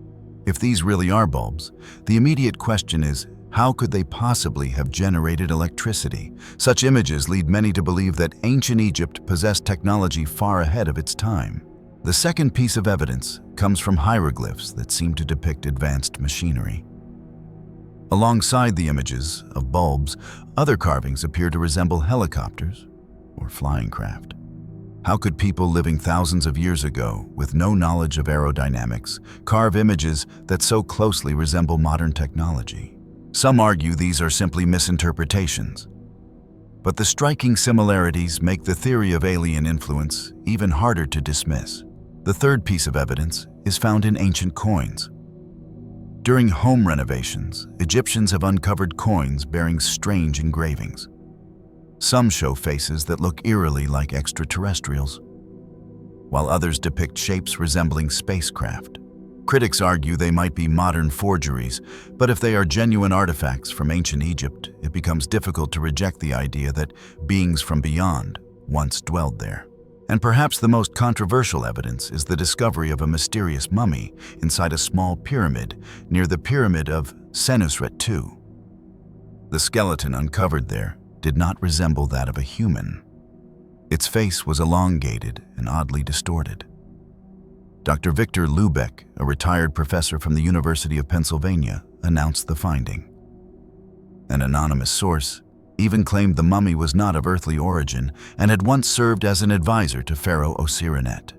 S1: If these really are bulbs, the immediate question is, how could they possibly have generated electricity? Such images lead many to believe that ancient Egypt possessed technology far ahead of its time. The second piece of evidence comes from hieroglyphs that seem to depict advanced machinery. Alongside the images of bulbs, other carvings appear to resemble helicopters or flying craft. How could people living thousands of years ago, with no knowledge of aerodynamics, carve images that so closely resemble modern technology? Some argue these are simply misinterpretations. But the striking similarities make the theory of alien influence even harder to dismiss. The third piece of evidence is found in ancient coins. During home renovations, Egyptians have uncovered coins bearing strange engravings. Some show faces that look eerily like extraterrestrials, while others depict shapes resembling spacecraft. Critics argue they might be modern forgeries, but if they are genuine artifacts from ancient Egypt, it becomes difficult to reject the idea that beings from beyond once dwelled there. And perhaps the most controversial evidence is the discovery of a mysterious mummy inside a small pyramid near the pyramid of Senusret II. The skeleton uncovered there did not resemble that of a human. Its face was elongated and oddly distorted. Dr. Victor Lubeck, a retired professor from the University of Pennsylvania, announced the finding. An anonymous source even claimed the mummy was not of earthly origin and had once served as an advisor to Pharaoh Osiris.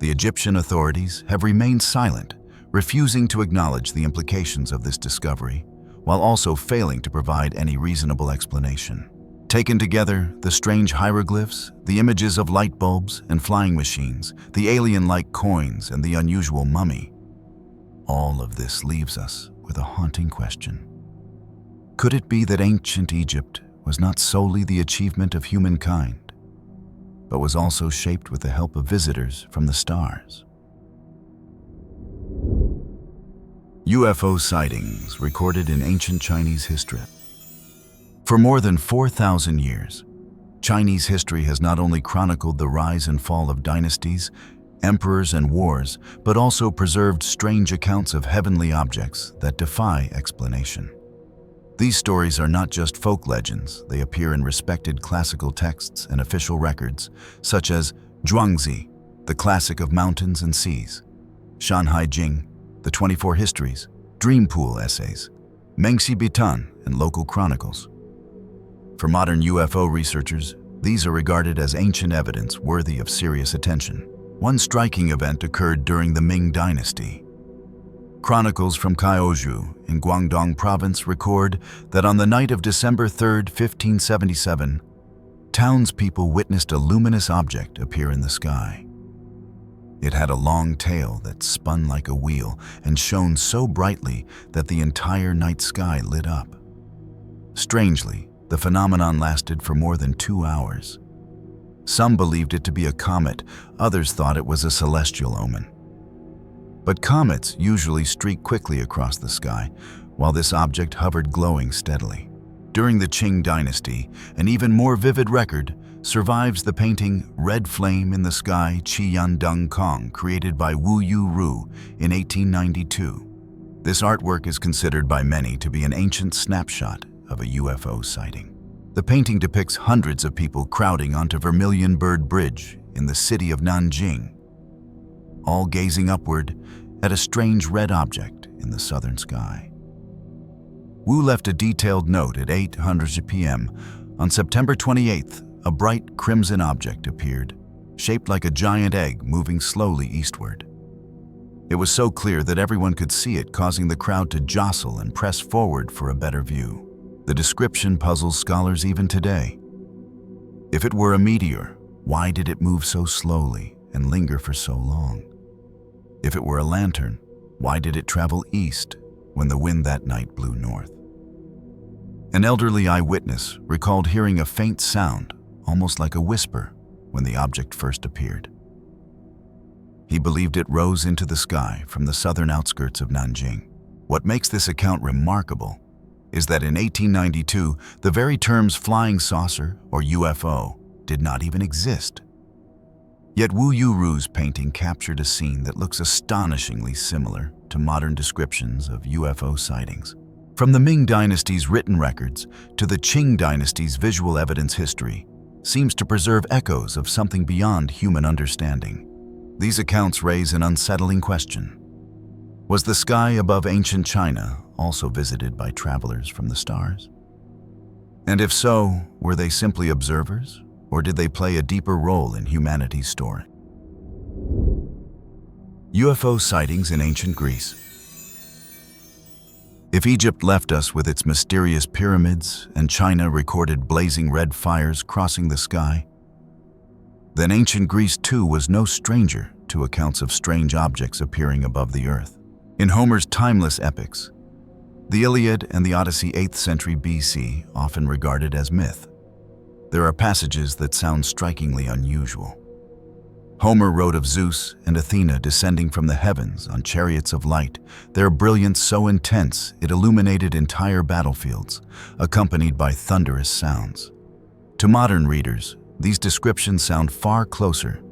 S1: The Egyptian authorities have remained silent, refusing to acknowledge the implications of this discovery, while also failing to provide any reasonable explanation. Taken together, the strange hieroglyphs, the images of light bulbs and flying machines, the alien-like coins, and the unusual mummy, all of this leaves us with a haunting question. Could it be that ancient Egypt was not solely the achievement of humankind, but was also shaped with the help of visitors from the stars? UFO sightings recorded in ancient Chinese history. For more than 4,000 years, Chinese history has not only chronicled the rise and fall of dynasties, emperors, and wars, but also preserved strange accounts of heavenly objects that defy explanation. These stories are not just folk legends, they appear in respected classical texts and official records, such as Zhuangzi, the classic of mountains and seas, Shanhai Jing, the 24 histories, Dream Pool essays, Mengxi Bitan, and local chronicles. For modern UFO researchers, these are regarded as ancient evidence worthy of serious attention. One striking event occurred during the Ming Dynasty. Chronicles from Kaohsiung in Guangdong Province record that on the night of December 3, 1577, townspeople witnessed a luminous object appear in the sky. It had a long tail that spun like a wheel and shone so brightly that the entire night sky lit up. Strangely, the phenomenon lasted for more than 2 hours. Some believed it to be a comet, others thought it was a celestial omen. But comets usually streak quickly across the sky, while this object hovered glowing steadily. During the Qing dynasty, an even more vivid record survives the painting Red Flame in the Sky Qiyan Dung Kong, created by Wu Yu Ru in 1892. This artwork is considered by many to be an ancient snapshot of a UFO sighting. The painting depicts hundreds of people crowding onto Vermilion Bird Bridge in the city of Nanjing, all gazing upward at a strange red object in the southern sky. Wu left a detailed note at 8:00 p.m. On September 28th, a bright crimson object appeared, shaped like a giant egg moving slowly eastward. It was so clear that everyone could see it, causing the crowd to jostle and press forward for a better view. The description puzzles scholars even today. If it were a meteor, why did it move so slowly and linger for so long? If it were a lantern, why did it travel east when the wind that night blew north? An elderly eyewitness recalled hearing a faint sound, almost like a whisper, when the object first appeared. He believed it rose into the sky from the southern outskirts of Nanjing. What makes this account remarkable is that in 1892, the very terms flying saucer or UFO did not even exist. Yet Wu Yuru's painting captured a scene that looks astonishingly similar to modern descriptions of UFO sightings. From the Ming Dynasty's written records to the Qing Dynasty's visual evidence history seems to preserve echoes of something beyond human understanding. These accounts raise an unsettling question. Was the sky above ancient China also visited by travelers from the stars? And if so, were they simply observers, or did they play a deeper role in humanity's story? UFO sightings in ancient Greece. If Egypt left us with its mysterious pyramids and China recorded blazing red fires crossing the sky, then ancient Greece too was no stranger to accounts of strange objects appearing above the earth. In Homer's timeless epics, the Iliad and the Odyssey 8th century BC, often regarded as myth, there are passages that sound strikingly unusual. Homer wrote of Zeus and Athena descending from the heavens on chariots of light, their brilliance so intense it illuminated entire battlefields, accompanied by thunderous sounds. To modern readers, these descriptions sound far closer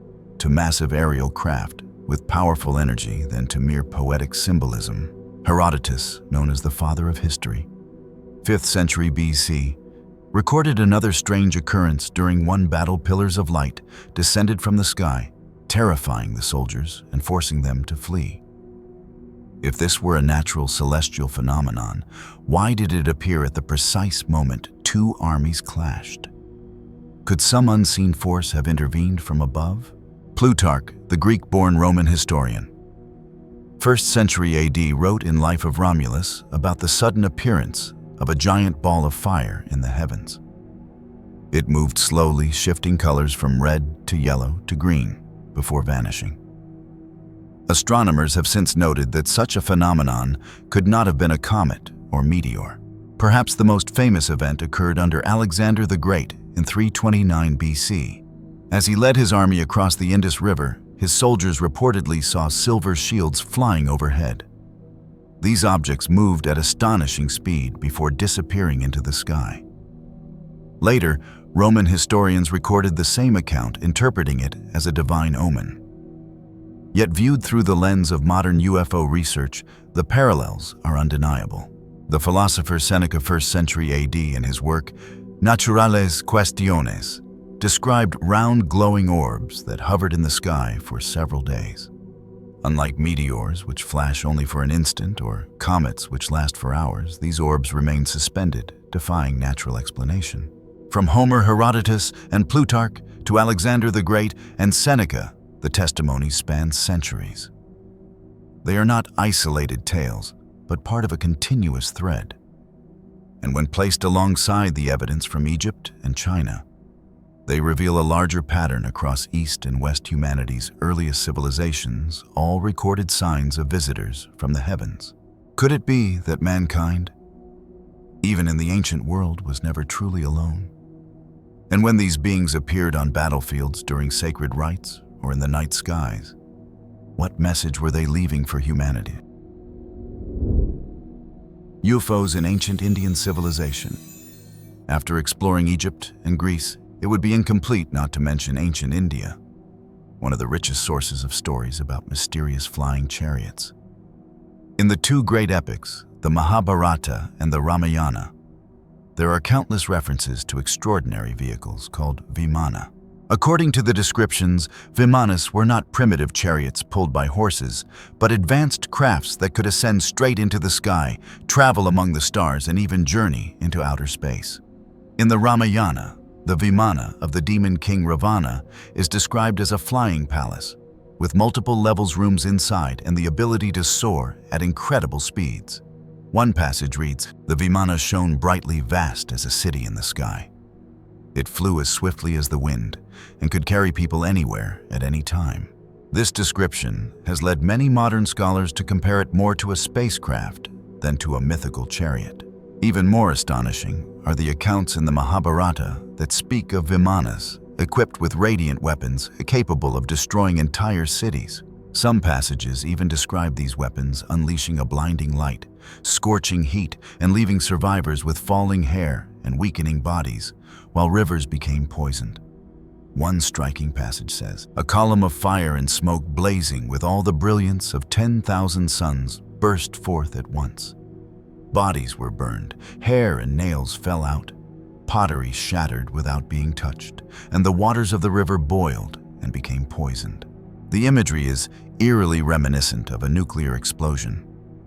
S1: to massive aerial craft with powerful energy than to mere poetic symbolism. Herodotus, known as the father of history, 5th century BC, recorded another strange occurrence during one battle. Pillars of light descended from the sky, terrifying the soldiers and forcing them to flee. If this were a natural celestial phenomenon, why did it appear at the precise moment two armies clashed? Could some unseen force have intervened from above? Plutarch, the Greek-born Roman historian, 1st century AD, wrote in Life of Romulus about the sudden appearance of a giant ball of fire in the heavens. It moved slowly, shifting colors from red to yellow to green before vanishing. Astronomers have since noted that such a phenomenon could not have been a comet or meteor. Perhaps the most famous event occurred under Alexander the Great in 329 BC. As he led his army across the Indus River, his soldiers reportedly saw silver shields flying overhead. These objects moved at astonishing speed before disappearing into the sky. Later, Roman historians recorded the same account, interpreting it as a divine omen. Yet viewed through the lens of modern UFO research, the parallels are undeniable. The philosopher Seneca, 1st century AD, in his work Naturales Questiones, described round glowing orbs that hovered in the sky for several days. Unlike meteors, which flash only for an instant, or comets, which last for hours, these orbs remain suspended, defying natural explanation. From Homer, Herodotus, and Plutarch to Alexander the Great and Seneca, the testimonies span centuries. They are not isolated tales, but part of a continuous thread. And when placed alongside the evidence from Egypt and China, they reveal a larger pattern across East and West humanity's earliest civilizations, all recorded signs of visitors from the heavens. Could it be that mankind, even in the ancient world, was never truly alone? And when these beings appeared on battlefields during sacred rites or in the night skies, what message were they leaving for humanity? UFOs in ancient Indian civilization. After exploring Egypt and Greece, it would be incomplete not to mention ancient India, one of the richest sources of stories about mysterious flying chariots. In the two great epics, the Mahabharata and the Ramayana, there are countless references to extraordinary vehicles called vimana. According to the descriptions, vimanas were not primitive chariots pulled by horses, but advanced crafts that could ascend straight into the sky, travel among the stars, and even journey into outer space. In the Ramayana, the vimana of the demon king Ravana is described as a flying palace, with multiple levels, rooms inside, and the ability to soar at incredible speeds. One passage reads, "The vimana shone brightly, vast as a city in the sky. It flew as swiftly as the wind and could carry people anywhere at any time." This description has led many modern scholars to compare it more to a spacecraft than to a mythical chariot. Even more astonishing are the accounts in the Mahabharata that speak of vimanas equipped with radiant weapons capable of destroying entire cities. Some passages even describe these weapons unleashing a blinding light, scorching heat, and leaving survivors with falling hair and weakening bodies, while rivers became poisoned. One striking passage says, "A column of fire and smoke blazing with all the brilliance of 10,000 suns burst forth at once. Bodies were burned, hair and nails fell out, pottery shattered without being touched, and the waters of the river boiled and became poisoned." The imagery is eerily reminiscent of a nuclear explosion.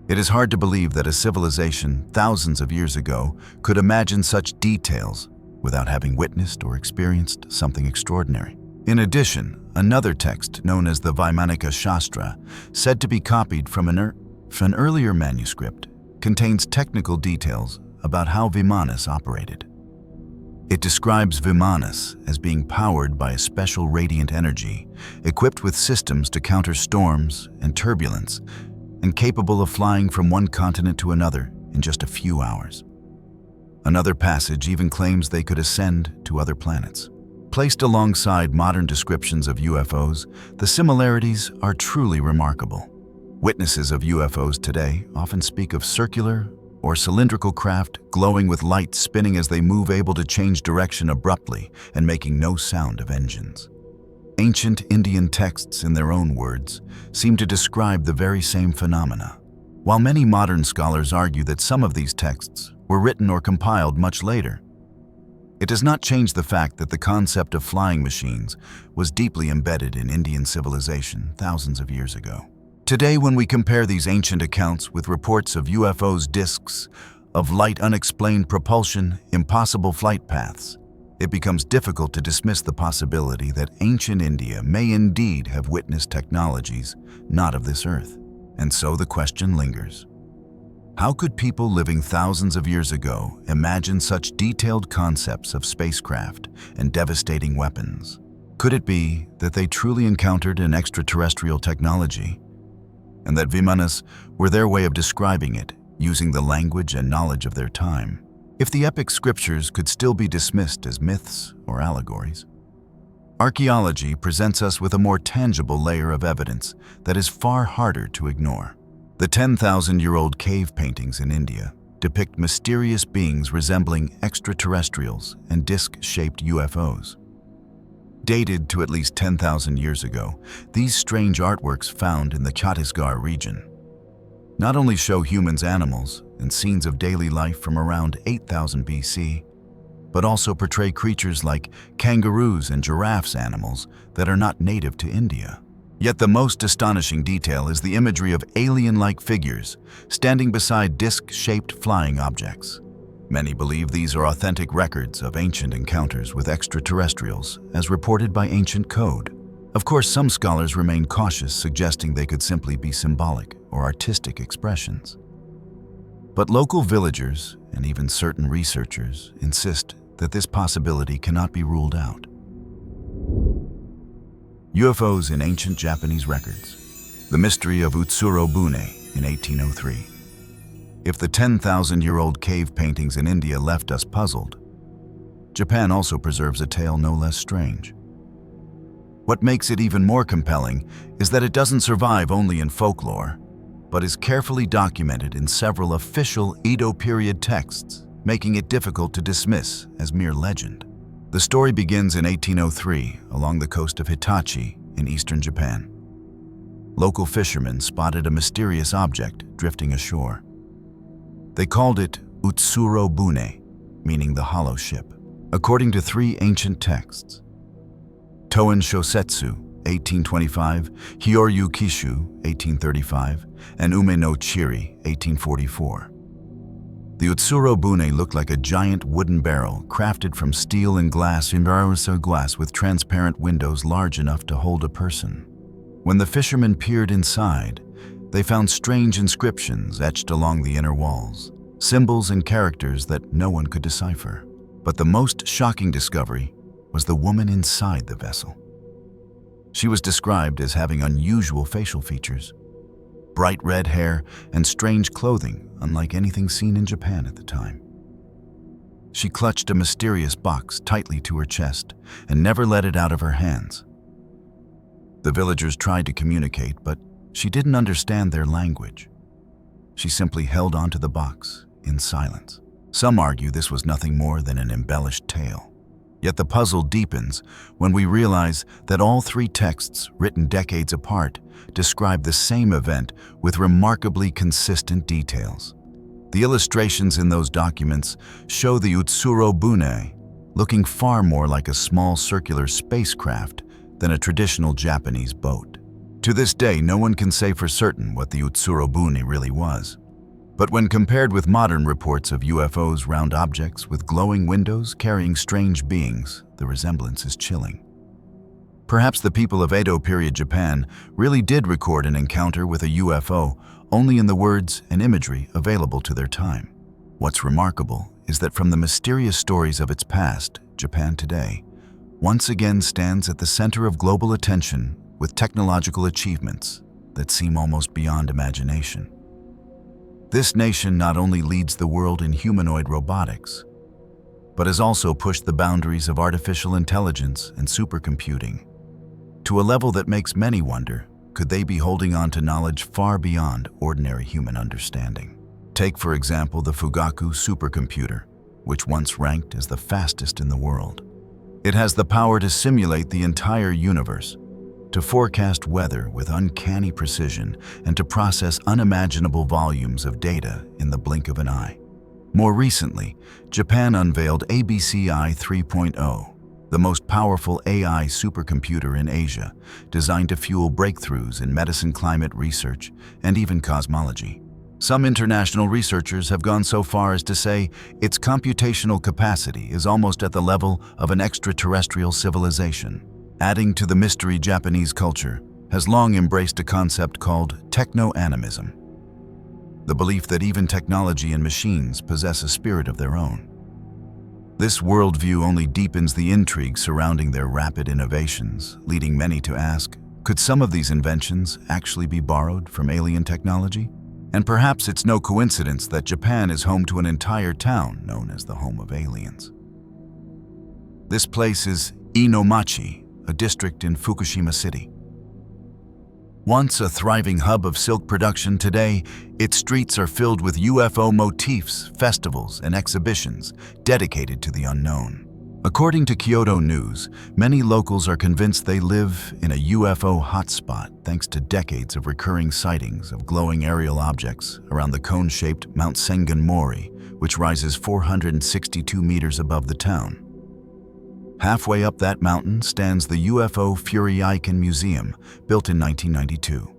S1: It is hard to believe that a civilization thousands of years ago could imagine such details without having witnessed or experienced something extraordinary. In addition, another text known as the Vaimanika Shastra, said to be copied from an earlier manuscript, contains technical details about how vimanas operated. It describes vimanas as being powered by a special radiant energy, equipped with systems to counter storms and turbulence, and capable of flying from one continent to another in just a few hours. Another passage even claims they could ascend to other planets. Placed alongside modern descriptions of UFOs, the similarities are truly remarkable. Witnesses of UFOs today often speak of circular or cylindrical craft glowing with light, spinning as they move, able to change direction abruptly and making no sound of engines. Ancient Indian texts, in their own words, seem to describe the very same phenomena, while many modern scholars argue that some of these texts were written or compiled much later. It does not change the fact that the concept of flying machines was deeply embedded in Indian civilization thousands of years ago. Today, when we compare these ancient accounts with reports of UFOs, disks of light, unexplained propulsion, impossible flight paths, it becomes difficult to dismiss the possibility that ancient India may indeed have witnessed technologies not of this earth. And so the question lingers. How could people living thousands of years ago imagine such detailed concepts of spacecraft and devastating weapons? Could it be that they truly encountered an extraterrestrial technology, and that Vimanas were their way of describing it, using the language and knowledge of their time? If the epic scriptures could still be dismissed as myths or allegories, archaeology presents us with a more tangible layer of evidence that is far harder to ignore. The 10,000-year-old cave paintings in India depict mysterious beings resembling extraterrestrials and disc-shaped UFOs. Dated to at least 10,000 years ago, these strange artworks found in the Chhattisgarh region not only show humans, animals, and scenes of daily life from around 8,000 BC, but also portray creatures like kangaroos and giraffes, animals that are not native to India. Yet the most astonishing detail is the imagery of alien-like figures standing beside disc-shaped flying objects. Many believe these are authentic records of ancient encounters with extraterrestrials, as reported by ancient code. Of course, some scholars remain cautious, suggesting they could simply be symbolic or artistic expressions. But local villagers and even certain researchers insist that this possibility cannot be ruled out. UFOs in ancient Japanese records. The mystery of Utsuro-bune in 1803. If the 10,000-year-old cave paintings in India left us puzzled, Japan also preserves a tale no less strange. What makes it even more compelling is that it doesn't survive only in folklore, but is carefully documented in several official Edo period texts, making it difficult to dismiss as mere legend. The story begins in 1803 along the coast of Hitachi in eastern Japan. Local fishermen spotted a mysterious object drifting ashore. They called it Utsuro-bune, meaning the hollow ship. According to three ancient texts, Toen Shosetsu, 1825, Hyoryu Kishu, 1835, and Ume no Chiri, 1844. The Utsuro-bune looked like a giant wooden barrel crafted from steel and glass with transparent windows large enough to hold a person. When the fishermen peered inside, they found strange inscriptions etched along the inner walls, symbols and characters that no one could decipher. But the most shocking discovery was the woman inside the vessel. She was described as having unusual facial features, bright red hair, and strange clothing unlike anything seen in Japan at the time. She clutched a mysterious box tightly to her chest and never let it out of her hands. The villagers tried to communicate, but she didn't understand their language. She simply held onto the box in silence. Some argue this was nothing more than an embellished tale. Yet the puzzle deepens when we realize that all three texts, written decades apart, describe the same event with remarkably consistent details. The illustrations in those documents show the Utsuro-bune looking far more like a small circular spacecraft than a traditional Japanese boat. To this day, no one can say for certain what the Utsuro-bune really was. But when compared with modern reports of UFOs, round objects with glowing windows carrying strange beings, the resemblance is chilling. Perhaps the people of Edo period Japan really did record an encounter with a UFO only in the words and imagery available to their time. What's remarkable is that from the mysterious stories of its past, Japan today once again stands at the center of global attention with technological achievements that seem almost beyond imagination. This nation not only leads the world in humanoid robotics, but has also pushed the boundaries of artificial intelligence and supercomputing to a level that makes many wonder, could they be holding on to knowledge far beyond ordinary human understanding? Take, for example, the Fugaku supercomputer, which once ranked as the fastest in the world. It has the power to simulate the entire universe, to forecast weather with uncanny precision, and to process unimaginable volumes of data in the blink of an eye. More recently, Japan unveiled ABCI 3.0, the most powerful AI supercomputer in Asia, designed to fuel breakthroughs in medicine, climate research, and even cosmology. Some international researchers have gone so far as to say its computational capacity is almost at the level of an extraterrestrial civilization. Adding to the mystery, Japanese culture has long embraced a concept called techno-animism, the belief that even technology and machines possess a spirit of their own. This worldview only deepens the intrigue surrounding their rapid innovations, leading many to ask, could some of these inventions actually be borrowed from alien technology? And perhaps it's no coincidence that Japan is home to an entire town known as the home of aliens. This place is Inomachi, a district in Fukushima City. Once a thriving hub of silk production, today its streets are filled with UFO motifs, festivals, and exhibitions dedicated to the unknown. According to Kyoto News, many locals are convinced they live in a UFO hotspot thanks to decades of recurring sightings of glowing aerial objects around the cone-shaped Mount Sengan Mori, which rises 462 meters above the town. Halfway up that mountain stands the UFO Fury-Icon Museum, built in 1992.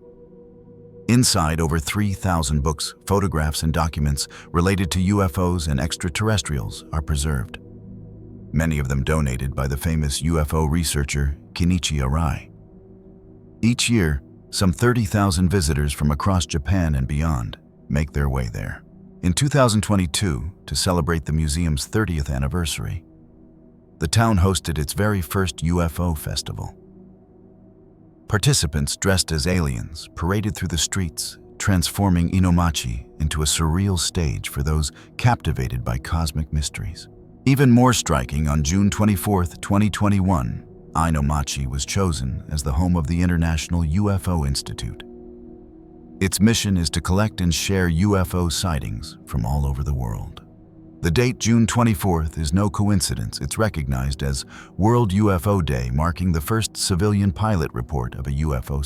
S1: Inside, over 3,000 books, photographs, and documents related to UFOs and extraterrestrials are preserved. Many of them donated by the famous UFO researcher Kenichi Arai. Each year, some 30,000 visitors from across Japan and beyond make their way there. In 2022, to celebrate the museum's 30th anniversary, the town hosted its very first UFO festival. Participants dressed as aliens paraded through the streets, transforming Inomachi into a surreal stage for those captivated by cosmic mysteries. Even more striking, on June 24, 2021, Inomachi was chosen as the home of the International UFO Institute. Its mission is to collect and share UFO sightings from all over the world. The date, June 24th, is no coincidence. It's recognized as World UFO Day, marking the first civilian pilot report of a UFO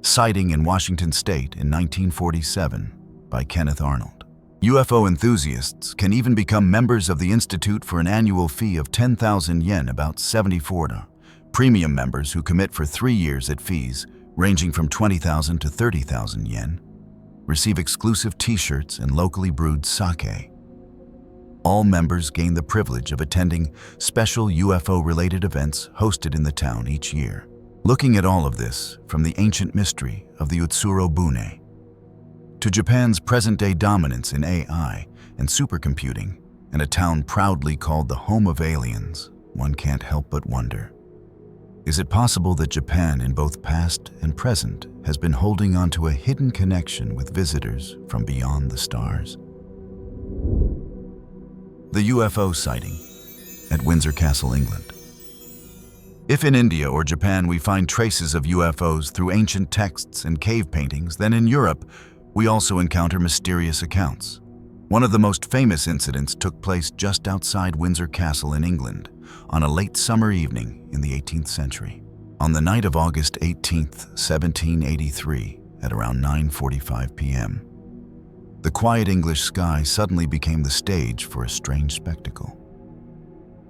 S1: sighting in Washington State in 1947 by Kenneth Arnold. UFO enthusiasts can even become members of the Institute for an annual fee of 10,000 yen, about 74 dollars. Premium members who commit for 3 years at fees ranging from 20,000 to 30,000 yen receive exclusive t-shirts and locally brewed sake. All members gain the privilege of attending special UFO-related events hosted in the town each year. Looking at all of this, from the ancient mystery of the Utsuro-bune to Japan's present-day dominance in AI and supercomputing, and a town proudly called the home of aliens, one can't help but wonder, is it possible that Japan, in both past and present, has been holding on to a hidden connection with visitors from beyond the stars? The UFO sighting at Windsor Castle, England. If in India or Japan we find traces of UFOs through ancient texts and cave paintings, then in Europe we also encounter mysterious accounts. One of the most famous incidents took place just outside Windsor Castle in England on a late summer evening in the 18th century. On the night of August 18th, 1783, at around 9:45 p.m., the quiet English sky suddenly became the stage for a strange spectacle.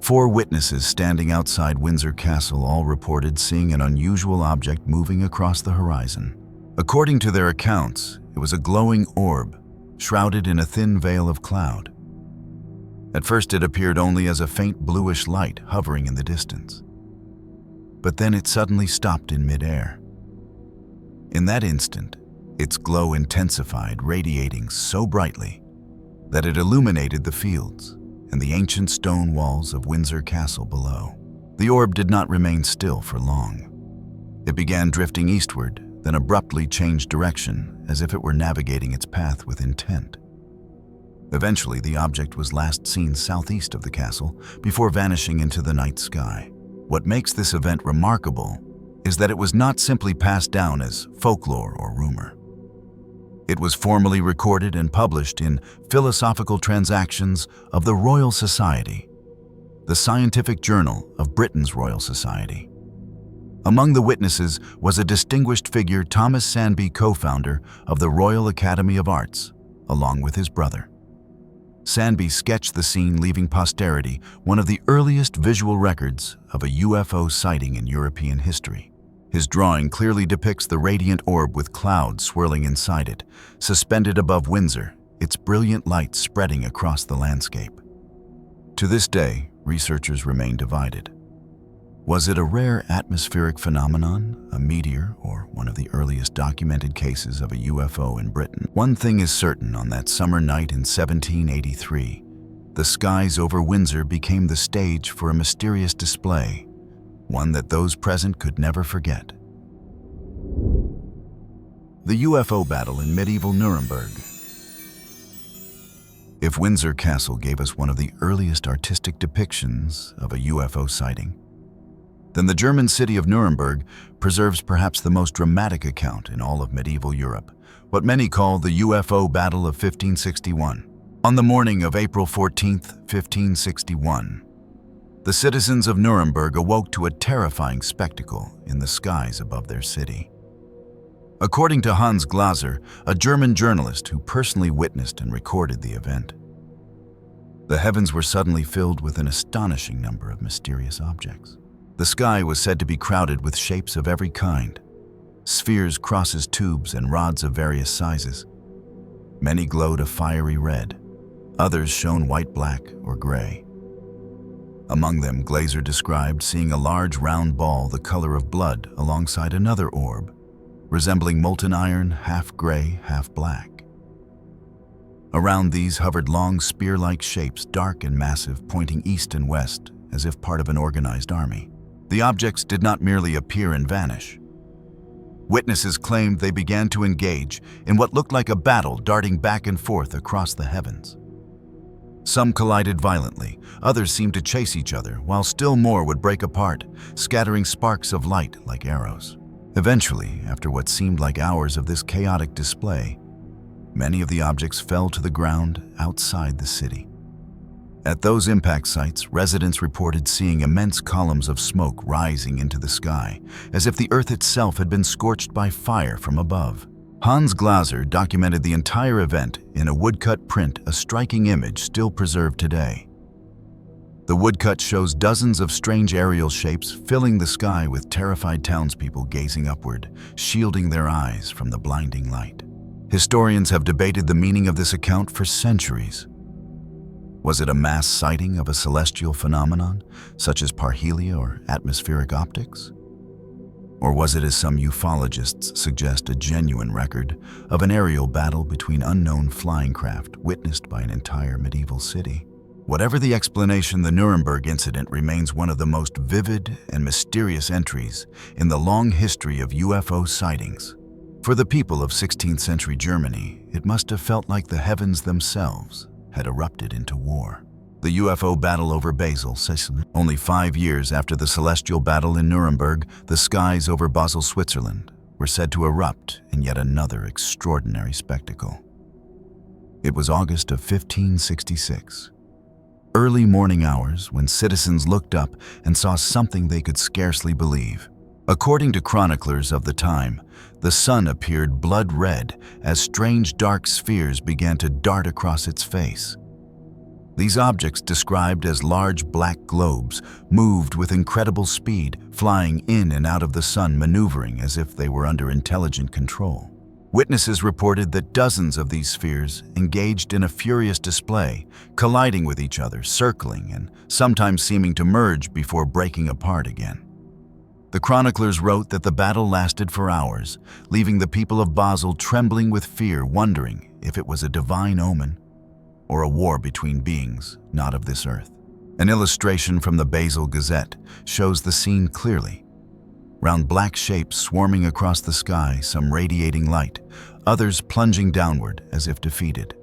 S1: 4 witnesses standing outside Windsor Castle all reported seeing an unusual object moving across the horizon. According to their accounts, it was a glowing orb, shrouded in a thin veil of cloud. At first it appeared only as a faint bluish light hovering in the distance. But then it suddenly stopped in mid-air. In that instant, its glow intensified, radiating so brightly that it illuminated the fields and the ancient stone walls of Windsor Castle below. The orb did not remain still for long. It began drifting eastward, then abruptly changed direction as if it were navigating its path with intent. Eventually, the object was last seen southeast of the castle before vanishing into the night sky. What makes this event remarkable is that it was not simply passed down as folklore or rumor. It was formally recorded and published in Philosophical Transactions of the Royal Society, the scientific journal of Britain's Royal Society. Among the witnesses was a distinguished figure, Thomas Sandby, co-founder of the Royal Academy of Arts, along with his brother. Sandby sketched the scene, leaving posterity one of the earliest visual records of a UFO sighting in European history. His drawing clearly depicts the radiant orb with clouds swirling inside it, suspended above Windsor, its brilliant light spreading across the landscape. To this day, researchers remain divided. Was it a rare atmospheric phenomenon, a meteor, or one of the earliest documented cases of a UFO in Britain? One thing is certain: on that summer night in 1783, the skies over Windsor became the stage for a mysterious display, one that those present could never forget. The UFO battle in medieval Nuremberg. If Windsor Castle gave us one of the earliest artistic depictions of a UFO sighting, then the German city of Nuremberg preserves perhaps the most dramatic account in all of medieval Europe, what many call the UFO Battle of 1561. On the morning of April 14th, 1561, the citizens of Nuremberg awoke to a terrifying spectacle in the skies above their city. According to Hans Glaser, a German journalist who personally witnessed and recorded the event, the heavens were suddenly filled with an astonishing number of mysterious objects. The sky was said to be crowded with shapes of every kind: spheres, crosses, tubes, and rods of various sizes. Many glowed a fiery red. Others shone white, black, or gray. Among them, Glaser described seeing a large round ball the color of blood alongside another orb, resembling molten iron, half gray, half black. Around these hovered long spear-like shapes, dark and massive, pointing east and west, as if part of an organized army. The objects did not merely appear and vanish. Witnesses claimed they began to engage in what looked like a battle, darting back and forth across the heavens. Some collided violently, others seemed to chase each other, while still more would break apart, scattering sparks of light like arrows. Eventually, after what seemed like hours of this chaotic display, many of the objects fell to the ground outside the city. At those impact sites, residents reported seeing immense columns of smoke rising into the sky, as if the earth itself had been scorched by fire from above. Hans Glaser documented the entire event in a woodcut print, a striking image still preserved today. The woodcut shows dozens of strange aerial shapes filling the sky, with terrified townspeople gazing upward, shielding their eyes from the blinding light. Historians have debated the meaning of this account for centuries. Was it a mass sighting of a celestial phenomenon, such as parhelia or atmospheric optics? Or was it, as some ufologists suggest, a genuine record of an aerial battle between unknown flying craft witnessed by an entire medieval city? Whatever the explanation, the Nuremberg incident remains one of the most vivid and mysterious entries in the long history of UFO sightings. For the people of 16th century Germany, it must have felt like the heavens themselves had erupted into war. The UFO battle over Basel, Sicily. Only 5 years after the celestial battle in Nuremberg, the skies over Basel, Switzerland, were said to erupt in yet another extraordinary spectacle. It was August of 1566. Early morning hours, when citizens looked up and saw something they could scarcely believe. According to chroniclers of the time, the sun appeared blood red as strange dark spheres began to dart across its face. These objects, described as large black globes, moved with incredible speed, flying in and out of the sun, maneuvering as if they were under intelligent control. Witnesses reported that dozens of these spheres engaged in a furious display, colliding with each other, circling, and sometimes seeming to merge before breaking apart again. The chroniclers wrote that the battle lasted for hours, leaving the people of Basel trembling with fear, wondering if it was a divine omen or a war between beings not of this earth. An illustration from the Basel Gazette shows the scene clearly. Round black shapes swarming across the sky, some radiating light, others plunging downward as if defeated.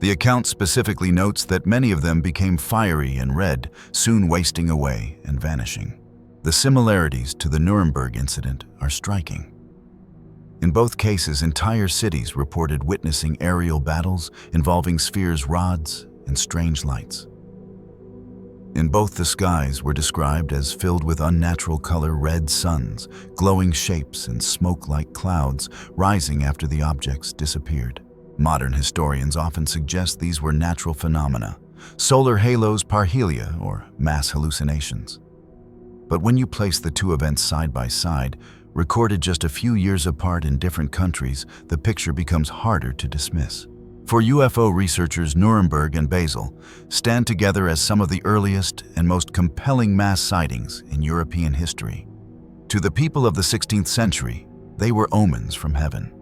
S1: The account specifically notes that many of them became fiery and red, soon wasting away and vanishing. The similarities to the Nuremberg incident are striking. In both cases, entire cities reported witnessing aerial battles involving spheres, rods, and strange lights. In both, the skies were described as filled with unnatural color red suns, glowing shapes, and smoke-like clouds rising after the objects disappeared. Modern historians often suggest these were natural phenomena, solar halos, parhelia, or mass hallucinations. But when you place the two events side by side, recorded just a few years apart in different countries, the picture becomes harder to dismiss. For UFO researchers, Nuremberg and Basel stand together as some of the earliest and most compelling mass sightings in European history. To the people of the 16th century, they were omens from heaven.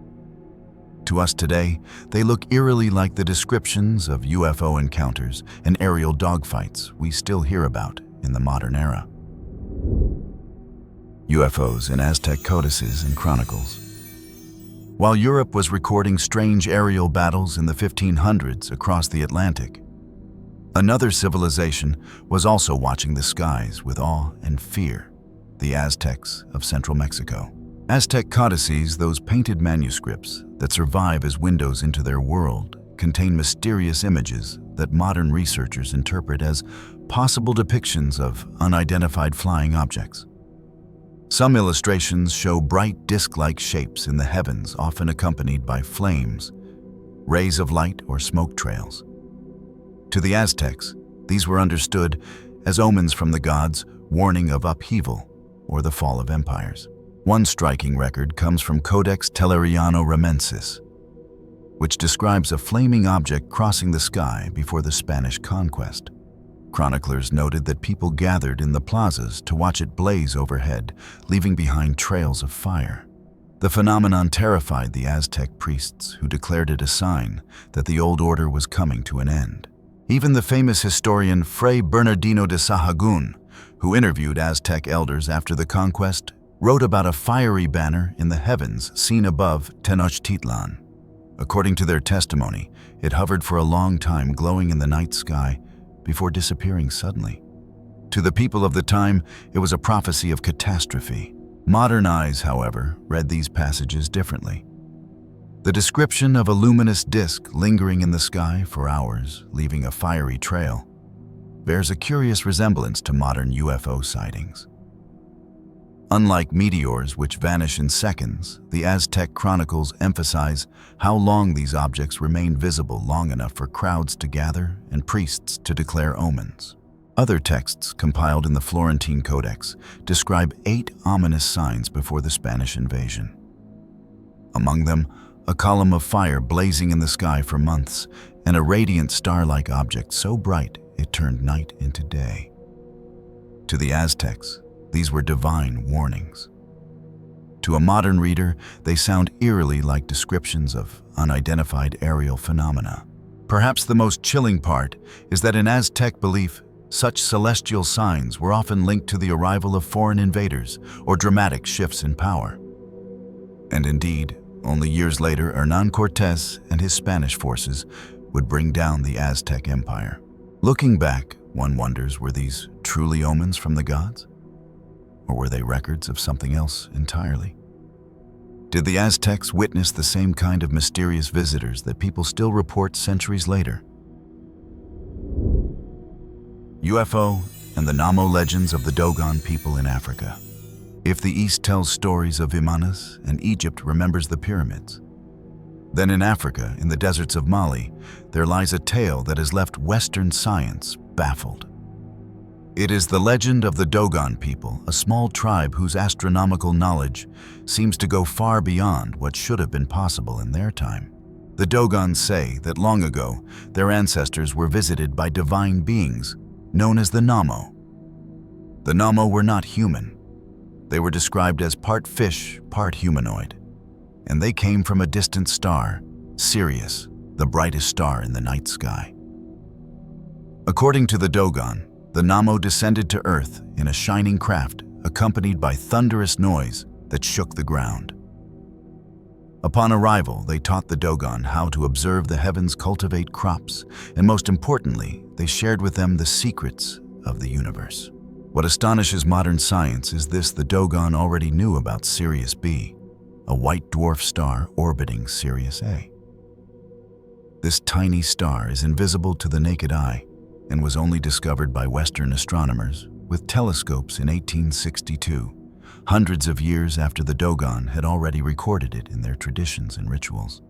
S1: To us today, they look eerily like the descriptions of UFO encounters and aerial dogfights we still hear about in the modern era. UFOs in Aztec codices and chronicles. While Europe was recording strange aerial battles in the 1500s across the Atlantic, another civilization was also watching the skies with awe and fear: the Aztecs of central Mexico. Aztec codices, those painted manuscripts that survive as windows into their world, contain mysterious images that modern researchers interpret as possible depictions of unidentified flying objects. Some illustrations show bright disc-like shapes in the heavens, often accompanied by flames, rays of light, or smoke trails. To the Aztecs, these were understood as omens from the gods, warning of upheaval or the fall of empires. One striking record comes from Codex Telleriano-Ramensis, which describes a flaming object crossing the sky before the Spanish conquest. Chroniclers noted that people gathered in the plazas to watch it blaze overhead, leaving behind trails of fire. The phenomenon terrified the Aztec priests, who declared it a sign that the old order was coming to an end. Even the famous historian Fray Bernardino de Sahagún, who interviewed Aztec elders after the conquest, wrote about a fiery banner in the heavens seen above Tenochtitlan. According to their testimony, it hovered for a long time, glowing in the night sky before disappearing suddenly. To the people of the time, it was a prophecy of catastrophe. Modern eyes, however, read these passages differently. The description of a luminous disk lingering in the sky for hours, leaving a fiery trail, bears a curious resemblance to modern UFO sightings. Unlike meteors, which vanish in seconds, the Aztec chronicles emphasize how long these objects remained visible long enough for crowds to gather and priests to declare omens. Other texts compiled in the Florentine Codex describe 8 ominous signs before the Spanish invasion. Among them, a column of fire blazing in the sky for months, and a radiant star-like object so bright it turned night into day. To the Aztecs, these were divine warnings. To a modern reader, they sound eerily like descriptions of unidentified aerial phenomena. Perhaps the most chilling part is that in Aztec belief, such celestial signs were often linked to the arrival of foreign invaders or dramatic shifts in power. And indeed, only years later, Hernán Cortés and his Spanish forces would bring down the Aztec Empire. Looking back, one wonders, were these truly omens from the gods? Or were they records of something else entirely? Did the Aztecs witness the same kind of mysterious visitors that people still report centuries later? UFO and the Nommo legends of the Dogon people in Africa. If the East tells stories of Imanas and Egypt remembers the pyramids, then in Africa, in the deserts of Mali, there lies a tale that has left Western science baffled. It is the legend of the Dogon people, a small tribe whose astronomical knowledge seems to go far beyond what should have been possible in their time. The Dogons say that long ago, their ancestors were visited by divine beings known as the Nommo. The Nommo were not human. They were described as part fish, part humanoid, and they came from a distant star, Sirius, the brightest star in the night sky. According to the Dogon, the Nommo descended to Earth in a shining craft accompanied by thunderous noise that shook the ground. Upon arrival, they taught the Dogon how to observe the heavens, cultivate crops, and most importantly, they shared with them the secrets of the universe. What astonishes modern science is this: the Dogon already knew about Sirius B, a white dwarf star orbiting Sirius A. This tiny star is invisible to the naked eye, and was only discovered by Western astronomers with telescopes in 1862, hundreds of years after the Dogon had already recorded it in their traditions and rituals.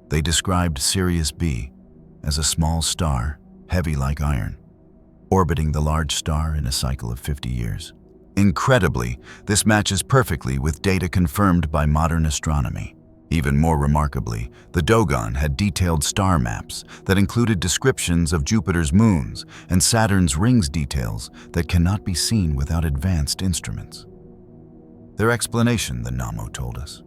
S1: They described Sirius B as a small star, heavy like iron, orbiting the large star in a cycle of 50 years. Incredibly, this matches perfectly with data confirmed by modern astronomy. Even more remarkably, the Dogon had detailed star maps that included descriptions of Jupiter's moons and Saturn's rings, details that cannot be seen without advanced instruments. Their explanation, the Nommo told us.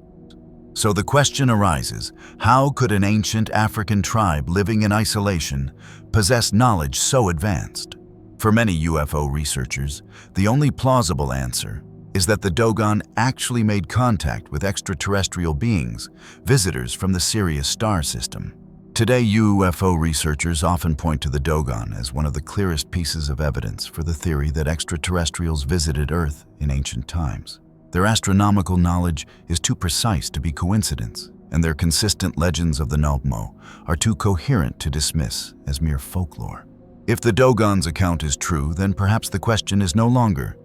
S1: So the question arises, how could an ancient African tribe living in isolation possess knowledge so advanced? For many UFO researchers, the only plausible answer is that the Dogon actually made contact with extraterrestrial beings, visitors from the Sirius star system. Today, UFO researchers often point to the Dogon as one of the clearest pieces of evidence for the theory that extraterrestrials visited Earth in ancient times. Their astronomical knowledge is too precise to be coincidence, and their consistent legends of the Nommo are too coherent to dismiss as mere folklore. If the Dogon's account is true, then perhaps the question is no longer,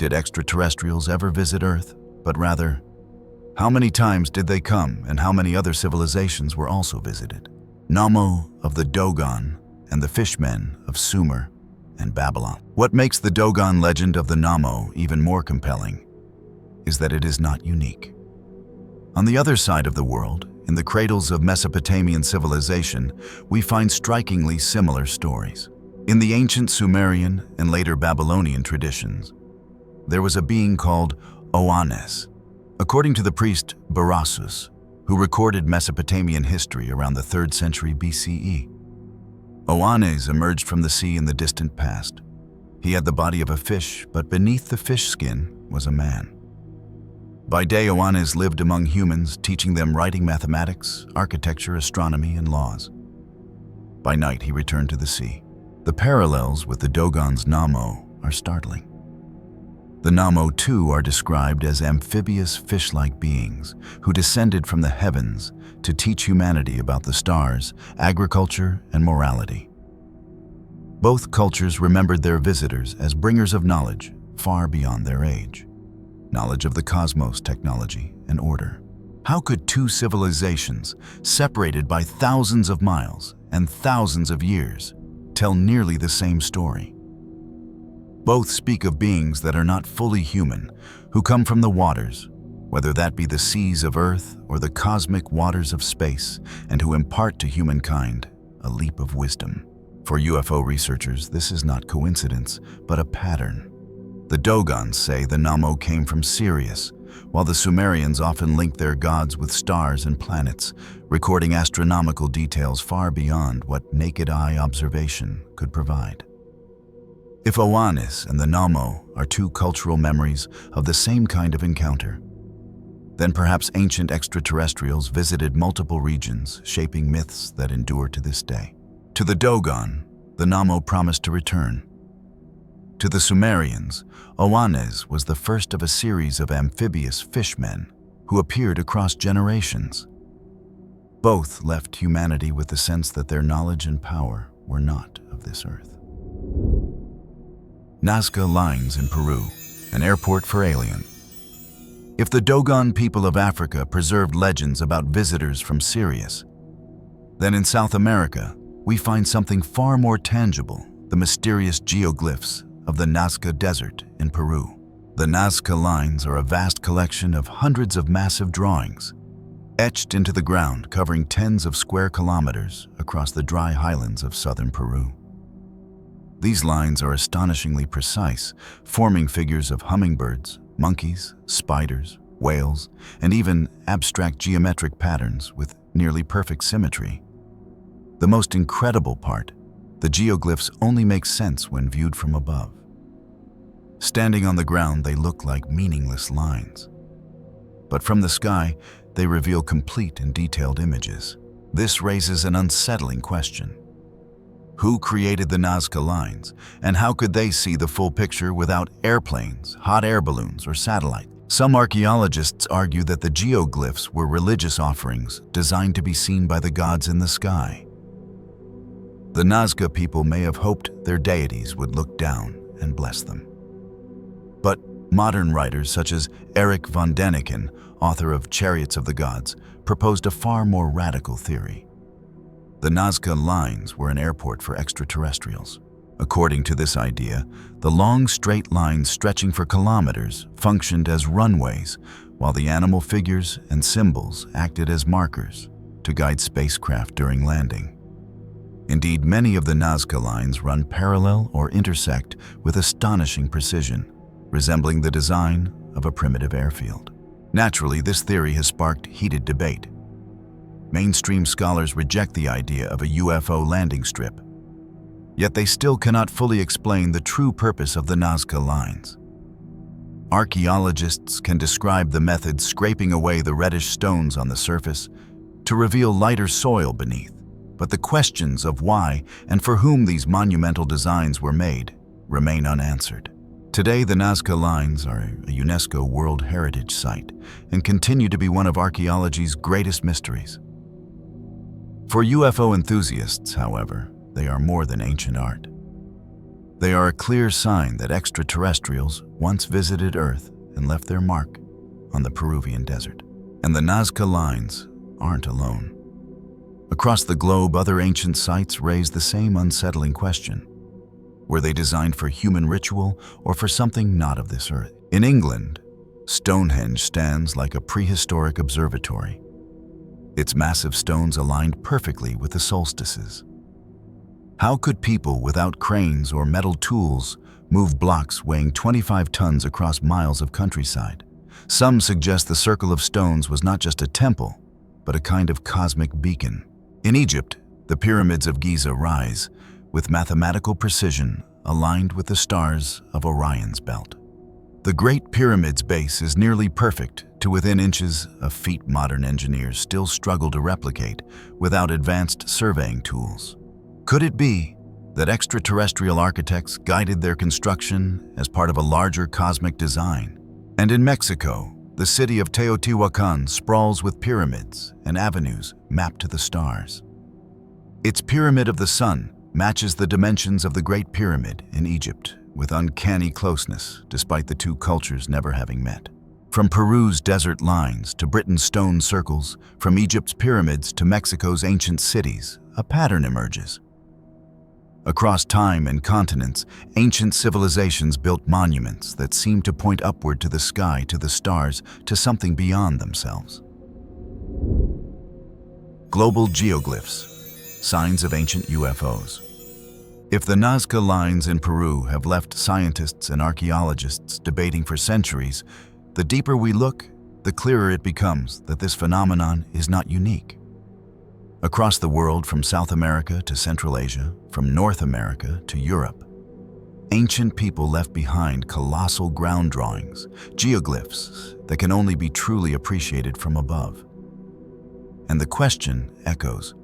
S1: did extraterrestrials ever visit Earth? But rather, how many times did they come and how many other civilizations were also visited? Nommo of the Dogon and the Fishmen of Sumer and Babylon. What makes the Dogon legend of the Nommo even more compelling is that it is not unique. On the other side of the world, in the cradles of Mesopotamian civilization, we find strikingly similar stories. In the ancient Sumerian and later Babylonian traditions, there was a being called Oannes. According to the priest Berossus, who recorded Mesopotamian history around the 3rd century BCE, Oannes emerged from the sea in the distant past. He had the body of a fish, but beneath the fish skin was a man. By day, Oannes lived among humans, teaching them writing, mathematics, architecture, astronomy, and laws. By night, he returned to the sea. The parallels with the Dogon's Nommo are startling. The Nommo, too, are described as amphibious fish-like beings who descended from the heavens to teach humanity about the stars, agriculture, and morality. Both cultures remembered their visitors as bringers of knowledge far beyond their age. Knowledge of the cosmos, technology, and order. How could two civilizations, separated by thousands of miles and thousands of years, tell nearly the same story? Both speak of beings that are not fully human, who come from the waters, whether that be the seas of Earth or the cosmic waters of space, and who impart to humankind a leap of wisdom. For UFO researchers, this is not coincidence, but a pattern. The Dogons say the Nommo came from Sirius, while the Sumerians often link their gods with stars and planets, recording astronomical details far beyond what naked eye observation could provide. If Oannes and the Nommo are two cultural memories of the same kind of encounter, then perhaps ancient extraterrestrials visited multiple regions, shaping myths that endure to this day. To the Dogon, the Nommo promised to return. To the Sumerians, Oannes was the first of a series of amphibious fishmen who appeared across generations. Both left humanity with the sense that their knowledge and power were not of this earth. Nazca lines in Peru, an airport for aliens. If the Dogon people of Africa preserved legends about visitors from Sirius, then in South America, we find something far more tangible, the mysterious geoglyphs of the Nazca Desert in Peru. The Nazca lines are a vast collection of hundreds of massive drawings, etched into the ground covering tens of square kilometers across the dry highlands of southern Peru. These lines are astonishingly precise, forming figures of hummingbirds, monkeys, spiders, whales, and even abstract geometric patterns with nearly perfect symmetry. The most incredible part, the geoglyphs only make sense when viewed from above. Standing on the ground, they look like meaningless lines. But from the sky, they reveal complete and detailed images. This raises an unsettling question. Who created the Nazca lines, and how could they see the full picture without airplanes, hot air balloons, or satellites? Some archaeologists argue that the geoglyphs were religious offerings designed to be seen by the gods in the sky. The Nazca people may have hoped their deities would look down and bless them. But modern writers such as Erich von Däniken, author of Chariots of the Gods, proposed a far more radical theory. The Nazca lines were an airport for extraterrestrials. According to this idea, the long straight lines stretching for kilometers functioned as runways, while the animal figures and symbols acted as markers to guide spacecraft during landing. Indeed, many of the Nazca lines run parallel or intersect with astonishing precision, resembling the design of a primitive airfield. Naturally, this theory has sparked heated debate. Mainstream scholars reject the idea of a UFO landing strip, yet they still cannot fully explain the true purpose of the Nazca lines. Archaeologists can describe the method scraping away the reddish stones on the surface to reveal lighter soil beneath, but the questions of why and for whom these monumental designs were made remain unanswered. Today, the Nazca lines are a UNESCO World Heritage Site and continue to be one of archaeology's greatest mysteries. For UFO enthusiasts, however, they are more than ancient art. They are a clear sign that extraterrestrials once visited Earth and left their mark on the Peruvian desert. And the Nazca lines aren't alone. Across the globe, other ancient sites raise the same unsettling question. Were they designed for human ritual or for something not of this earth? In England, Stonehenge stands like a prehistoric observatory, its massive stones aligned perfectly with the solstices. How could people without cranes or metal tools move blocks weighing 25 tons across miles of countryside? Some suggest the circle of stones was not just a temple, but a kind of cosmic beacon. In Egypt, the pyramids of Giza rise, with mathematical precision aligned with the stars of Orion's belt. The Great Pyramid's base is nearly perfect to within inches, a feat modern engineers still struggle to replicate without advanced surveying tools. Could it be that extraterrestrial architects guided their construction as part of a larger cosmic design? And in Mexico, the city of Teotihuacan sprawls with pyramids and avenues mapped to the stars. Its Pyramid of the Sun matches the dimensions of the Great Pyramid in Egypt with uncanny closeness, despite the two cultures never having met. From Peru's desert lines to Britain's stone circles, from Egypt's pyramids to Mexico's ancient cities, a pattern emerges. Across time and continents, ancient civilizations built monuments that seem to point upward to the sky, to the stars, to something beyond themselves. Global geoglyphs, signs of ancient UFOs. If the Nazca lines in Peru have left scientists and archaeologists debating for centuries, the deeper we look, the clearer it becomes that this phenomenon is not unique. Across the world, from South America to Central Asia, from North America to Europe, ancient people left behind colossal ground drawings, geoglyphs that can only be truly appreciated from above. And the question echoes: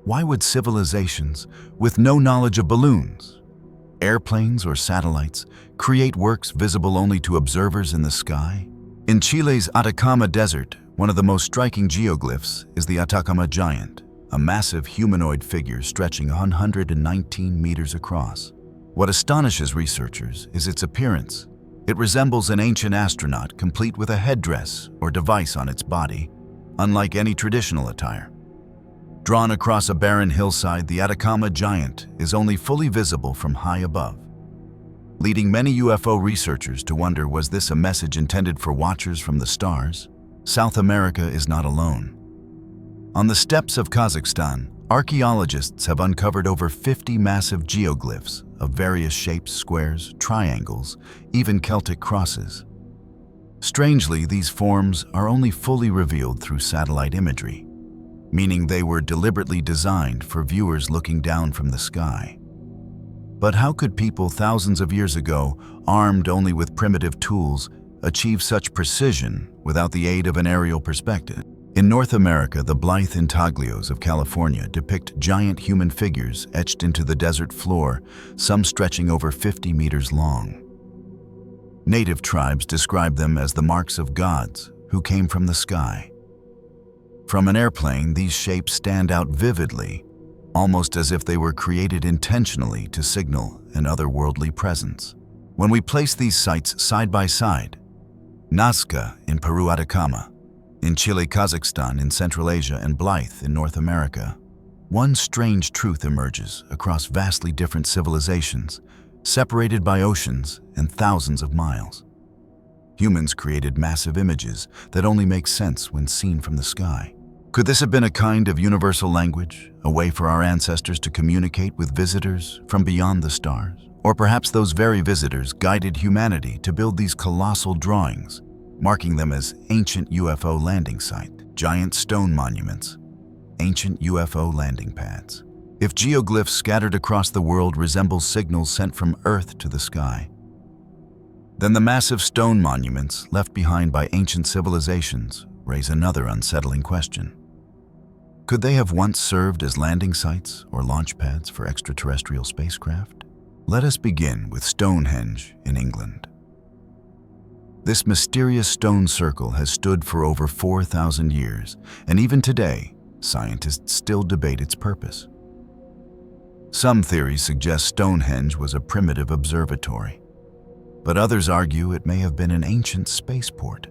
S1: why would civilizations with no knowledge of balloons, airplanes, or satellites create works visible only to observers in the sky? In Chile's Atacama Desert, one of the most striking geoglyphs is the Atacama Giant, a massive humanoid figure stretching 119 meters across. What astonishes researchers is its appearance. It resembles an ancient astronaut, complete with a headdress or device on its body, unlike any traditional attire. Drawn across a barren hillside, the Atacama Giant is only fully visible from high above, leading many UFO researchers to wonder, was this a message intended for watchers from the stars? South America is not alone. On the steppes of Kazakhstan, archaeologists have uncovered over 50 massive geoglyphs of various shapes: squares, triangles, even Celtic crosses. Strangely, these forms are only fully revealed through satellite imagery, meaning they were deliberately designed for viewers looking down from the sky. But how could people thousands of years ago, armed only with primitive tools, achieve such precision without the aid of an aerial perspective? In North America, the Blythe intaglios of California depict giant human figures etched into the desert floor, some stretching over 50 meters long. Native tribes describe them as the marks of gods who came from the sky. From an airplane, these shapes stand out vividly, almost as if they were created intentionally to signal an otherworldly presence. When we place these sites side by side, Nazca in Peru, Atacama, in Chile, Kazakhstan, in Central Asia, and Blythe in North America, one strange truth emerges across vastly different civilizations, separated by oceans and thousands of miles. Humans created massive images that only make sense when seen from the sky. Could this have been a kind of universal language, a way for our ancestors to communicate with visitors from beyond the stars? Or perhaps those very visitors guided humanity to build these colossal drawings, marking them as ancient UFO landing sites, giant stone monuments, ancient UFO landing pads. If geoglyphs scattered across the world resemble signals sent from Earth to the sky, then the massive stone monuments left behind by ancient civilizations raise another unsettling question. Could they have once served as landing sites or launch pads for extraterrestrial spacecraft? Let us begin with Stonehenge in England. This mysterious stone circle has stood for over 4,000 years, and even today, scientists still debate its purpose. Some theories suggest Stonehenge was a primitive observatory, but others argue it may have been an ancient spaceport.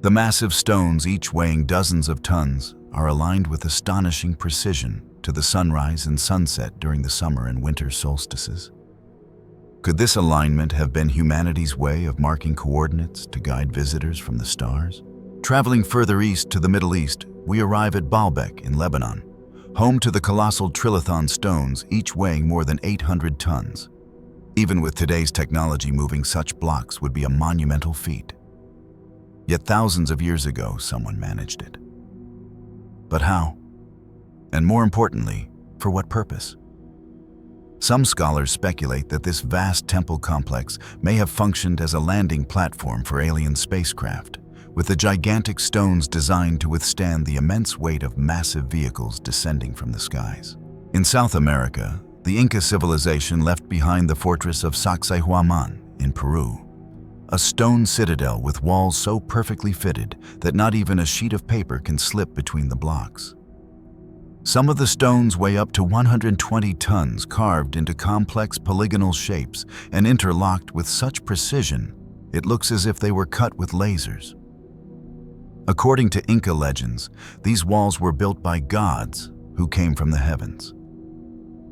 S1: The massive stones, each weighing dozens of tons, are aligned with astonishing precision to the sunrise and sunset during the summer and winter solstices. Could this alignment have been humanity's way of marking coordinates to guide visitors from the stars? Traveling further east to the Middle East, we arrive at Baalbek in Lebanon, home to the colossal trilithon stones, each weighing more than 800 tons. Even with today's technology, moving such blocks would be a monumental feat. Yet thousands of years ago, someone managed it. But how? And more importantly, for what purpose? Some scholars speculate that this vast temple complex may have functioned as a landing platform for alien spacecraft, with the gigantic stones designed to withstand the immense weight of massive vehicles descending from the skies. In South America, the Inca civilization left behind the fortress of Sacsayhuaman in Peru, a stone citadel with walls so perfectly fitted that not even a sheet of paper can slip between the blocks. Some of the stones weigh up to 120 tons, carved into complex polygonal shapes and interlocked with such precision, it looks as if they were cut with lasers. According to Inca legends, these walls were built by gods who came from the heavens.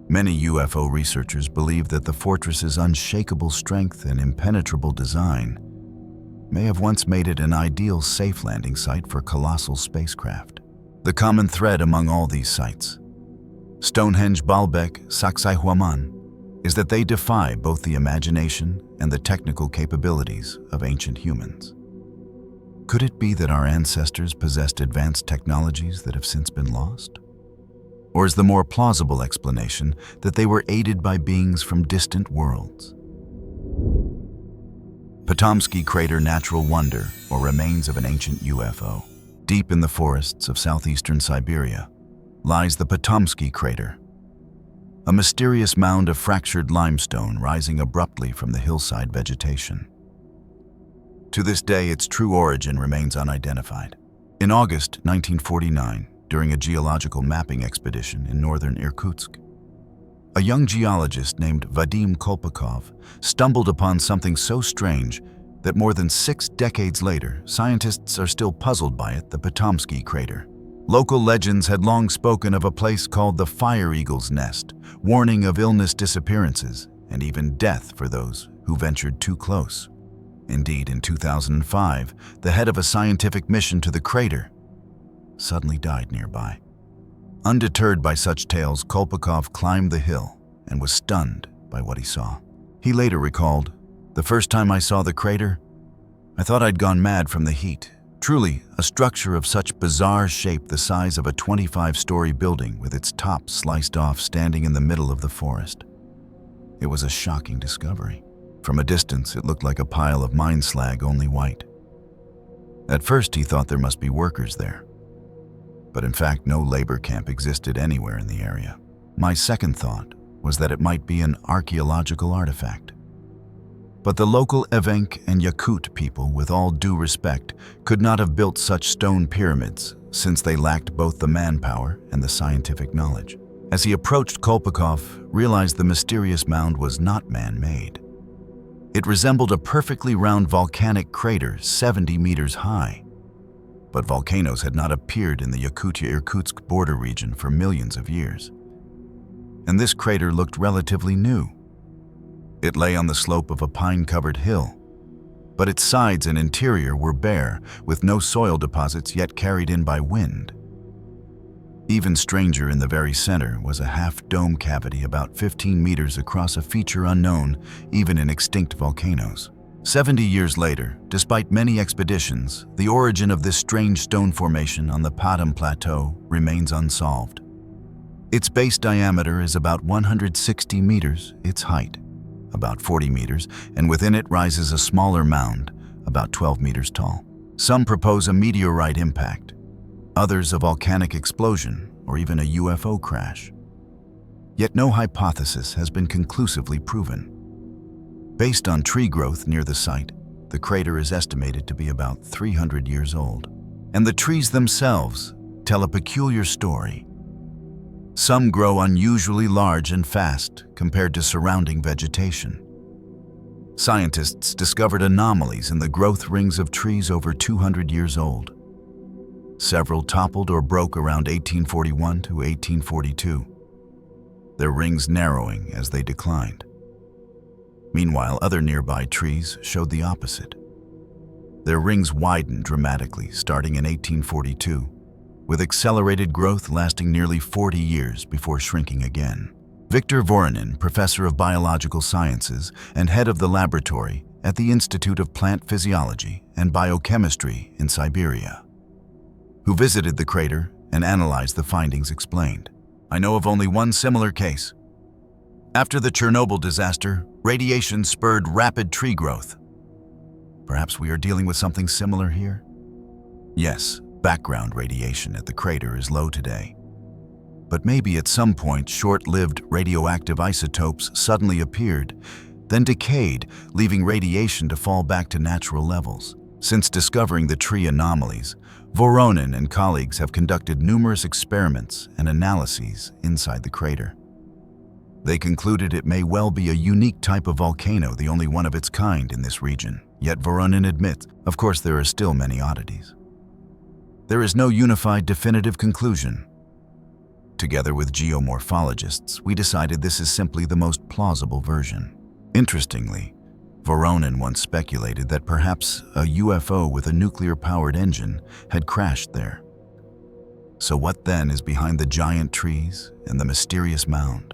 S1: Many UFO researchers believe that the fortress's unshakable strength and impenetrable design may have once made it an ideal safe landing site for colossal spacecraft. The common thread among all these sites, Stonehenge, Baalbek, Sacsayhuaman, is that they defy both the imagination and the technical capabilities of ancient humans. Could it be that our ancestors possessed advanced technologies that have since been lost? Or is the more plausible explanation that they were aided by beings from distant worlds? Patomskiy Crater Natural Wonder, or remains of an ancient UFO. Deep in the forests of southeastern Siberia lies the Patomskiy Crater, a mysterious mound of fractured limestone rising abruptly from the hillside vegetation. To this day, its true origin remains unidentified. In August 1949, during a geological mapping expedition in northern Irkutsk, a young geologist named Vadim Kolpakov stumbled upon something so strange that more than 6 decades later, scientists are still puzzled by it, the Patomskiy Crater. Local legends had long spoken of a place called the Fire Eagle's Nest, warning of illness, disappearances, and even death for those who ventured too close. Indeed, in 2005, the head of a scientific mission to the crater suddenly died nearby. Undeterred by such tales, Kolpakov climbed the hill and was stunned by what he saw. He later recalled, "The first time I saw the crater, I thought I'd gone mad from the heat. Truly, a structure of such bizarre shape, the size of a 25-story building with its top sliced off, standing in the middle of the forest. It was a shocking discovery. From a distance, it looked like a pile of mine slag, only white. At first, he thought there must be workers there. But in fact, no labor camp existed anywhere in the area. My second thought was that it might be an archaeological artifact. But the local Evenk and Yakut people, with all due respect, could not have built such stone pyramids since they lacked both the manpower and the scientific knowledge. As he approached, Kolpakov realized the mysterious mound was not man-made. It resembled a perfectly round volcanic crater 70 meters high. But volcanoes had not appeared in the Yakutia-Irkutsk border region for millions of years. And this crater looked relatively new. It lay on the slope of a pine-covered hill, but its sides and interior were bare, with no soil deposits yet carried in by wind. Even stranger, in the very center was a half-dome cavity about 15 meters across, a feature unknown even in extinct volcanoes. 70 years later, despite many expeditions, the origin of this strange stone formation on the Patom Plateau remains unsolved. Its base diameter is about 160 meters, its height about 40 meters, and within it rises a smaller mound, about 12 meters tall. Some propose a meteorite impact, others a volcanic explosion, or even a UFO crash. Yet no hypothesis has been conclusively proven. Based on tree growth near the site, the crater is estimated to be about 300 years old. And the trees themselves tell a peculiar story. Some grow unusually large and fast compared to surrounding vegetation. Scientists discovered anomalies in the growth rings of trees over 200 years old. Several toppled or broke around 1841 to 1842, their rings narrowing as they declined. Meanwhile, other nearby trees showed the opposite. Their rings widened dramatically starting in 1842, with accelerated growth lasting nearly 40 years before shrinking again. Viktor Voronin, professor of biological sciences and head of the laboratory at the Institute of Plant Physiology and Biochemistry in Siberia, who visited the crater and analyzed the findings, explained, "I know of only one similar case. After the Chernobyl disaster, radiation spurred rapid tree growth. Perhaps we are dealing with something similar here?" Yes, background radiation at the crater is low today. But maybe at some point short-lived radioactive isotopes suddenly appeared, then decayed, leaving radiation to fall back to natural levels. Since discovering the tree anomalies, Voronin and colleagues have conducted numerous experiments and analyses inside the crater. They concluded it may well be a unique type of volcano, the only one of its kind in this region. Yet Voronin admits, of course, there are still many oddities. There is no unified definitive conclusion. Together with geomorphologists, we decided this is simply the most plausible version. Interestingly, Voronin once speculated that perhaps a UFO with a nuclear-powered engine had crashed there. So what then is behind the giant trees and the mysterious mound?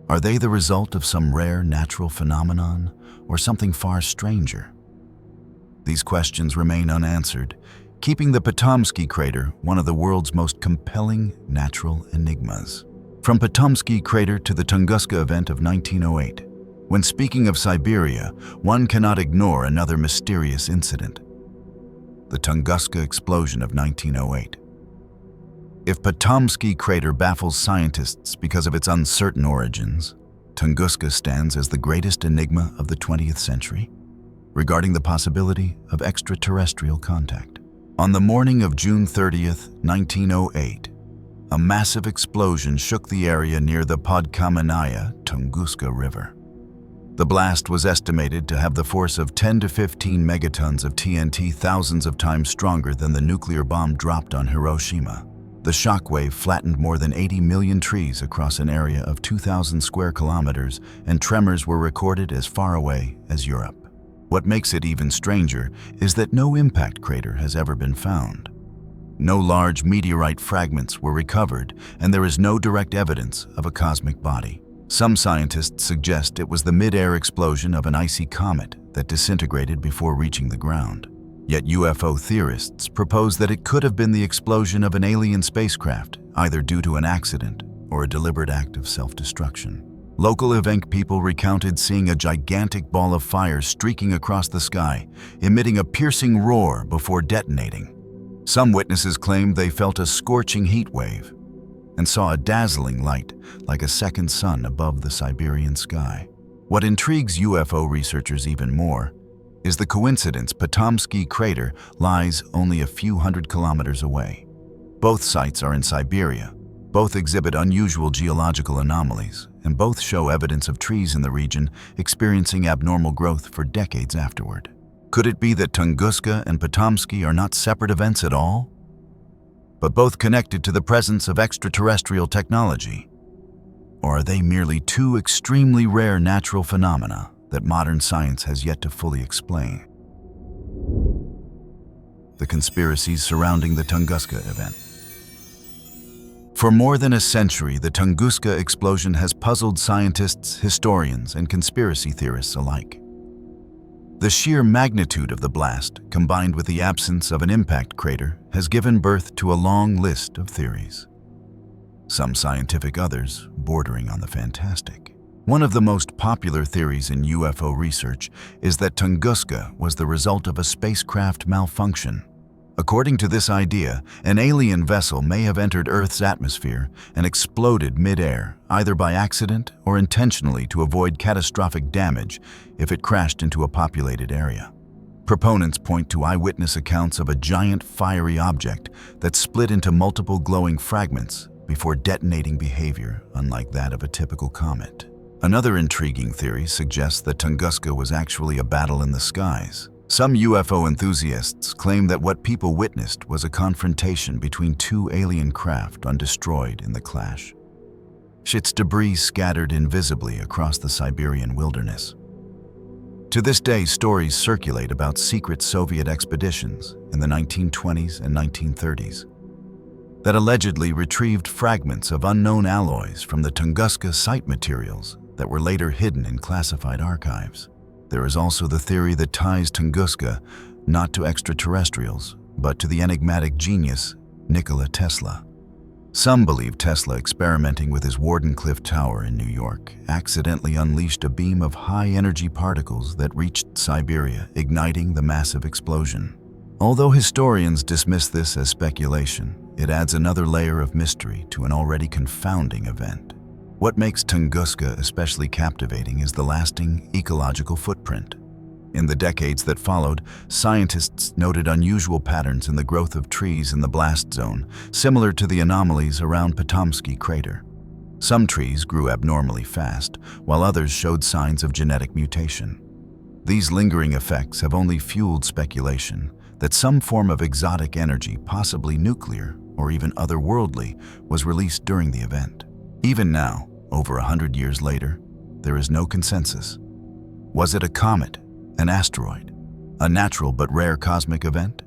S1: Are they the result of some rare natural phenomenon or something far stranger? These questions remain unanswered, keeping the Patomskiy crater one of the world's most compelling natural enigmas. From Patomskiy crater to the Tunguska event of 1908, when speaking of Siberia, one cannot ignore another mysterious incident: the Tunguska explosion of 1908. If Patomskiy crater baffles scientists because of its uncertain origins, Tunguska stands as the greatest enigma of the 20th century, regarding the possibility of extraterrestrial contact. On the morning of June 30th, 1908, a massive explosion shook the area near the Podkamenaya Tunguska River. The blast was estimated to have the force of 10 to 15 megatons of TNT, thousands of times stronger than the nuclear bomb dropped on Hiroshima. The shockwave flattened more than 80 million trees across an area of 2,000 square kilometers, and tremors were recorded as far away as Europe. What makes it even stranger is that no impact crater has ever been found. No large meteorite fragments were recovered, and there is no direct evidence of a cosmic body. Some scientists suggest it was the mid-air explosion of an icy comet that disintegrated before reaching the ground. Yet UFO theorists propose that it could have been the explosion of an alien spacecraft, either due to an accident or a deliberate act of self-destruction. Local Evenk people recounted seeing a gigantic ball of fire streaking across the sky, emitting a piercing roar before detonating. Some witnesses claimed they felt a scorching heat wave and saw a dazzling light like a second sun above the Siberian sky. What intrigues UFO researchers even more is the coincidence Patomskiy crater lies only a few hundred kilometers away. Both sites are in Siberia, both exhibit unusual geological anomalies, and both show evidence of trees in the region experiencing abnormal growth for decades afterward. Could it be that Tunguska and Patomskiy are not separate events at all, but both connected to the presence of extraterrestrial technology? Or are they merely two extremely rare natural phenomena that modern science has yet to fully explain? The conspiracies surrounding the Tunguska event. For more than a century, the Tunguska explosion has puzzled scientists, historians, and conspiracy theorists alike. The sheer magnitude of the blast, combined with the absence of an impact crater, has given birth to a long list of theories. Some scientific, others bordering on the fantastic. One of the most popular theories in UFO research is that Tunguska was the result of a spacecraft malfunction. According to this idea, an alien vessel may have entered Earth's atmosphere and exploded mid-air, either by accident or intentionally to avoid catastrophic damage if it crashed into a populated area. Proponents point to eyewitness accounts of a giant fiery object that split into multiple glowing fragments before detonating, behavior unlike that of a typical comet. Another intriguing theory suggests that Tunguska was actually a battle in the skies. Some UFO enthusiasts claim that what people witnessed was a confrontation between two alien craft undestroyed in the clash. Its debris scattered invisibly across the Siberian wilderness. To this day, stories circulate about secret Soviet expeditions in the 1920s and 1930s that allegedly retrieved fragments of unknown alloys from the Tunguska site materials that were later hidden in classified archives. There is also the theory that ties Tunguska not to extraterrestrials, but to the enigmatic genius Nikola Tesla. Some believe Tesla, experimenting with his Wardenclyffe Tower in New York, accidentally unleashed a beam of high-energy particles that reached Siberia, igniting the massive explosion. Although historians dismiss this as speculation, it adds another layer of mystery to an already confounding event. What makes Tunguska especially captivating is the lasting ecological footprint. In the decades that followed, scientists noted unusual patterns in the growth of trees in the blast zone, similar to the anomalies around Patomskiy crater. Some trees grew abnormally fast, while others showed signs of genetic mutation. These lingering effects have only fueled speculation that some form of exotic energy, possibly nuclear or even otherworldly, was released during the event. Even now, over 100 years later, there is no consensus. Was it a comet, an asteroid, a natural but rare cosmic event?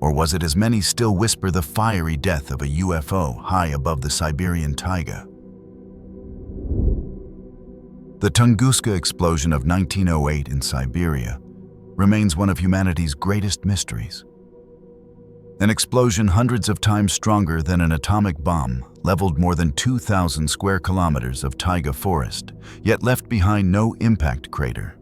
S1: Or was it, as many still whisper, the fiery death of a UFO high above the Siberian taiga? The Tunguska explosion of 1908 in Siberia remains one of humanity's greatest mysteries. An explosion hundreds of times stronger than an atomic bomb leveled more than 2,000 square kilometers of taiga forest, yet left behind no impact crater.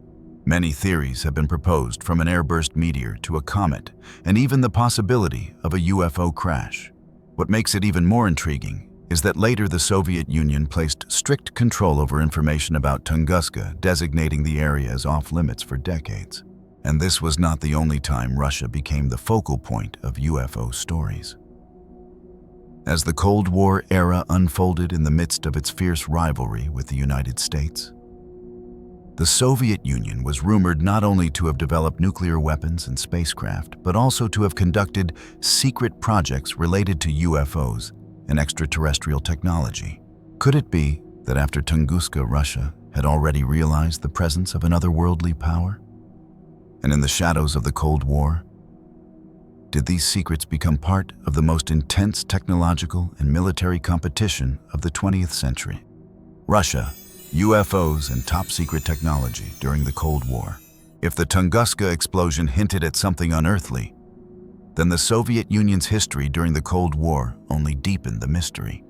S1: Many theories have been proposed, from an airburst meteor to a comet, and even the possibility of a UFO crash. What makes it even more intriguing is that later the Soviet Union placed strict control over information about Tunguska, designating the area as off-limits for decades. And this was not the only time Russia became the focal point of UFO stories. As the Cold War era unfolded in the midst of its fierce rivalry with the United States, the Soviet Union was rumored not only to have developed nuclear weapons and spacecraft, but also to have conducted secret projects related to UFOs and extraterrestrial technology. Could it be that after Tunguska, Russia had already realized the presence of an otherworldly power? And in the shadows of the Cold War, did these secrets become part of the most intense technological and military competition of the 20th century? Russia, UFOs, and top-secret technology during the Cold War. If the Tunguska explosion hinted at something unearthly, then the Soviet Union's history during the Cold War only deepened the mystery.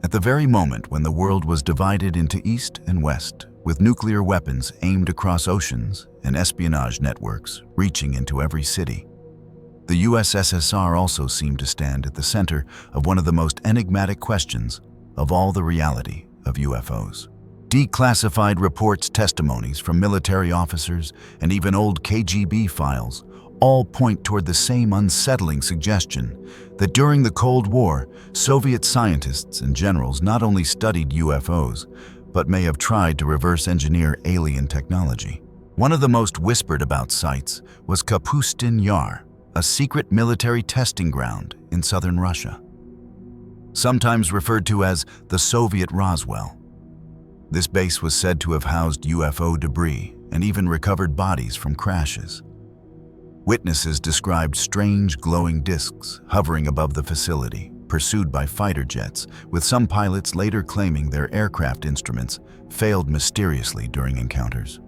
S1: At the very moment when the world was divided into East and West, with nuclear weapons aimed across oceans and espionage networks reaching into every city, the USSR also seemed to stand at the center of one of the most enigmatic questions of all: the reality of UFOs. Declassified reports, testimonies from military officers, and even old KGB files all point toward the same unsettling suggestion that during the Cold War, Soviet scientists and generals not only studied UFOs, but may have tried to reverse engineer alien technology. One of the most whispered about sites was Kapustin Yar, a secret military testing ground in southern Russia, sometimes referred to as the Soviet Roswell. This base was said to have housed UFO debris and even recovered bodies from crashes. Witnesses described strange glowing discs hovering above the facility, pursued by fighter jets, with some pilots later claiming their aircraft instruments failed mysteriously during encounters.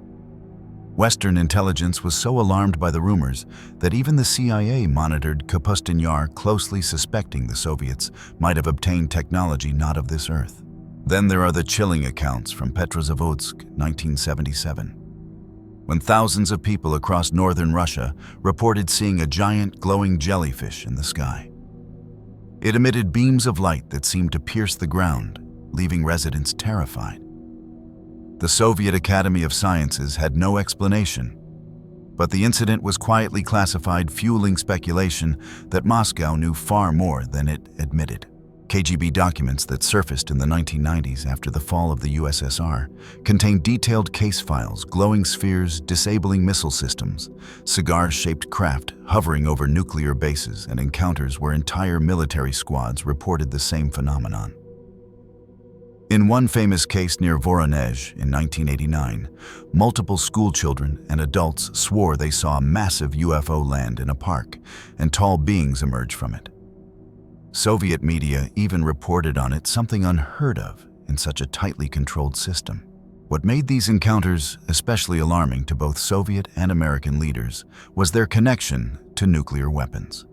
S1: Western intelligence was so alarmed by the rumors that even the CIA monitored Kapustin Yar, closely suspecting the Soviets might have obtained technology not of this earth. Then there are the chilling accounts from Petrozavodsk, 1977, when thousands of people across northern Russia reported seeing a giant glowing jellyfish in the sky. It emitted beams of light that seemed to pierce the ground, leaving residents terrified. The Soviet Academy of Sciences had no explanation, but the incident was quietly classified, fueling speculation that Moscow knew far more than it admitted. KGB documents that surfaced in the 1990s after the fall of the USSR contained detailed case files, glowing spheres disabling missile systems, cigar-shaped craft hovering over nuclear bases, and encounters where entire military squads reported the same phenomenon. In one famous case near Voronezh in 1989, multiple schoolchildren and adults swore they saw a massive UFO land in a park and tall beings emerge from it. Soviet media even reported on it, something unheard of in such a tightly controlled system. What made these encounters especially alarming to both Soviet and American leaders was their connection to nuclear weapons.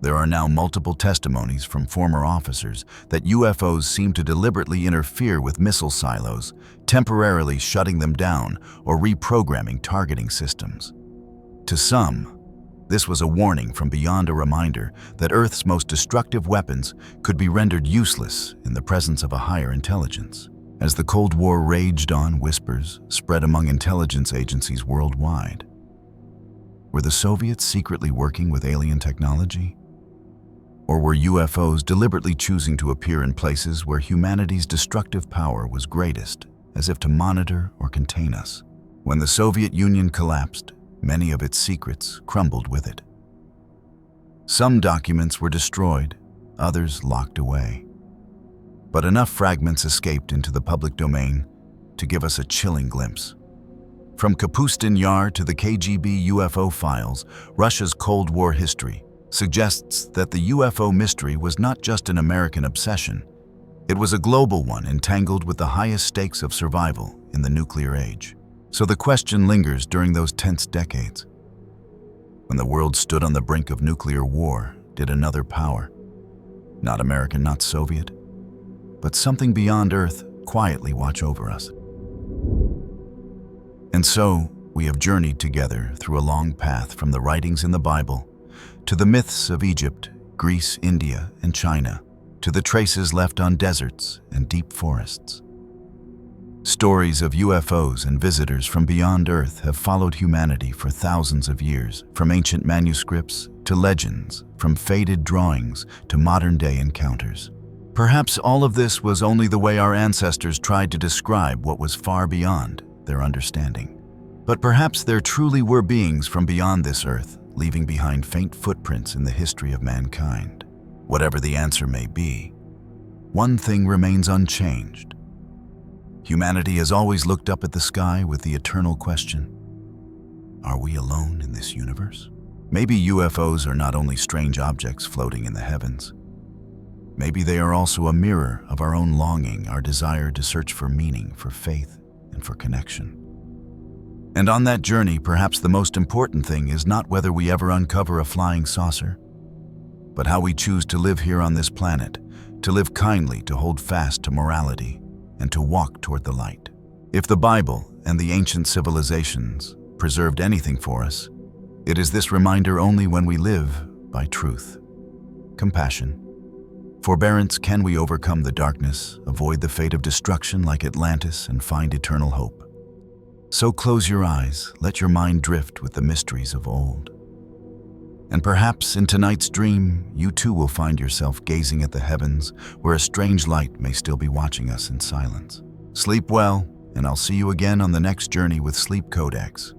S1: There are now multiple testimonies from former officers that UFOs seem to deliberately interfere with missile silos, temporarily shutting them down or reprogramming targeting systems. To some, this was a warning from beyond, a reminder that Earth's most destructive weapons could be rendered useless in the presence of a higher intelligence. As the Cold War raged on, whispers spread among intelligence agencies worldwide. Were the Soviets secretly working with alien technology? Or were UFOs deliberately choosing to appear in places where humanity's destructive power was greatest, as if to monitor or contain us? When the Soviet Union collapsed, many of its secrets crumbled with it. Some documents were destroyed, others locked away. But enough fragments escaped into the public domain to give us a chilling glimpse. From Kapustin Yar to the KGB UFO files, Russia's Cold War history suggests that the UFO mystery was not just an American obsession. It was a global one, entangled with the highest stakes of survival in the nuclear age. So the question lingers during those tense decades. When the world stood on the brink of nuclear war, did another power, not American, not Soviet, but something beyond Earth, quietly watch over us? And so, we have journeyed together through a long path from the writings in the Bible to the myths of Egypt, Greece, India, and China, to the traces left on deserts and deep forests. Stories of UFOs and visitors from beyond Earth have followed humanity for thousands of years, from ancient manuscripts to legends, from faded drawings to modern-day encounters. Perhaps all of this was only the way our ancestors tried to describe what was far beyond their understanding. But perhaps there truly were beings from beyond this Earth, leaving behind faint footprints in the history of mankind. Whatever the answer may be, one thing remains unchanged. Humanity has always looked up at the sky with the eternal question, are we alone in this universe? Maybe UFOs are not only strange objects floating in the heavens. Maybe they are also a mirror of our own longing, our desire to search for meaning, for faith, and for connection. And on that journey, perhaps the most important thing is not whether we ever uncover a flying saucer, but how we choose to live here on this planet, to live kindly, to hold fast to morality, and to walk toward the light. If the Bible and the ancient civilizations preserved anything for us, it is this reminder: only when we live by truth, compassion, Forbearance, can we overcome the darkness, avoid the fate of destruction like Atlantis, and find eternal hope? So close your eyes, let your mind drift with the mysteries of old. And perhaps in tonight's dream, you too will find yourself gazing at the heavens, where a strange light may still be watching us in silence. Sleep well, and I'll see you again on the next journey with Sleep Codex.